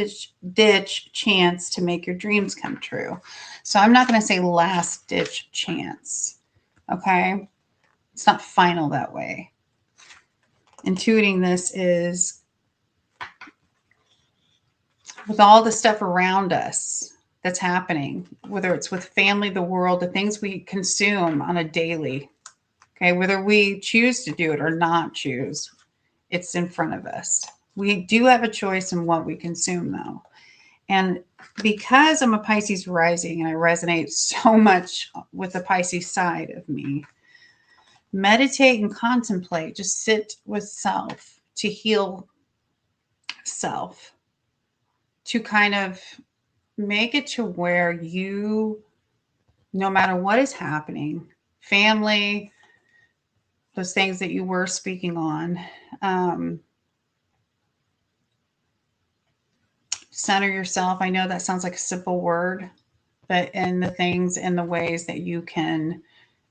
ditch chance to make your dreams come true. So I'm not going to say last ditch chance. Okay. It's not final that way. Intuiting this is with all the stuff around us that's happening, whether it's with family, the world, the things we consume on a daily. Okay, whether we choose to do it or not choose, it's in front of us. We do have a choice in what we consume, though. And because I'm a Pisces rising and I resonate so much with the Pisces side of me, meditate and contemplate, just sit with self to heal self. to kind of make it to where you, no matter what is happening, family, those things that you were speaking on, center yourself. I know that sounds like a simple word, but in the things and the ways that you can,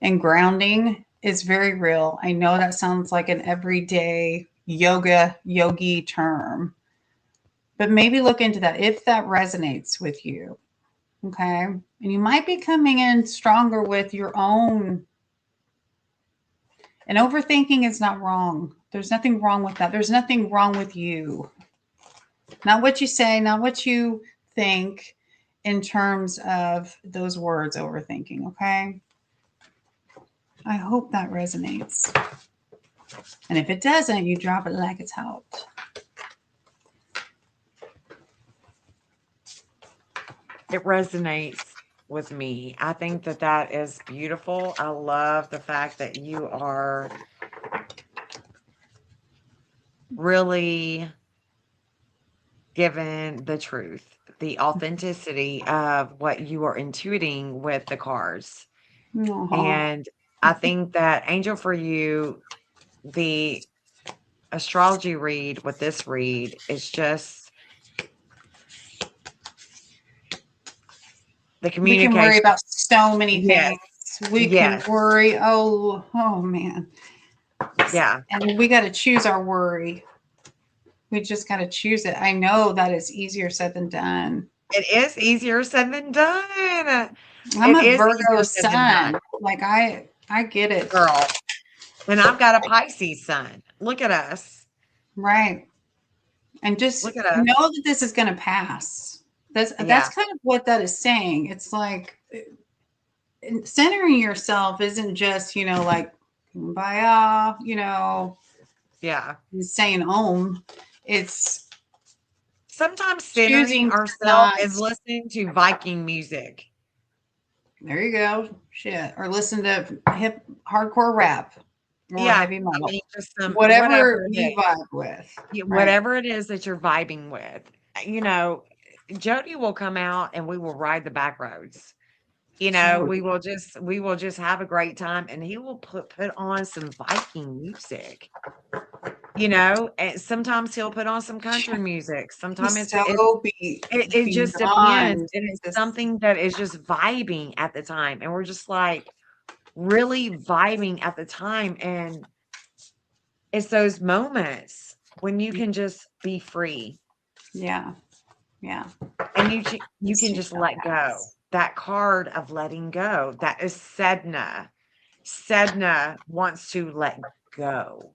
and grounding is very real. I know that sounds like an everyday yogi term, but maybe look into that if that resonates with you. Okay. And you might be coming in stronger with your own. And overthinking is not wrong. There's nothing wrong with that. There's nothing wrong with you. Not what you say, not what you think in terms of those words, overthinking. Okay. I hope that resonates. And if it doesn't, you drop it like it's hot. It resonates with me. I think that that is beautiful. I love the fact that you are really given the truth, the authenticity of what you are intuiting with the cards. And I think that Angel for you, the astrology read with this read is just the We can worry communication. about so many Yes. things. We Yes. can worry. Oh man. Yeah. And we got to choose our worry. We just got to choose it. I know that it's easier said than done. It is easier said than done. I'm It a is Virgo easier said than done, sun. Like I get it. girl. And I've got a Pisces sun. Look at us. Right. And just Look at us. know that this is going to pass. That's Yeah. kind of what that is saying. It's like centering yourself isn't just, like kumbaya, Yeah. saying om. It's Sometimes centering choosing to ourselves not. is listening to Viking music. There you go. Shit. Or listen to hardcore rap or Yeah. heavy metal. I mean, just some Whatever it you is. vibe with. Yeah, Right. whatever it is that you're vibing with. Jody will come out and we will ride the back roads. We will just have a great time and he will put on some Viking music. And sometimes he'll put on some country music. Sometimes He's it so just depends. beyond. And it's something that is just vibing at the time. And we're just like really vibing at the time. And it's those moments when you can just be free. Yeah. Yeah. And you can just let go. That card of letting go, that is Sedna. Sedna wants to let go.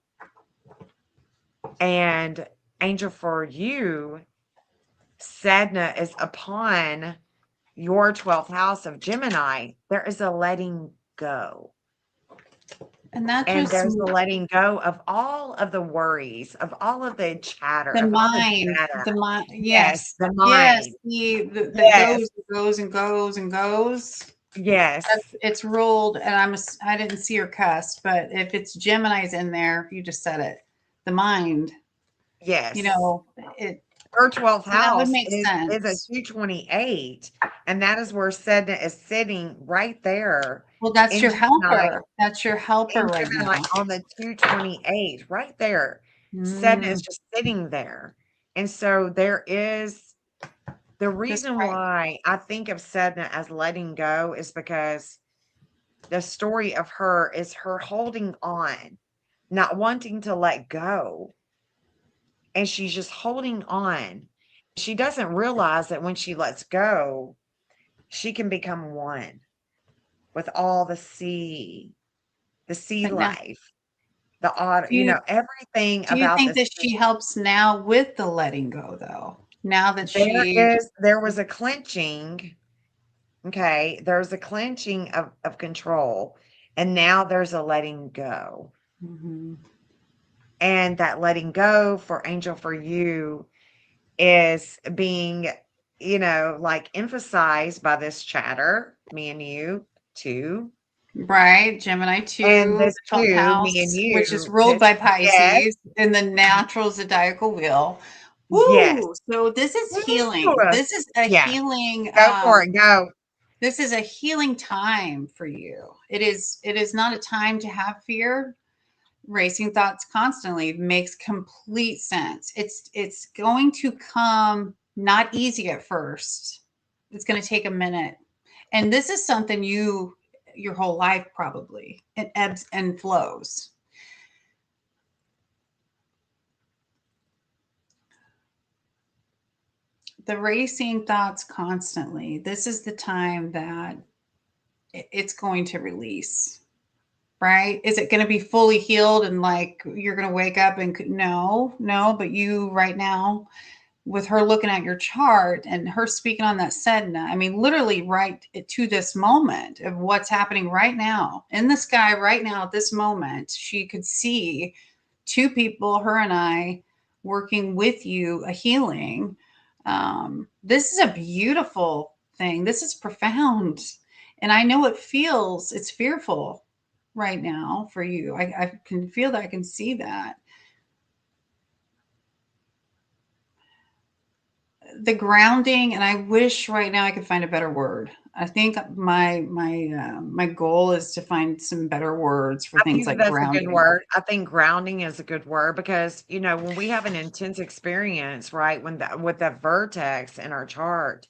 And Angel, for you, Sedna is upon your 12th house of Gemini. There is a letting go. And that And just there's the letting go of all of the worries, of all of the chatter, the of all the mind, data. the mind. Yes, Yes. the Yes. mind. That Yes, goes and goes and goes and goes. yes, It's ruled, and I didn't see your cast, but if it's Gemini's in there, you just said it. The mind, yes. it. Her 12th So that would house make is a sense. 228, and that is where Sedna is sitting right there Well, that's in your Gemini, helper. That's your helper right now. on the 228, right there. Sedna is Mm, just sitting there. And so there is the just reason right. why I think of Sedna as letting go is because the story of her is her holding on, not wanting to let go. And she's just holding on. She doesn't realize that when she lets go, she can become one with all the sea But now, life, the otter, do you everything do you about think this. that she helps now with the letting go, though? Now that There was a clenching. Okay. There's a clenching of control. And now there's a letting go. Mhm. And that letting go for Angel for you is being, like emphasized by this chatter, me and you too. Right, Gemini And 2, this the 12th too, me and house, which is you. ruled by Yes, Pisces in the natural zodiacal wheel. Yes. Woo! So this is Woo! healing. This is a Yeah. healing Go for it. Go. this is a healing time for you. It is not a time to have fear. Racing thoughts constantly makes complete sense. It's going to come not easy at first. It's going to take a minute. And this is something your whole life probably. It ebbs and flows. The racing thoughts constantly. This is the time that it's going to release, right? Is it going to be fully healed and like you're going to wake up and no, but you right now with her looking at your chart and her speaking on that sedna, I mean, literally right to this moment of what's happening right now in the sky right now at this moment, she could see two people, her and I, working with you, a healing. This is a beautiful thing. This is profound. And I know it's fearful right now for you. I can feel that. I can see that. The grounding, and I wish right now I could find a better word. I think my goal is to find some better words for I things think that like that's a good grounding. word. I think grounding is a good word because, when we have an intense experience, right, when that with that vertex in our chart,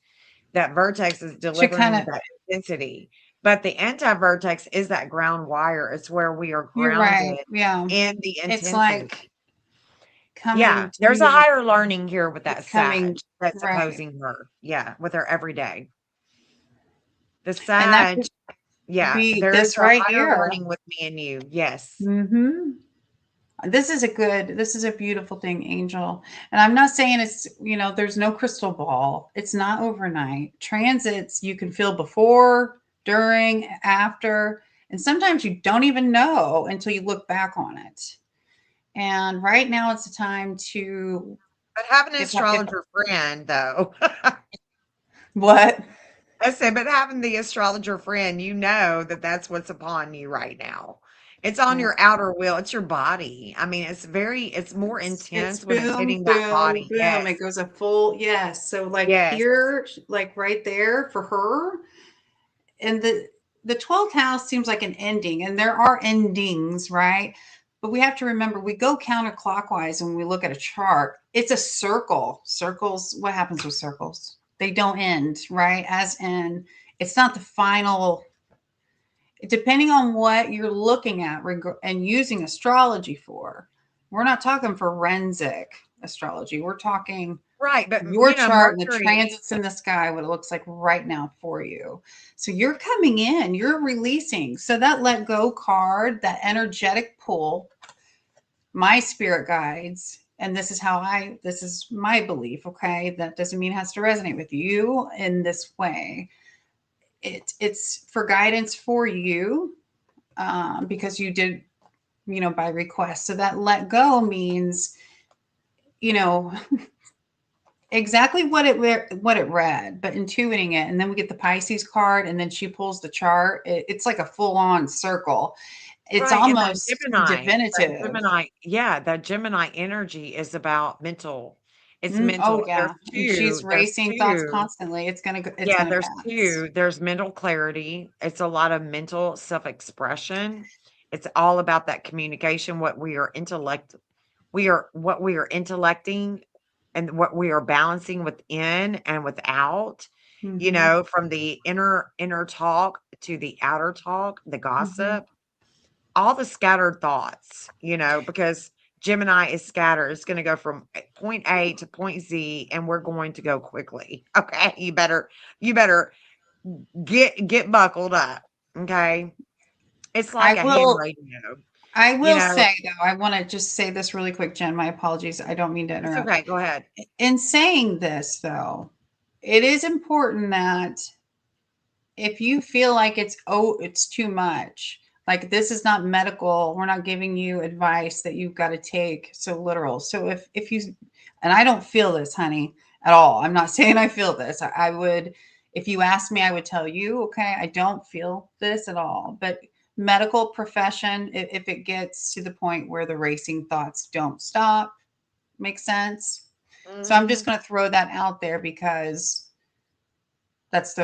that vertex is To kind delivering of, that intensity. But the anti-vertex is that ground wire. It's where we are you're right. grounded Yeah. in the It's intensity. like Yeah, coming there's a to, higher learning here with that it's Sag coming that's right. opposing her. Yeah, with her every day. The And that Sag, could yeah, be there is this a right higher here. learning with me and you. Yes. Mm-hmm. This is a beautiful thing, Angel. And I'm not saying there's no crystal ball. It's not overnight. Transits you can feel before, during, after, and sometimes you don't even know until you look back on it. And right now it's the time to, But having an if astrologer friend, though, what? I said, but having the astrologer friend, you know that that's what's upon you right now. It's on Right. your outer will. It's your body. I mean, it's more It's intense when it's boom, hitting that boom, body. boom. It Yes. goes a full yes. So like Yes. here, like right there for her, and the 12th house seems like an ending, and there are endings, right? But we have to remember we go counterclockwise when we look at a chart. It's a circle. Circles, what happens with circles? They don't end, right? As in, it's not the final, depending on what you're looking at and using astrology for. We're not talking forensic astrology. We're talking Right. But, your chart and the Mercury, transits in the sky, what it looks like right now for you. So you're coming in, you're releasing. So that let go card, that energetic pull, my spirit guides, and this is my belief, okay? That doesn't mean it has to resonate with you in this way. It's for guidance for you, because you did, by request. So that let go means, you know, exactly what it read, but intuiting it. And then we get the Pisces card, and then she pulls the chart. It's like a full on circle. It's right, and almost That divinative. Gemini, yeah, that Gemini energy is about mental. It's Oh mental. yeah, and she's There's racing thoughts 2. constantly. It's Yeah, gonna there's pass. 2. There's mental clarity. It's a lot of mental self-expression. It's all about that communication, what we are intellecting and what we are balancing within and without, Hmm. from the inner talk to the outer talk, the Hmm. gossip, all the scattered thoughts, because Gemini is scattered. It's going to go from point A to point Z, and we're going to go quickly. Okay. You better get buckled up. Okay. It's I like a ham will. radio. I You will know, say though, I want to just say this really quick, Jen. My apologies. I don't mean to it's interrupt. okay. Go ahead. In saying this, though, it is important that if you feel like it's too much, like this is not medical, we're not giving you advice that you've got to take so literal. So if you, and I don't feel this, honey, at all. I'm not saying I feel this. I would, if you asked me, I would tell you, okay, I don't feel this at all. But medical profession, if it gets to the point where the racing thoughts don't stop, makes sense. So I'm Mhm. just going to throw that out there because that's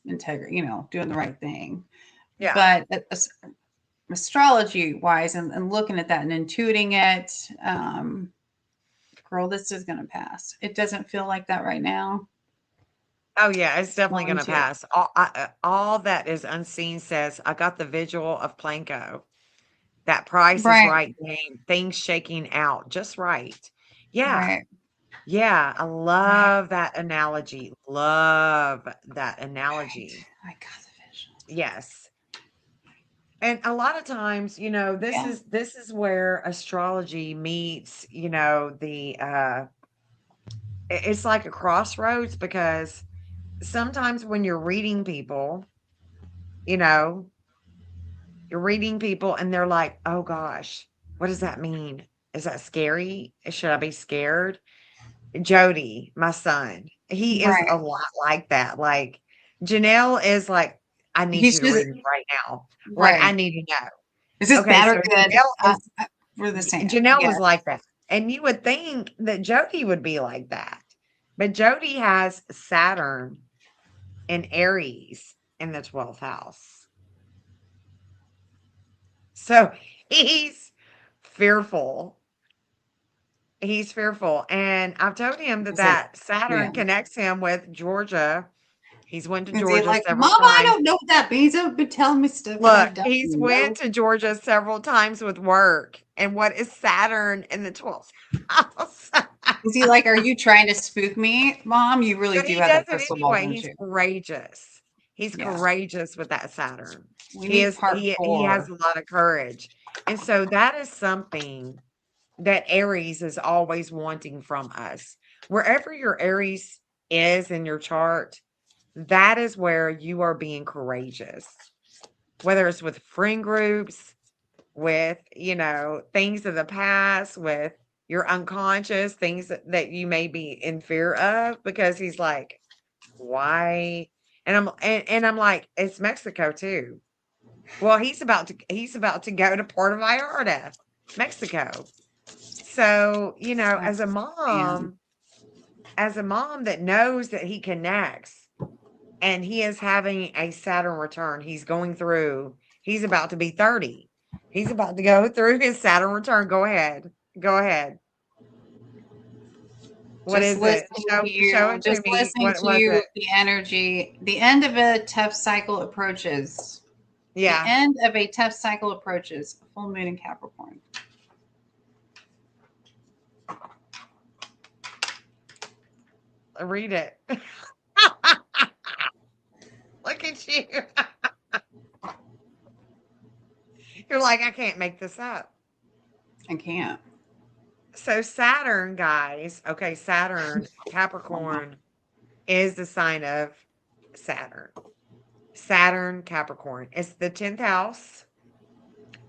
integrity, doing the right thing. Yeah. But astrology wise, and looking at that and intuiting it, girl, this is going to pass. It doesn't feel like that right now. Oh, yeah, it's definitely Going gonna to. pass. All that is unseen says, "I got the visual of Planko. That Price is Right. Right game, things shaking out just right." Yeah, Right. yeah, I Right. love that analogy. Love that Right. analogy. I got the visual. Yes. And a lot of times, Yeah. this is where astrology meets, it's like a crossroads because sometimes when you're reading people, you know, you're reading people and they're like, "Oh gosh, what does that mean? Is that scary? Should I be scared?" Jody, my son, he is Right. a lot like that. Like, Janelle is like, "I need He's you to just read me right now. Like, I right. need to know." Is this Okay, bad or so good? We're the same. Janelle Yeah. was like that, and you would think that Jody would be like that, but Jody has Saturn and Aries in the 12th house. So he's fearful. He's fearful, and I've told him that He's like, that Saturn yeah. connects him with Georgia. He's went to Is he Georgia like, several Mama, I times. don't know what that means. I've been telling me stuff that I Look, don't he's went know. to Georgia several times with work, and what is Saturn in the 12th house? Is he like, are you trying to spook me, Mom? You really But do he have does that it crystal ball, anyway. don't He's you? courageous. He's Yeah. courageous with that Saturn. We He need is part he has four. a lot of courage. And so that is something that Aries is always wanting from us. Wherever your Aries is in your chart, that is where you are being courageous. Whether it's with friend groups, with, things of the past, with your unconscious, things that you may be in fear of, because he's like, why? And I'm like, it's Mexico too. Well, he's about to go to Puerto Vallarta, Mexico. So, Oh, man. as a mom that knows that he connects and he is having a Saturn return, he's about to be 30. He's about to go through his Saturn return. Go ahead. Go ahead. What Just is it? listening to Show you, it to just me. listening What to was you, it? the energy, the end of a tough cycle approaches. The Yeah, end of a tough cycle approaches. Full moon in Capricorn. read it. Look at you. You're like, I can't make this up. I can't. So Saturn, guys, okay, Saturn, Wow. Capricorn is the sign of Saturn. Saturn, Capricorn. It's the 10th house.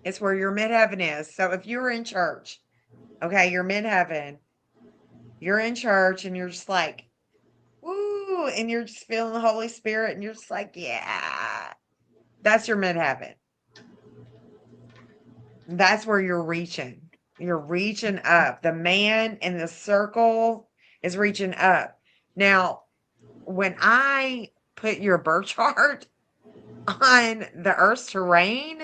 It's where your midheaven is. So if you're in church, okay, you're midheaven, you're in church and you're just like, woo, and you're just feeling the Holy Spirit and you're just like, yeah, that's your midheaven. That's where you're reaching. You're reaching up. The man in the circle is reaching up. Now, when I put your birth chart on the Earth's terrain,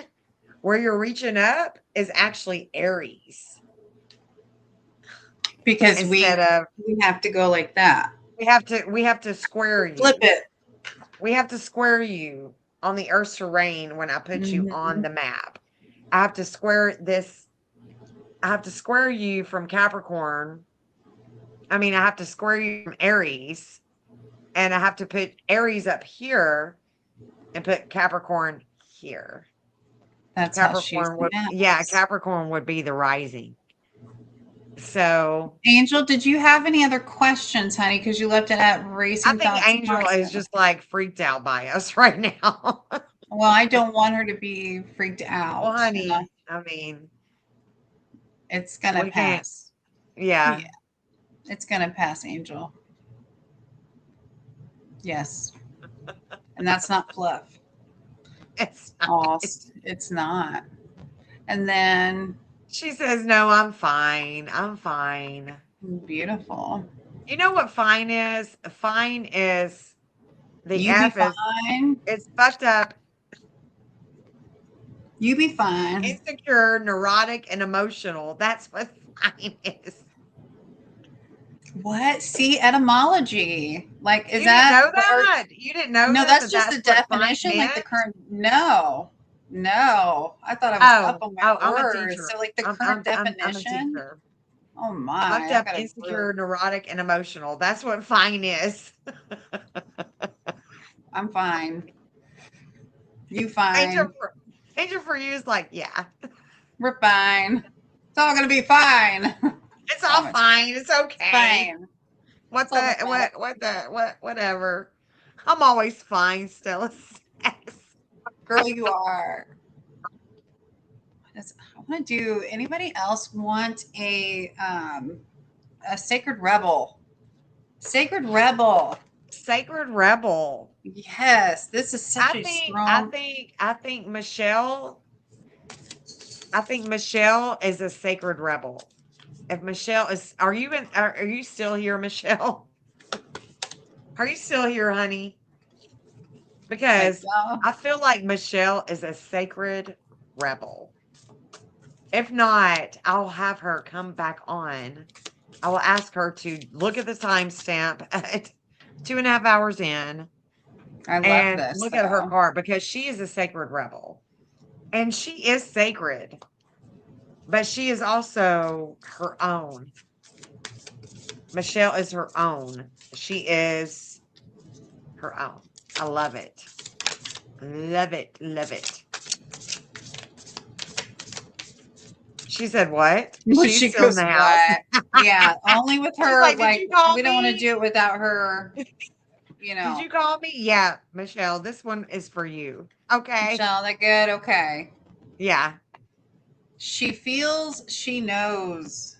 where you're reaching up is actually Aries Because instead of we have to go like that. we have to square Flip you. it. We have to square you on the Earth's terrain when I put you on Hmm. the map. I have to square this. I have to square you from Capricorn. I mean, I have to square you from Aries, and I have to put Aries up here and put Capricorn here. That's how she's maps. Capricorn would be the rising. So Angel, did you have any other questions, honey? Because you left it at I racing think thoughts and Angel heart is center. just like freaked out by us right now. Well, I don't want her to be freaked Well, out, and honey, I mean, it's gonna we can't. pass. Yeah, Yeah, it's gonna pass, Angel. Yes, and that's not fluff. it's not. Oh, it's not. And then She says, "No, I'm fine. I'm fine." Beautiful. You know what fine is? Fine is the You be F is fine. it's fucked up, You be fine. insecure, neurotic, and emotional. That's what fine is. What? See, etymology. Like, is You didn't know that where? that? You didn't know No, that that's that just that's the what fine definition, like the meant? current. No, no. I thought I was up Oh, on my oh, I'm a words. teacher. So, like the I'm current I'm I'm I'm a definition. teacher. Oh my, Fucked I up, gotta really. insecure, neurotic, and emotional. That's what fine is. I'm fine. You Angel fine. for Angel for you is like, yeah, We're fine. It's all gonna be fine. it's all Promise. fine. It's It's okay. fine. What It's all the dramatic. whatever. I'm always fine, Stella says. Girl, you are. I want to do. Anybody else want a sacred rebel? Sacred rebel. Sacred rebel. Yes, this is such I a think I strong. think I think Michelle I think Michelle is a sacred rebel. If Michelle is are you still here, Michelle? Are you still here, honey? Like, Because y'all, I feel like Michelle is a sacred rebel. If not, I'll have her come back on. I will ask her to look at the timestamp at 2.5 hours in I love and this look at her though. card because she is a sacred rebel. And she is sacred, but she is also her own. Michelle is her own. She is her own. I love it. Love it. Love it. She said, "What?" When She's she still in goes, the house. what? Yeah, only with She's her. like, "Did Like, you call we don't want to me? do it without her. You Did know, you call me?" Yeah, Michelle, this one is for you. Okay. Michelle, that good? Okay. Yeah. She feels. She knows.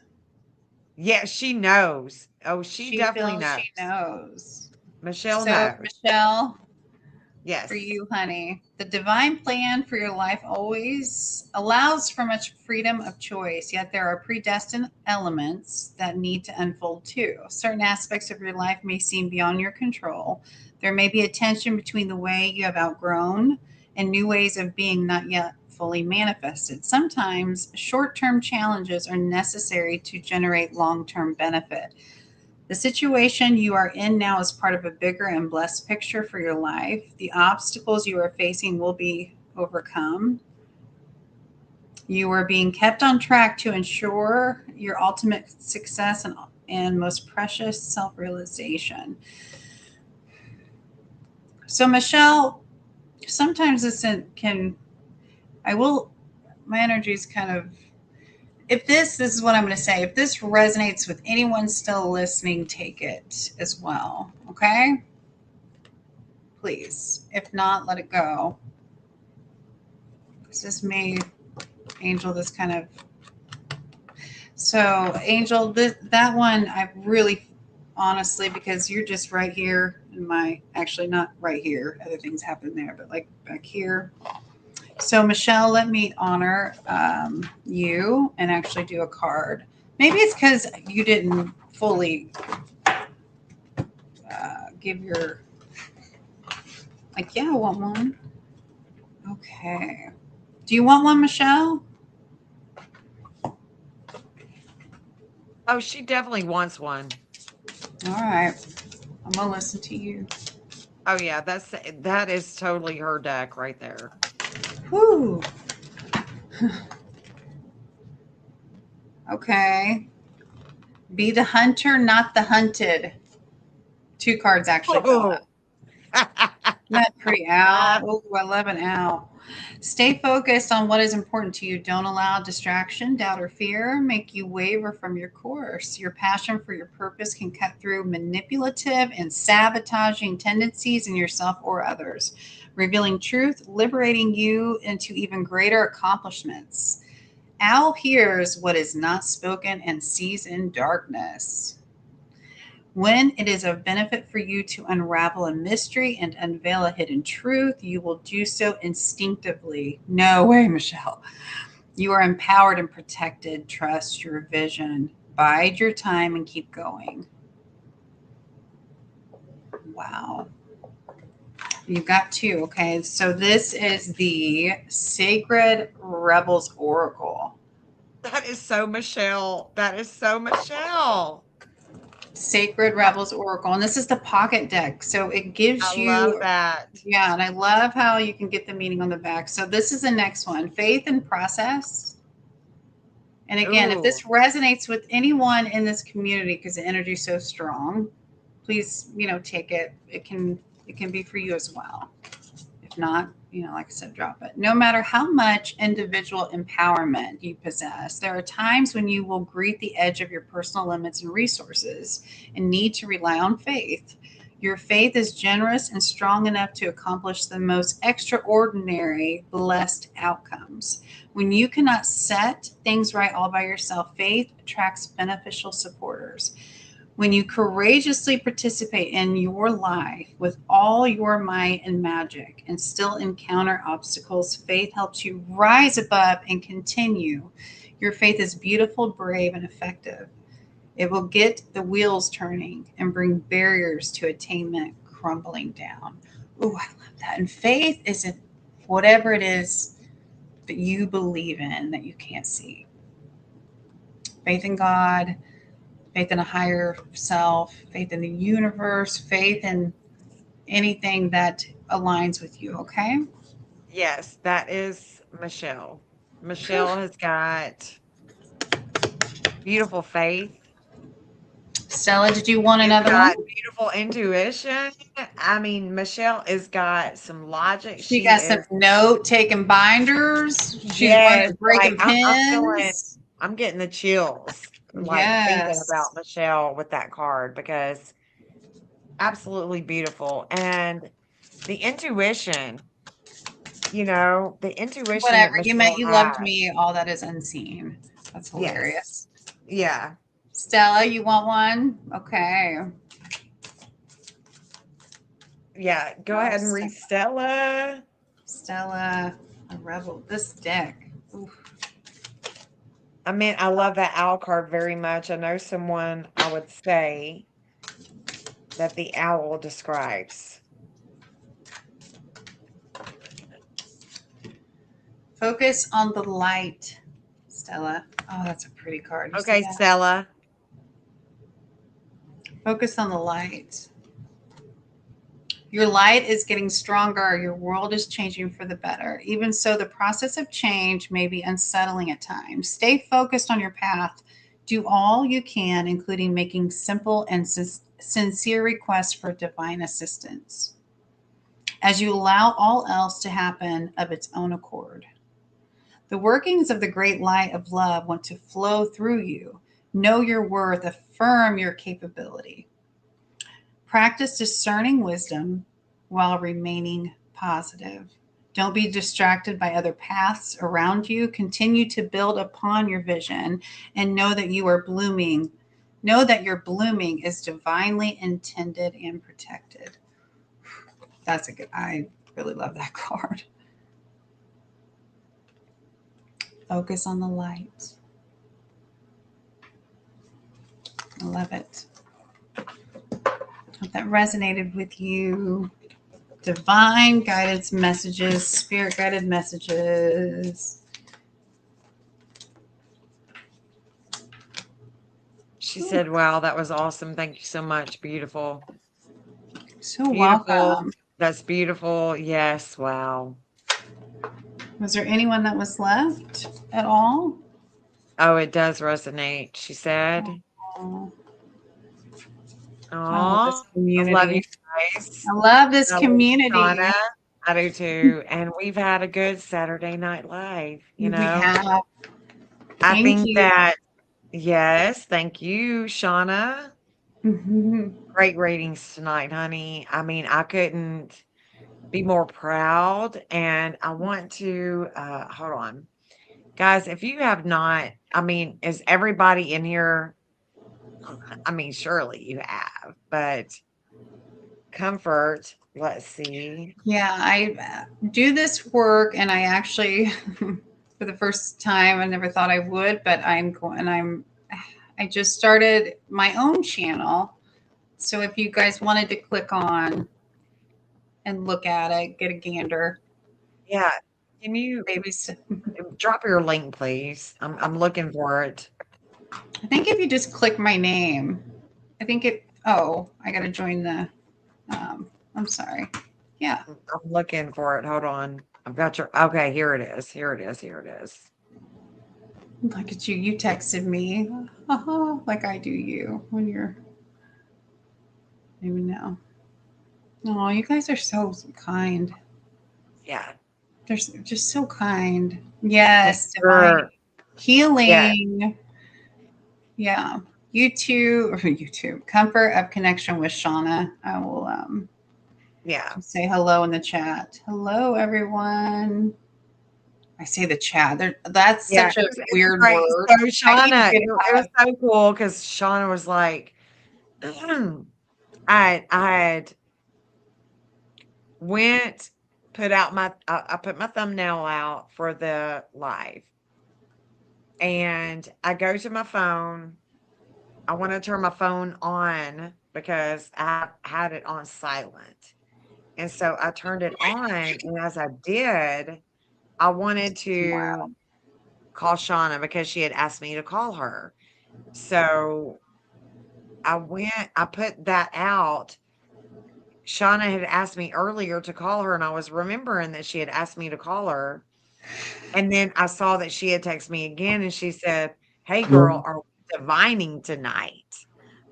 Yeah, she knows. Oh, she She definitely feels. She knows. knows. Michelle So, knows. Michelle, for Yes. you, honey. The divine plan for your life always allows for much freedom of choice, yet there are predestined elements that need to unfold too. Certain aspects of your life may seem beyond your control. There may be a tension between the way you have outgrown and new ways of being not yet fully manifested. Sometimes short term challenges are necessary to generate long term benefit. The situation you are in now is part of a bigger and blessed picture for your life. The obstacles you are facing will be overcome. You are being kept on track to ensure your ultimate success and most precious self realization. So, Michelle, sometimes can, I will, my energy is kind of, if this is what I'm going to say, if this resonates with anyone still listening, take it as well. Okay? Please. If not, let it go. This made Angel this kind of. So, Angel, that one, I really, honestly, because you're just right here in my, actually, not right here. Other things happen there, but like back here. So, Michelle, let me honor you and actually do a card. Maybe it's because you didn't fully give your, like, yeah, I want one. Okay. Do you want one, Michelle? Oh, she definitely wants one. All right. I'm going to listen to you. Oh yeah, that is totally her deck right there. Whew. Okay. Be the hunter, not the hunted. Two cards actually fell out. Oh. Isn't that pretty out? Oh, I love an out. Stay focused on what is important to you. Don't allow distraction, doubt, or fear make you waver from your course. Your passion for your purpose can cut through manipulative and sabotaging tendencies in yourself or others, revealing truth, liberating you into even greater accomplishments. Owl hears what is not spoken and sees in darkness. When it is of benefit for you to unravel a mystery and unveil a hidden truth, you will do so instinctively. No way, Michelle. You are empowered and protected. Trust your vision Bide your time and keep going. Wow. You've got two. Okay. So this is the Sacred Rebels Oracle. That is so Michelle. That is so Michelle. Sacred Rebels Oracle. And this is the pocket deck. So it gives I love you, that. yeah, and I love how you can get the meaning on the back. So this is the next one, faith and process. And again, if this Ooh. resonates with anyone in this community, because the energy is so strong, please, take it. It can be for you as well. If not, like I said, drop it. No matter how much individual empowerment you possess, there are times when you will greet the edge of your personal limits and resources and need to rely on faith. Your faith is generous and strong enough to accomplish the most extraordinary, blessed outcomes. When you cannot set things right all by yourself, faith attracts beneficial supporters. When you courageously participate in your life with all your might and magic and still encounter obstacles, faith helps you rise above and continue. Your faith is beautiful, brave, and effective. It will get the wheels turning and bring barriers to attainment crumbling down. Oh, I love that. And faith isn't whatever it is that you believe in that you can't see. Faith in God, faith in a higher self, faith in the universe, faith in anything that aligns with you. Okay. Yes, that is Michelle. Whew. Michelle has got beautiful faith. Stella, did you want She's another one? got beautiful intuition. I mean, Michelle has got some logic. She She got some is, note taking binders. She's one yes, of breaking like I'm feeling, pins. I'm getting the chills, like thinking Yes. about Michelle with that card because absolutely beautiful. And the intuition, the intuition Whatever. that You meant Michelle you loved has. me. All that is unseen. That's Yes. hilarious. Yeah. Stella, you want one? Okay. Yeah. Go Oh, ahead and read Stella. Stella, a rebel. This deck. Oof. I mean, I love that owl card very much. I know someone I would say that the owl describes. Focus on the light, Stella. Oh, that's a pretty card. You see Okay, that? Stella. Focus on the light. Your light is getting stronger. Your world is changing for the better. Even so, the process of change may be unsettling at times. Stay focused on your path. Do all you can, including making simple and sincere requests for divine assistance, as you allow all else to happen of its own accord. The workings of the great light of love want to flow through you. Know your worth, affirm your capability. Practice discerning wisdom while remaining positive. Don't be distracted by other paths around you. Continue to build upon your vision and know that you are blooming. Know that your blooming is divinely intended and protected. That's a good, I really love that card. Focus on the light. I love it. Hope that resonated with you. Divine guidance messages, spirit guided messages. She said, wow, that was awesome. Thank you so much. Beautiful. So Beautiful. welcome. That's beautiful. Yes. Wow. Was there anyone that was left at all? Oh, it does resonate. She said, Oh, I love "Aw, this I love you community. guys. I love this I love Shauna. community. I do too. And we've had a good Saturday Night Live, We have. I Thank think you. that, yes, thank you, Shauna. Great ratings tonight, honey. I mean, I couldn't be more proud. And I want to, hold on. Guys, if you have not, I mean, is everybody in here? I mean, surely you have, but comfort, let's see. Yeah, I do this work, and I actually, for the first time, I never thought I would, but I'm going. I I just started my own channel. So if you guys wanted to click on and look at it, get a gander. Yeah. Can you Maybe drop your link, please? I'm looking for it. I think if you just click my name, I think it. Oh, I gotta join the. I'm sorry. Yeah, I'm looking for it. Hold on. I've got your okay, here it is. Here it is. Here it is. look at you. You texted me, like I do you when you're. Maybe now. Oh, you guys are so kind. Yeah. They're just so kind. And Yes, divine for yeah, healing. Yeah. YouTube or YouTube. Comfort of connection with Shauna. I will yeah. just say hello in the chat. Hello everyone. I say the chat. That's Yeah, such a it's weird great. word. So I need to Shauna, get it was so cool because Shauna was like, I had went, put out I put my thumbnail out for the live, and I go to my phone. I want to turn my phone on because I had it on silent. And so I turned it on, and as I did, I wanted wow. to call Shauna because she had asked me to call her. So I put that out. Shauna had asked me earlier to call her, and I was remembering that she had asked me to call her. And then I saw that she had texted me again, and she said, "Hey, girl, are we divining tonight?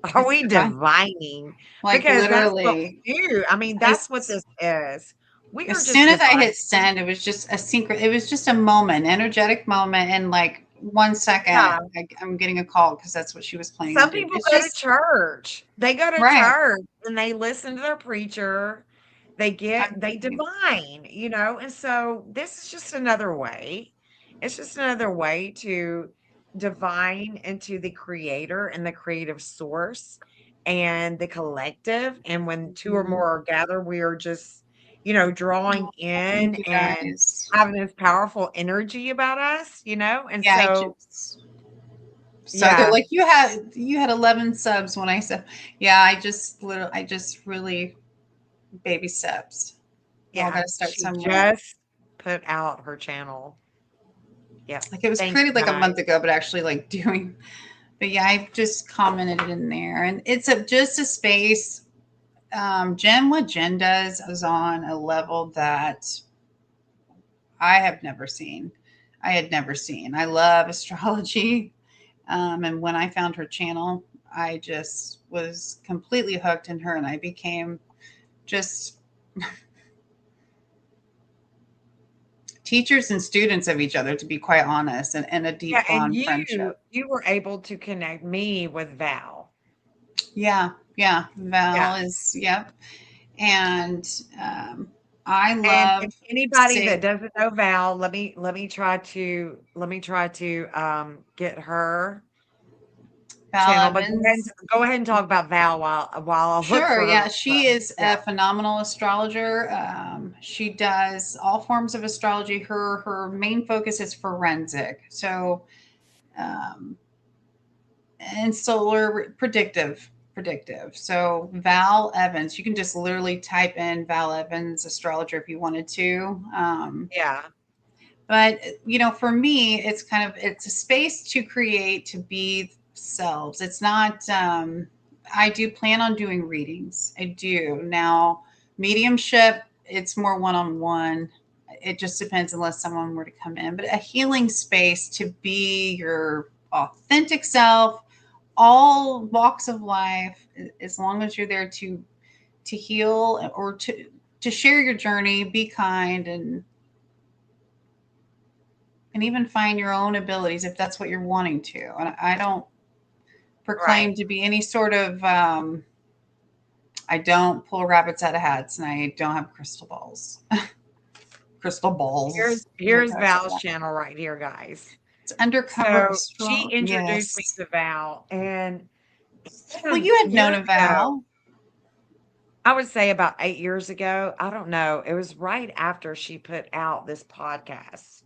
Are It's we divine. divining?" Like Because that's what literally. we do. I mean, that's what As this is. We as are just soon as I divining. hit send, it was just a secret. It was just a moment, energetic moment, and like 1 second, Yeah. I'm getting a call because that's what she was planning on Some doing. people It's go to just church. They go to right. church and they listen to their preacher. They divine, and so this is just another way. It's just another way to divine into the creator and the creative source and the collective. And when two or Mhm. more are gathered, we are just, drawing Thank in you and guys. having this powerful energy about us. And Yeah, I so, just so they're yeah, like you had 11 subs when I said yeah, I just really baby steps. We all yeah, got to start she somewhere. just put out her channel. Yep. Like it was Thank created you like a guys. month ago, but actually like doing. But yeah, I've just commented in there, and it's just a space. What Jen does is on a level that I have never seen. I had never seen. I love astrology. And when I found her channel, I just was completely hooked in her, and I became just teachers and students of each other, to be quite honest, and a Yeah, deep and bond you friendship. you were able to connect me with Val. Yeah, yeah. Yeah. Val is, yep. And um, I And love if anybody say that doesn't know Val, let me try to get her Val channel. But Evans. go ahead and talk about Val while I look Sure, for yeah, her. she is Yeah. a phenomenal astrologer. She does all forms of astrology. Her main focus is forensic, so um, and solar predictive. So Val Evans, you can just literally type in Val Evans astrologer if you wanted to. Yeah. But for me, it's a space to create, to be selves. It's not. I do plan on doing readings. I do now. Mediumship, it's more one on one. It just depends unless someone were to come in. But a healing space to be your authentic self, all walks of life, as long as you're there to heal or to share your journey, be kind, and even find your own abilities if that's what you're wanting to. And I don't proclaim Right. to be any sort of I don't pull rabbits out of hats, and I don't have crystal balls. Crystal balls. What Here's can I say Val's that? channel right here, guys. It's undercover So she astro. introduced me Yes. to Val, and Well, you had known years a ago, Val. I would say about 8 years ago. I don't know. It was right after she put out this podcast.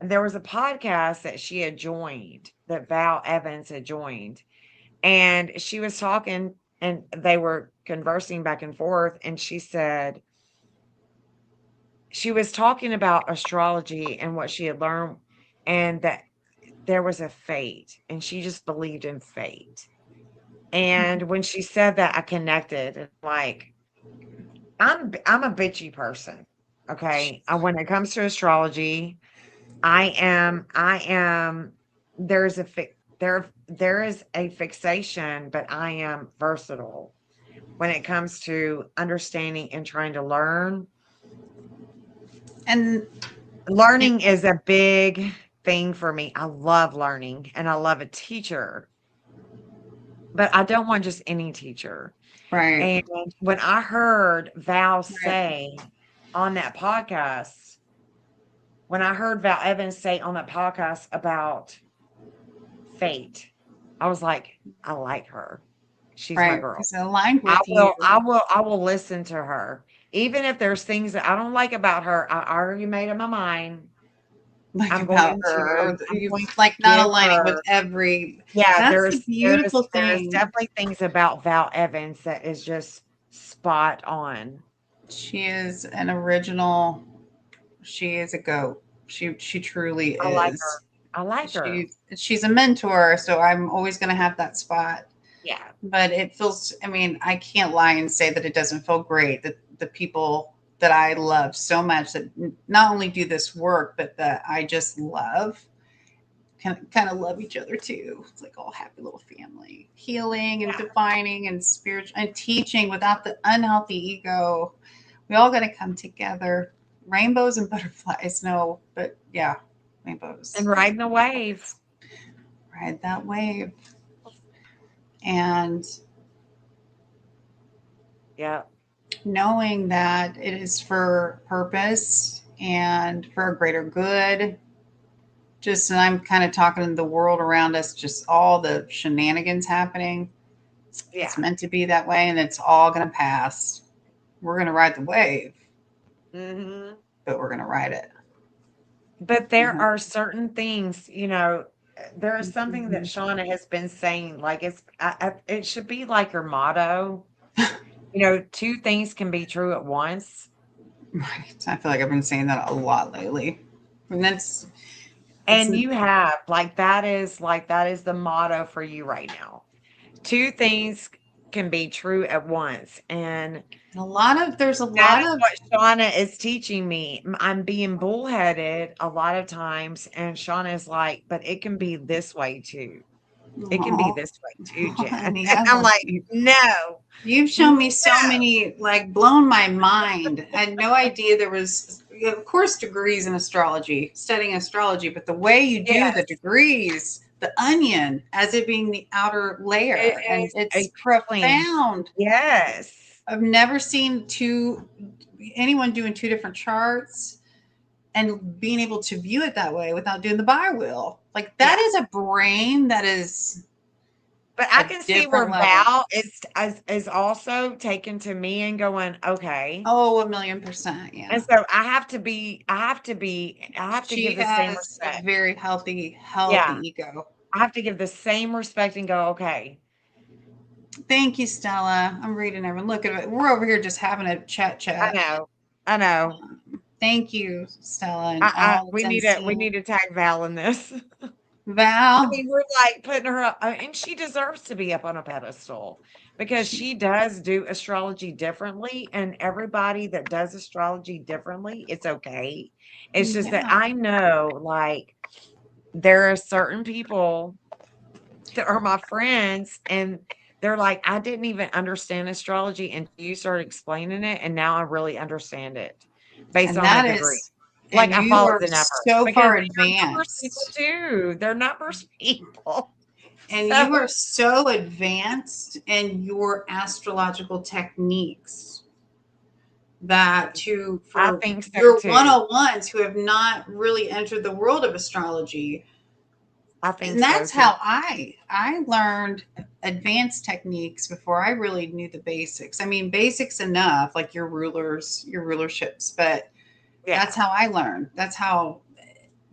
there was a podcast that she had joined, that Val Evans had joined, and she was talking and they were conversing back and forth, and she was talking about astrology and what she had learned, and that there was a fate, and she just believed in fate. And when she said that, I connected, and like, I'm a bitchy person, okay? When it comes to astrology, I am there's a fi there is a fixation, but I am versatile when it comes to understanding and trying to learn. And Learning is a big thing for me. I love learning and I love a teacher, but I don't want just any teacher. right, And when I heard Val right, say on that podcast, when I heard Val Evans say on that podcast about fate, I was like, "I like her. She's my right. girl." It's aligned with you, I will listen to her. Even if there's things that I don't like about her, I already made up my mind. like about her, or I'm you going to like not give aligning with her. every. Yeah, That's the beautiful there is thing. definitely things about Val Evans that is just spot on. She is an original. She is a goat. She truly I like her. is. I like her. She's a mentor, so I'm always going to have that spot. Yeah. But it feels, I mean, I can't lie and say that it doesn't feel great that the people that I love so much that not only do this work, but that I just love can kind of love each other too. It's like all happy little family, healing and Yeah. defining and spiritual and teaching without the unhealthy ego. We all got to come together. Rainbows and butterflies, no, but yeah, And rainbows and riding the wave. butterflies. Ride that wave. And Yeah. knowing that it is for purpose and for a greater good. Just, and I'm kind of talking to the world around us, just all the shenanigans happening. It's Yeah. meant to be that way, and it's all going to pass. We're going to ride the wave, Mhm. but we're going to ride it. But there Mhm. are certain things, there is something that Mhm. Shauna has been saying, like it should be like her motto. Two things can be true at once. Right. I feel like I've been saying that a lot lately. And it's And you have, that is the motto for you right now. Two things can be true at once. And there's a that lot is of, what Shauna is teaching me. I'm being bullheaded a lot of times. And Shauna is like, but it can be this way too. It can be oh, this way too, Jen. honey, And I I'm love like, you. no, You've shown no. me so many, like, blown my mind. I had no idea there was, of course, degrees in astrology, studying astrology, but the way you do the Yes, degrees, the onion, as it being the outer it layer, and is it's a feeling. profound. Yes. I've never seen anyone doing two different charts and being able to view it that way without doing the bi wheel. Like, that Yeah. is a brain that is But I a can see different where level. Val is also taken to me and going, okay. Oh, 1,000,000%. And Yeah. so I have to She give the same has a respect. very healthy Yeah. ego. I have to give the same respect and go, okay. Thank you, Stella. I'm reading everyone. Look at it. We're over here just having a chat I chat. know. I know. Thank you, Stella, and all We that's we unseen. need to tag Val in this. I Val, mean, we're like putting her up, and she deserves to be up on a pedestal because she, she does do astrology differently, and everybody that does astrology differently, it's okay. It's just that yeah, I know, like, there are certain people that are my friends, and they're like, I didn't even understand astrology until you started explaining it, and now I really understand it based and on a that degree. is, Like, and I you follow are the numbers so because far they're numbers people advanced, too. They're numbers people. and you are So so advanced in your astrological techniques that to I for think so your too. 101s who have not really entered the world of astrology, I think and so that's too. how I learned advanced techniques before I really knew the basics. I mean, basics enough, like your rulerships, but that's Yeah. how I learned. That's how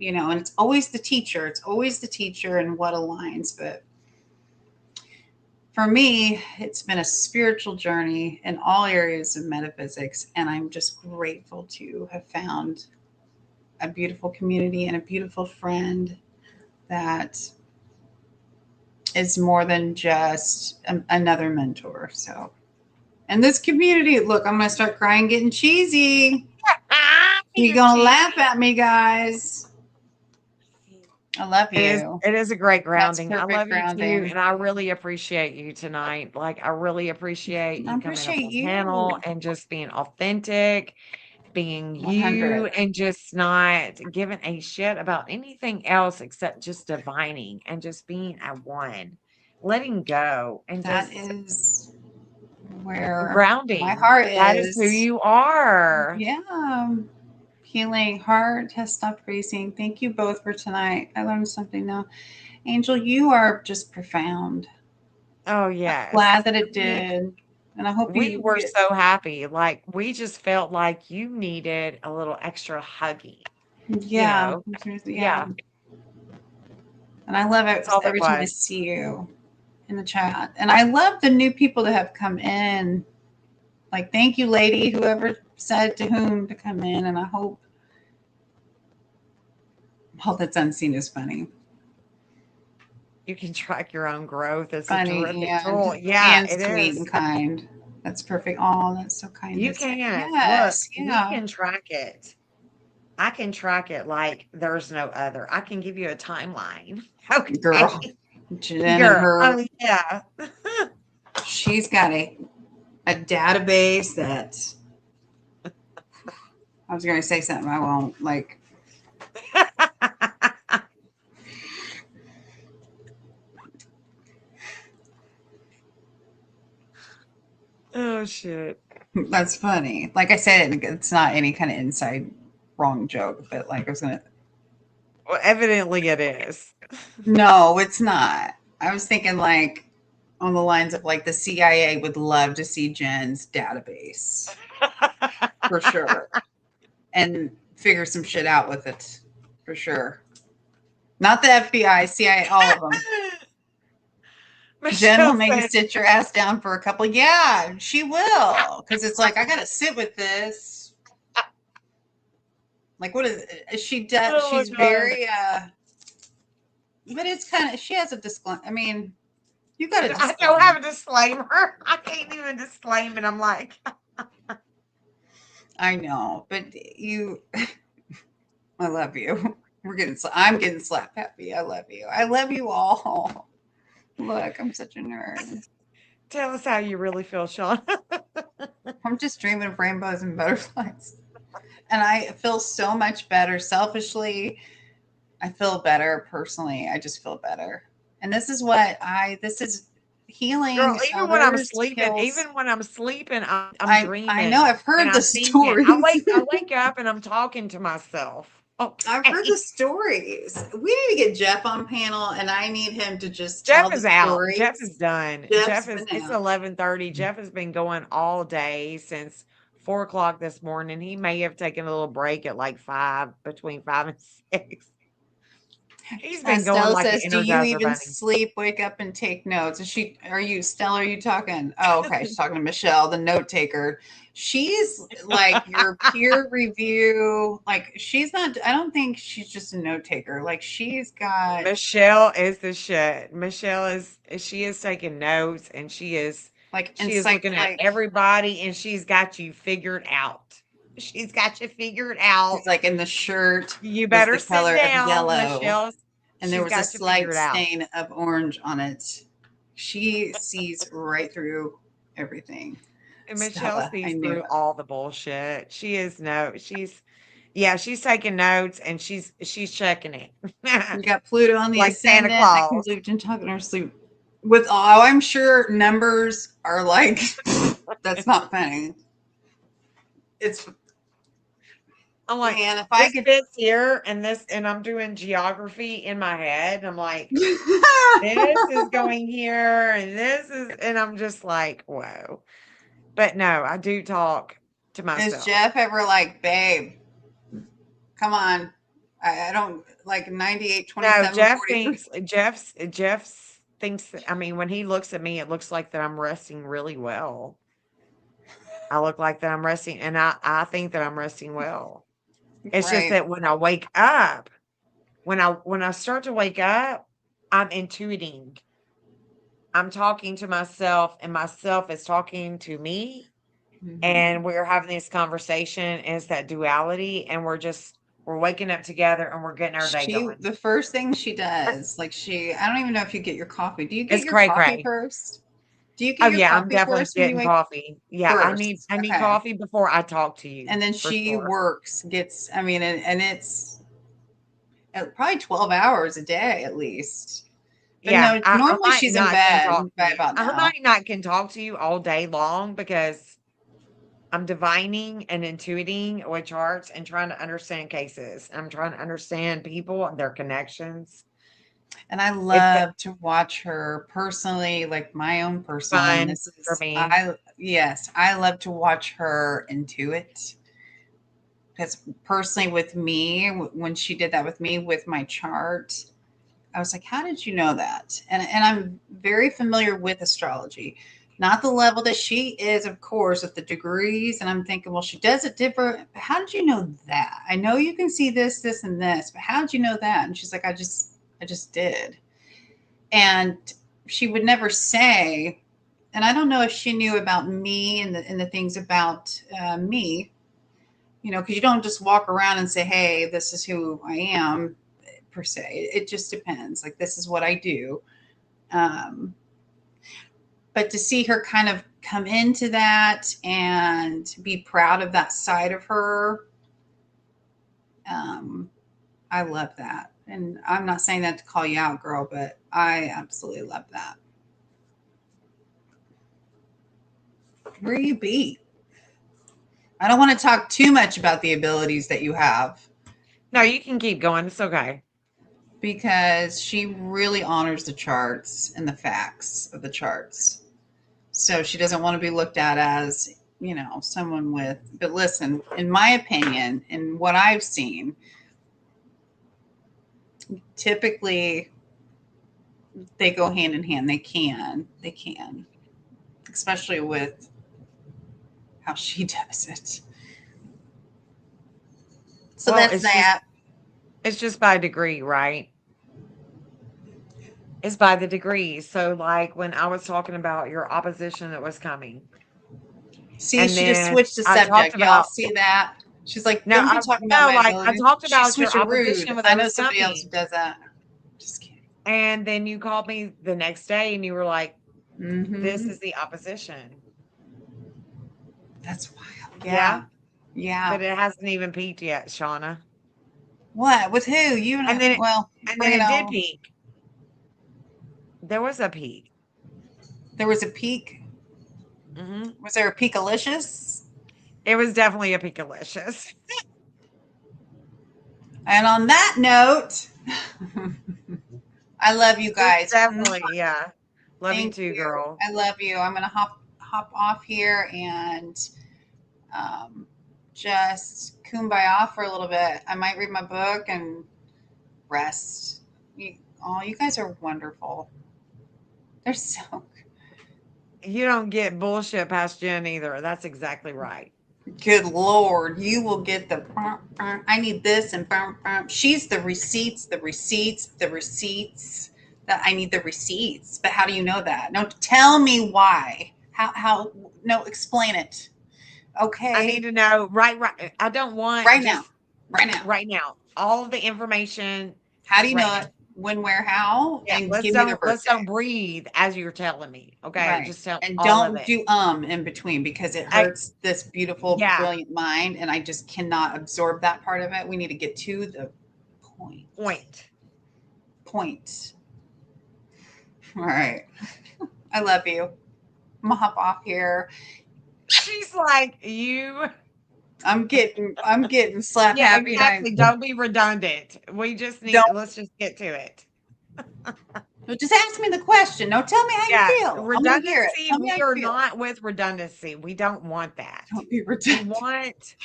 And it's always the teacher. It's always the teacher and what aligns. But for me, it's been a spiritual journey in all areas of metaphysics. And I'm just grateful to have found a beautiful community and a beautiful friend that is more than just another mentor. So, and this community, look, I'm going to start crying, getting cheesy. You're going to laugh at me, guys. I love you. It is a great That's grounding. I perfect love you too, grounding. and I really appreciate you tonight. Like, I really appreciate I you coming up appreciate on you. panel and just being authentic, being you, 100. and just not giving a shit about anything else except just divining and just being at one, letting go and That just is where my grounding. heart That is who is. you are. Yeah. Healing heart has stopped racing. Thank you both for tonight. I learned something now. Angel, you are just profound. Oh, yes. Glad that it We did. And I hope we you were get, so happy. Like, we just felt like you needed a little extra huggy, you yeah, know? yeah. Yeah, And I love it that's all that every time I was. see you in the chat. And I love the new people that have come in. Like, thank you, lady, whoever said to whom to come in. And I hope all that's unseen is funny. You can track your own growth. It's a Funny terrific tool. Yeah, and it sweet is. and kind. That's perfect. Oh, that's so kind You to say. can. Look, Yes, you yeah. can track it. I can track it like there's no other. I can give you a timeline. Okay. Girl. Jen and Girl. her, Oh, yeah. she's got a database that I was going to say something I won't. Like, Oh, shit. that's funny. Like I said, it's not any kind of inside wrong joke, but like I was going to. Well, evidently it is. No, it's not. I was thinking like on the lines of like the CIA would love to see Jen's database for sure and figure some shit out with it for sure. Not the FBI, CIA, all of them. Jen will Michelle maybe said, sit your ass down for a couple. Yeah, she will. Because it's like, I got to sit with this. Like, what is she does? oh my She's God. very, but it's kind of, she has a disclaimer. I mean, you got a I don't disclaimer. have a disclaimer. I can't even disclaim it. I'm like, I know, but you, I love you. I'm getting slap happy. I love you. I love you all. Look, I'm such a nerd. tell us how you really feel, Sean. I'm just dreaming of rainbows and butterflies. And I feel so much better selfishly. I feel better personally. I just feel better. And this is Girl, healing even when I'm others sleeping, heals. I'm I know dreaming I've and heard the I'm thinking. I stories. wake up and I'm talking to myself. I've heard the Okay. stories. We need to get Jeff on panel and I need him to just Jeff tell the is out. Jeff stories. is done. Jeff's Jeff been is it's out. 11:30. Jeff has been going all day since 4 o'clock this morning. He may have taken a little break at like five, between 5 and 6. He's been going Stella like an says, "Do you energizer even bunny. sleep? Wake up and take notes." Is she? Are you Stella? Are you talking? Oh, okay. She's talking to Michelle, the note taker. She's like your peer review. Like she's not. I don't think she's just a note taker. Like she's got Michelle is the shit. Michelle is she is taking notes and like she is looking at everybody and she's got you figured out. She's got you figured she's out. like in the shirt You was better the sit color of down, yellow, Michelle. and there She's was a got you slight figured out. stain of orange on it. She sees right through everything. And Michelle Stella, I sees knew through it. all the bullshit. She's taking notes and she's checking it. We got Pluto on the Like Santa ascendant. I can Claus. believe Jen talking in her sleep. With all, I'm sure numbers are like, that's not funny. It's, I'm like, man, if I this could. fits here and this, and I'm doing geography in my head. I'm like, this is going here and this is, and I'm just like, whoa. But no, I do talk to Is myself. Jeff ever like, babe, come on, I don't like 98, No, 27, 43. Jeff's thinks that, I mean, when he looks at me, it looks like that I'm resting really well. I look like that I'm resting, and I think that I'm resting well. It's just Right. that when I wake up, when I start to wake up, I'm intuiting. I'm talking to myself, and myself is talking to me, Hmm. and we're having this conversation, and it's that duality, and we're waking up together, and we're getting our day going. The first thing she does, like I don't even know if you get your coffee. Do you get It's your cray coffee cray. first? Do you get Oh, your yeah, I'm coffee definitely first when you getting wake coffee. Yeah, first? I need Okay. coffee before I talk to you, And then for she sure. works, gets, I mean, and it's probably 12 hours a day at least. But Yeah, no, I normally might she's in not can talk bed to by you. about I now. might not can talk to you all day long because I'm divining and intuiting with charts and trying to understand cases. I'm trying to understand people and their connections. And I It's love to watch her personally, like my own personal one. fun This for is, me. yes, I love to watch her intuit. Because personally, with me, when she did that with me with my chart, I was like, "How did you know that?" And I'm very familiar with astrology, not the level that she is, of course, with the degrees. And I'm thinking, well, she does it different. But how did you know that? I know you can see this, this, and this, but how did you know that? And she's like, I just did. And she would never say. And I don't know if she knew about me and the things about me, because you don't just walk around and say, "Hey, this is who I am," per se. It just depends. Like, this is what I do. Um, but to see her kind of come into that and be proud of that side of her, um, I love that. And I'm not saying that to call you out, girl, but I absolutely love that. Where you be? I don't want to talk too much about the abilities that you have No, you can keep going. It's okay. because she really honors the charts and the facts of the charts. So she doesn't want to be looked at as, someone with, but listen, in my opinion, in what I've seen, typically they go hand in hand. They can, especially with how she does it. So Well, that's that. it's just by degree, right? It's by the degrees. So, like when I was talking about your opposition that was coming, See, and she just then switched the I talked subject. Y'all about see that? She's like, no, don't be I talking about no, my like I ability. talked She about your switched a rude. opposition I that know was somebody else who coming. does that. Just kidding. And then you called me the next day and you were like, this Mm-hmm. is the opposition. That's wild. Yeah. Yeah. Yeah. But it hasn't even peaked yet, Shauna. What? With who? You And and then well, and then bring it it did on. peak. There was a peak. There was a peak. Hmm. Was there a peakalicious? It was definitely a peakalicious. And on that note, I love you It was guys. definitely, yeah. Love you Thank too, you. girl. I love you. I'm gonna hop off here and um, just kumbaya for a little bit. I might read my book and rest. You guys are wonderful. They're so You don't get bullshit past Jen either. That's exactly right. good. Lord, you will get the. I need this and she's the receipts, the receipts, the receipts. That I need the receipts. But how do you know that? No, tell me why. How? No, explain it. I need Okay, to know right. I don't want right now, just right now. right now. All the information How do you right know now. it? When, where, how? Yeah, And give me their let's birthday. don't breathe as you're telling me. Okay, Right. just tell And all of don't it. do in between because it I hurts this beautiful, yeah, brilliant mind. And I just cannot absorb that part of it. We need to get to the point. point. Point. All right. I love you. I'm gonna hop off here. She's like, you I'm getting slap yeah, happy and I exactly. Don't be redundant. We just need don't let's just get to it. just ask me the question. No, tell me how you Yeah, feel. I want to hear it. redundancy, Tell me how we you are feel. not with redundancy. We don't want that. Don't be We redundant. want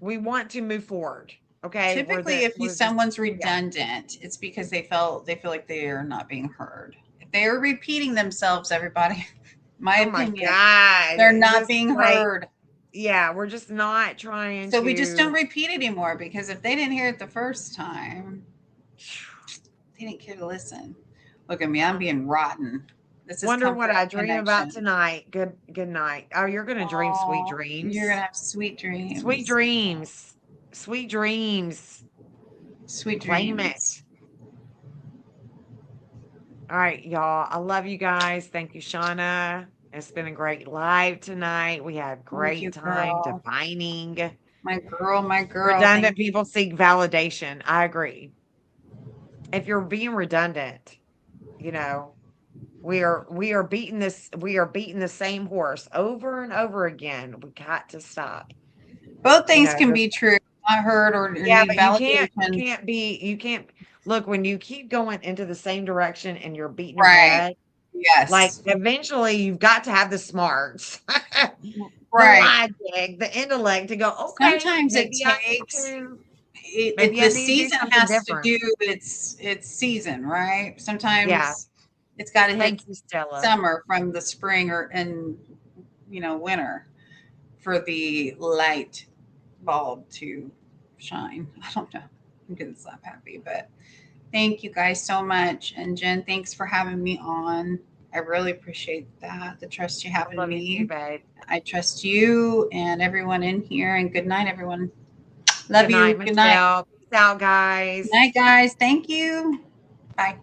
we want to move forward. Okay, Typically, if we're just someone's yeah. redundant, it's because they feel like they are not being heard. If they are repeating themselves, everybody, my Oh my opinion, God. they're not Just being like, heard. yeah, we're just not trying So we just don't to. repeat anymore, because if they didn't hear it the first time, they didn't care to listen. Look at me, I'm being rotten. This is Wonder what comfort I and dream about connection. tonight. Good night. Oh, you're gonna dream sweet Oh, you're dreams. gonna have sweet Sweet dreams. dreams. Sweet dreams. Sweet Claim dreams. it. All right, y'all. I love you guys. Thank you, Shauna. It's been a great live tonight. We had Thank you, great time girl. defining. My girl, my girl. Redundant Thank you. people seek validation. I agree. If you're being redundant, you know, we are beating the same horse over and over again. We got to stop. Both You things know, can be true. Not heard or yeah, need but validation. you can't look when you keep going into the same direction and you're beating your Right. head, like Yes. eventually you've got to have the smarts, the Right. logic, the intellect to go, okay, Sometimes it takes maybe I the need to do season something has to different. do its season, right? Yeah. Sometimes it's got to hit Thank you, Stella. summer from the spring or and winter for the light bulb to shine. I don't know. I'm getting slap happy, but thank you guys so much. And Jen, thanks for having me on. I really appreciate that. The trust you have I in love you too, me. babe. I trust you and everyone in here. And good night, everyone. Good Love night, you. Good night. Michelle. Peace out, Good guys. night, guys. Thank you. Bye.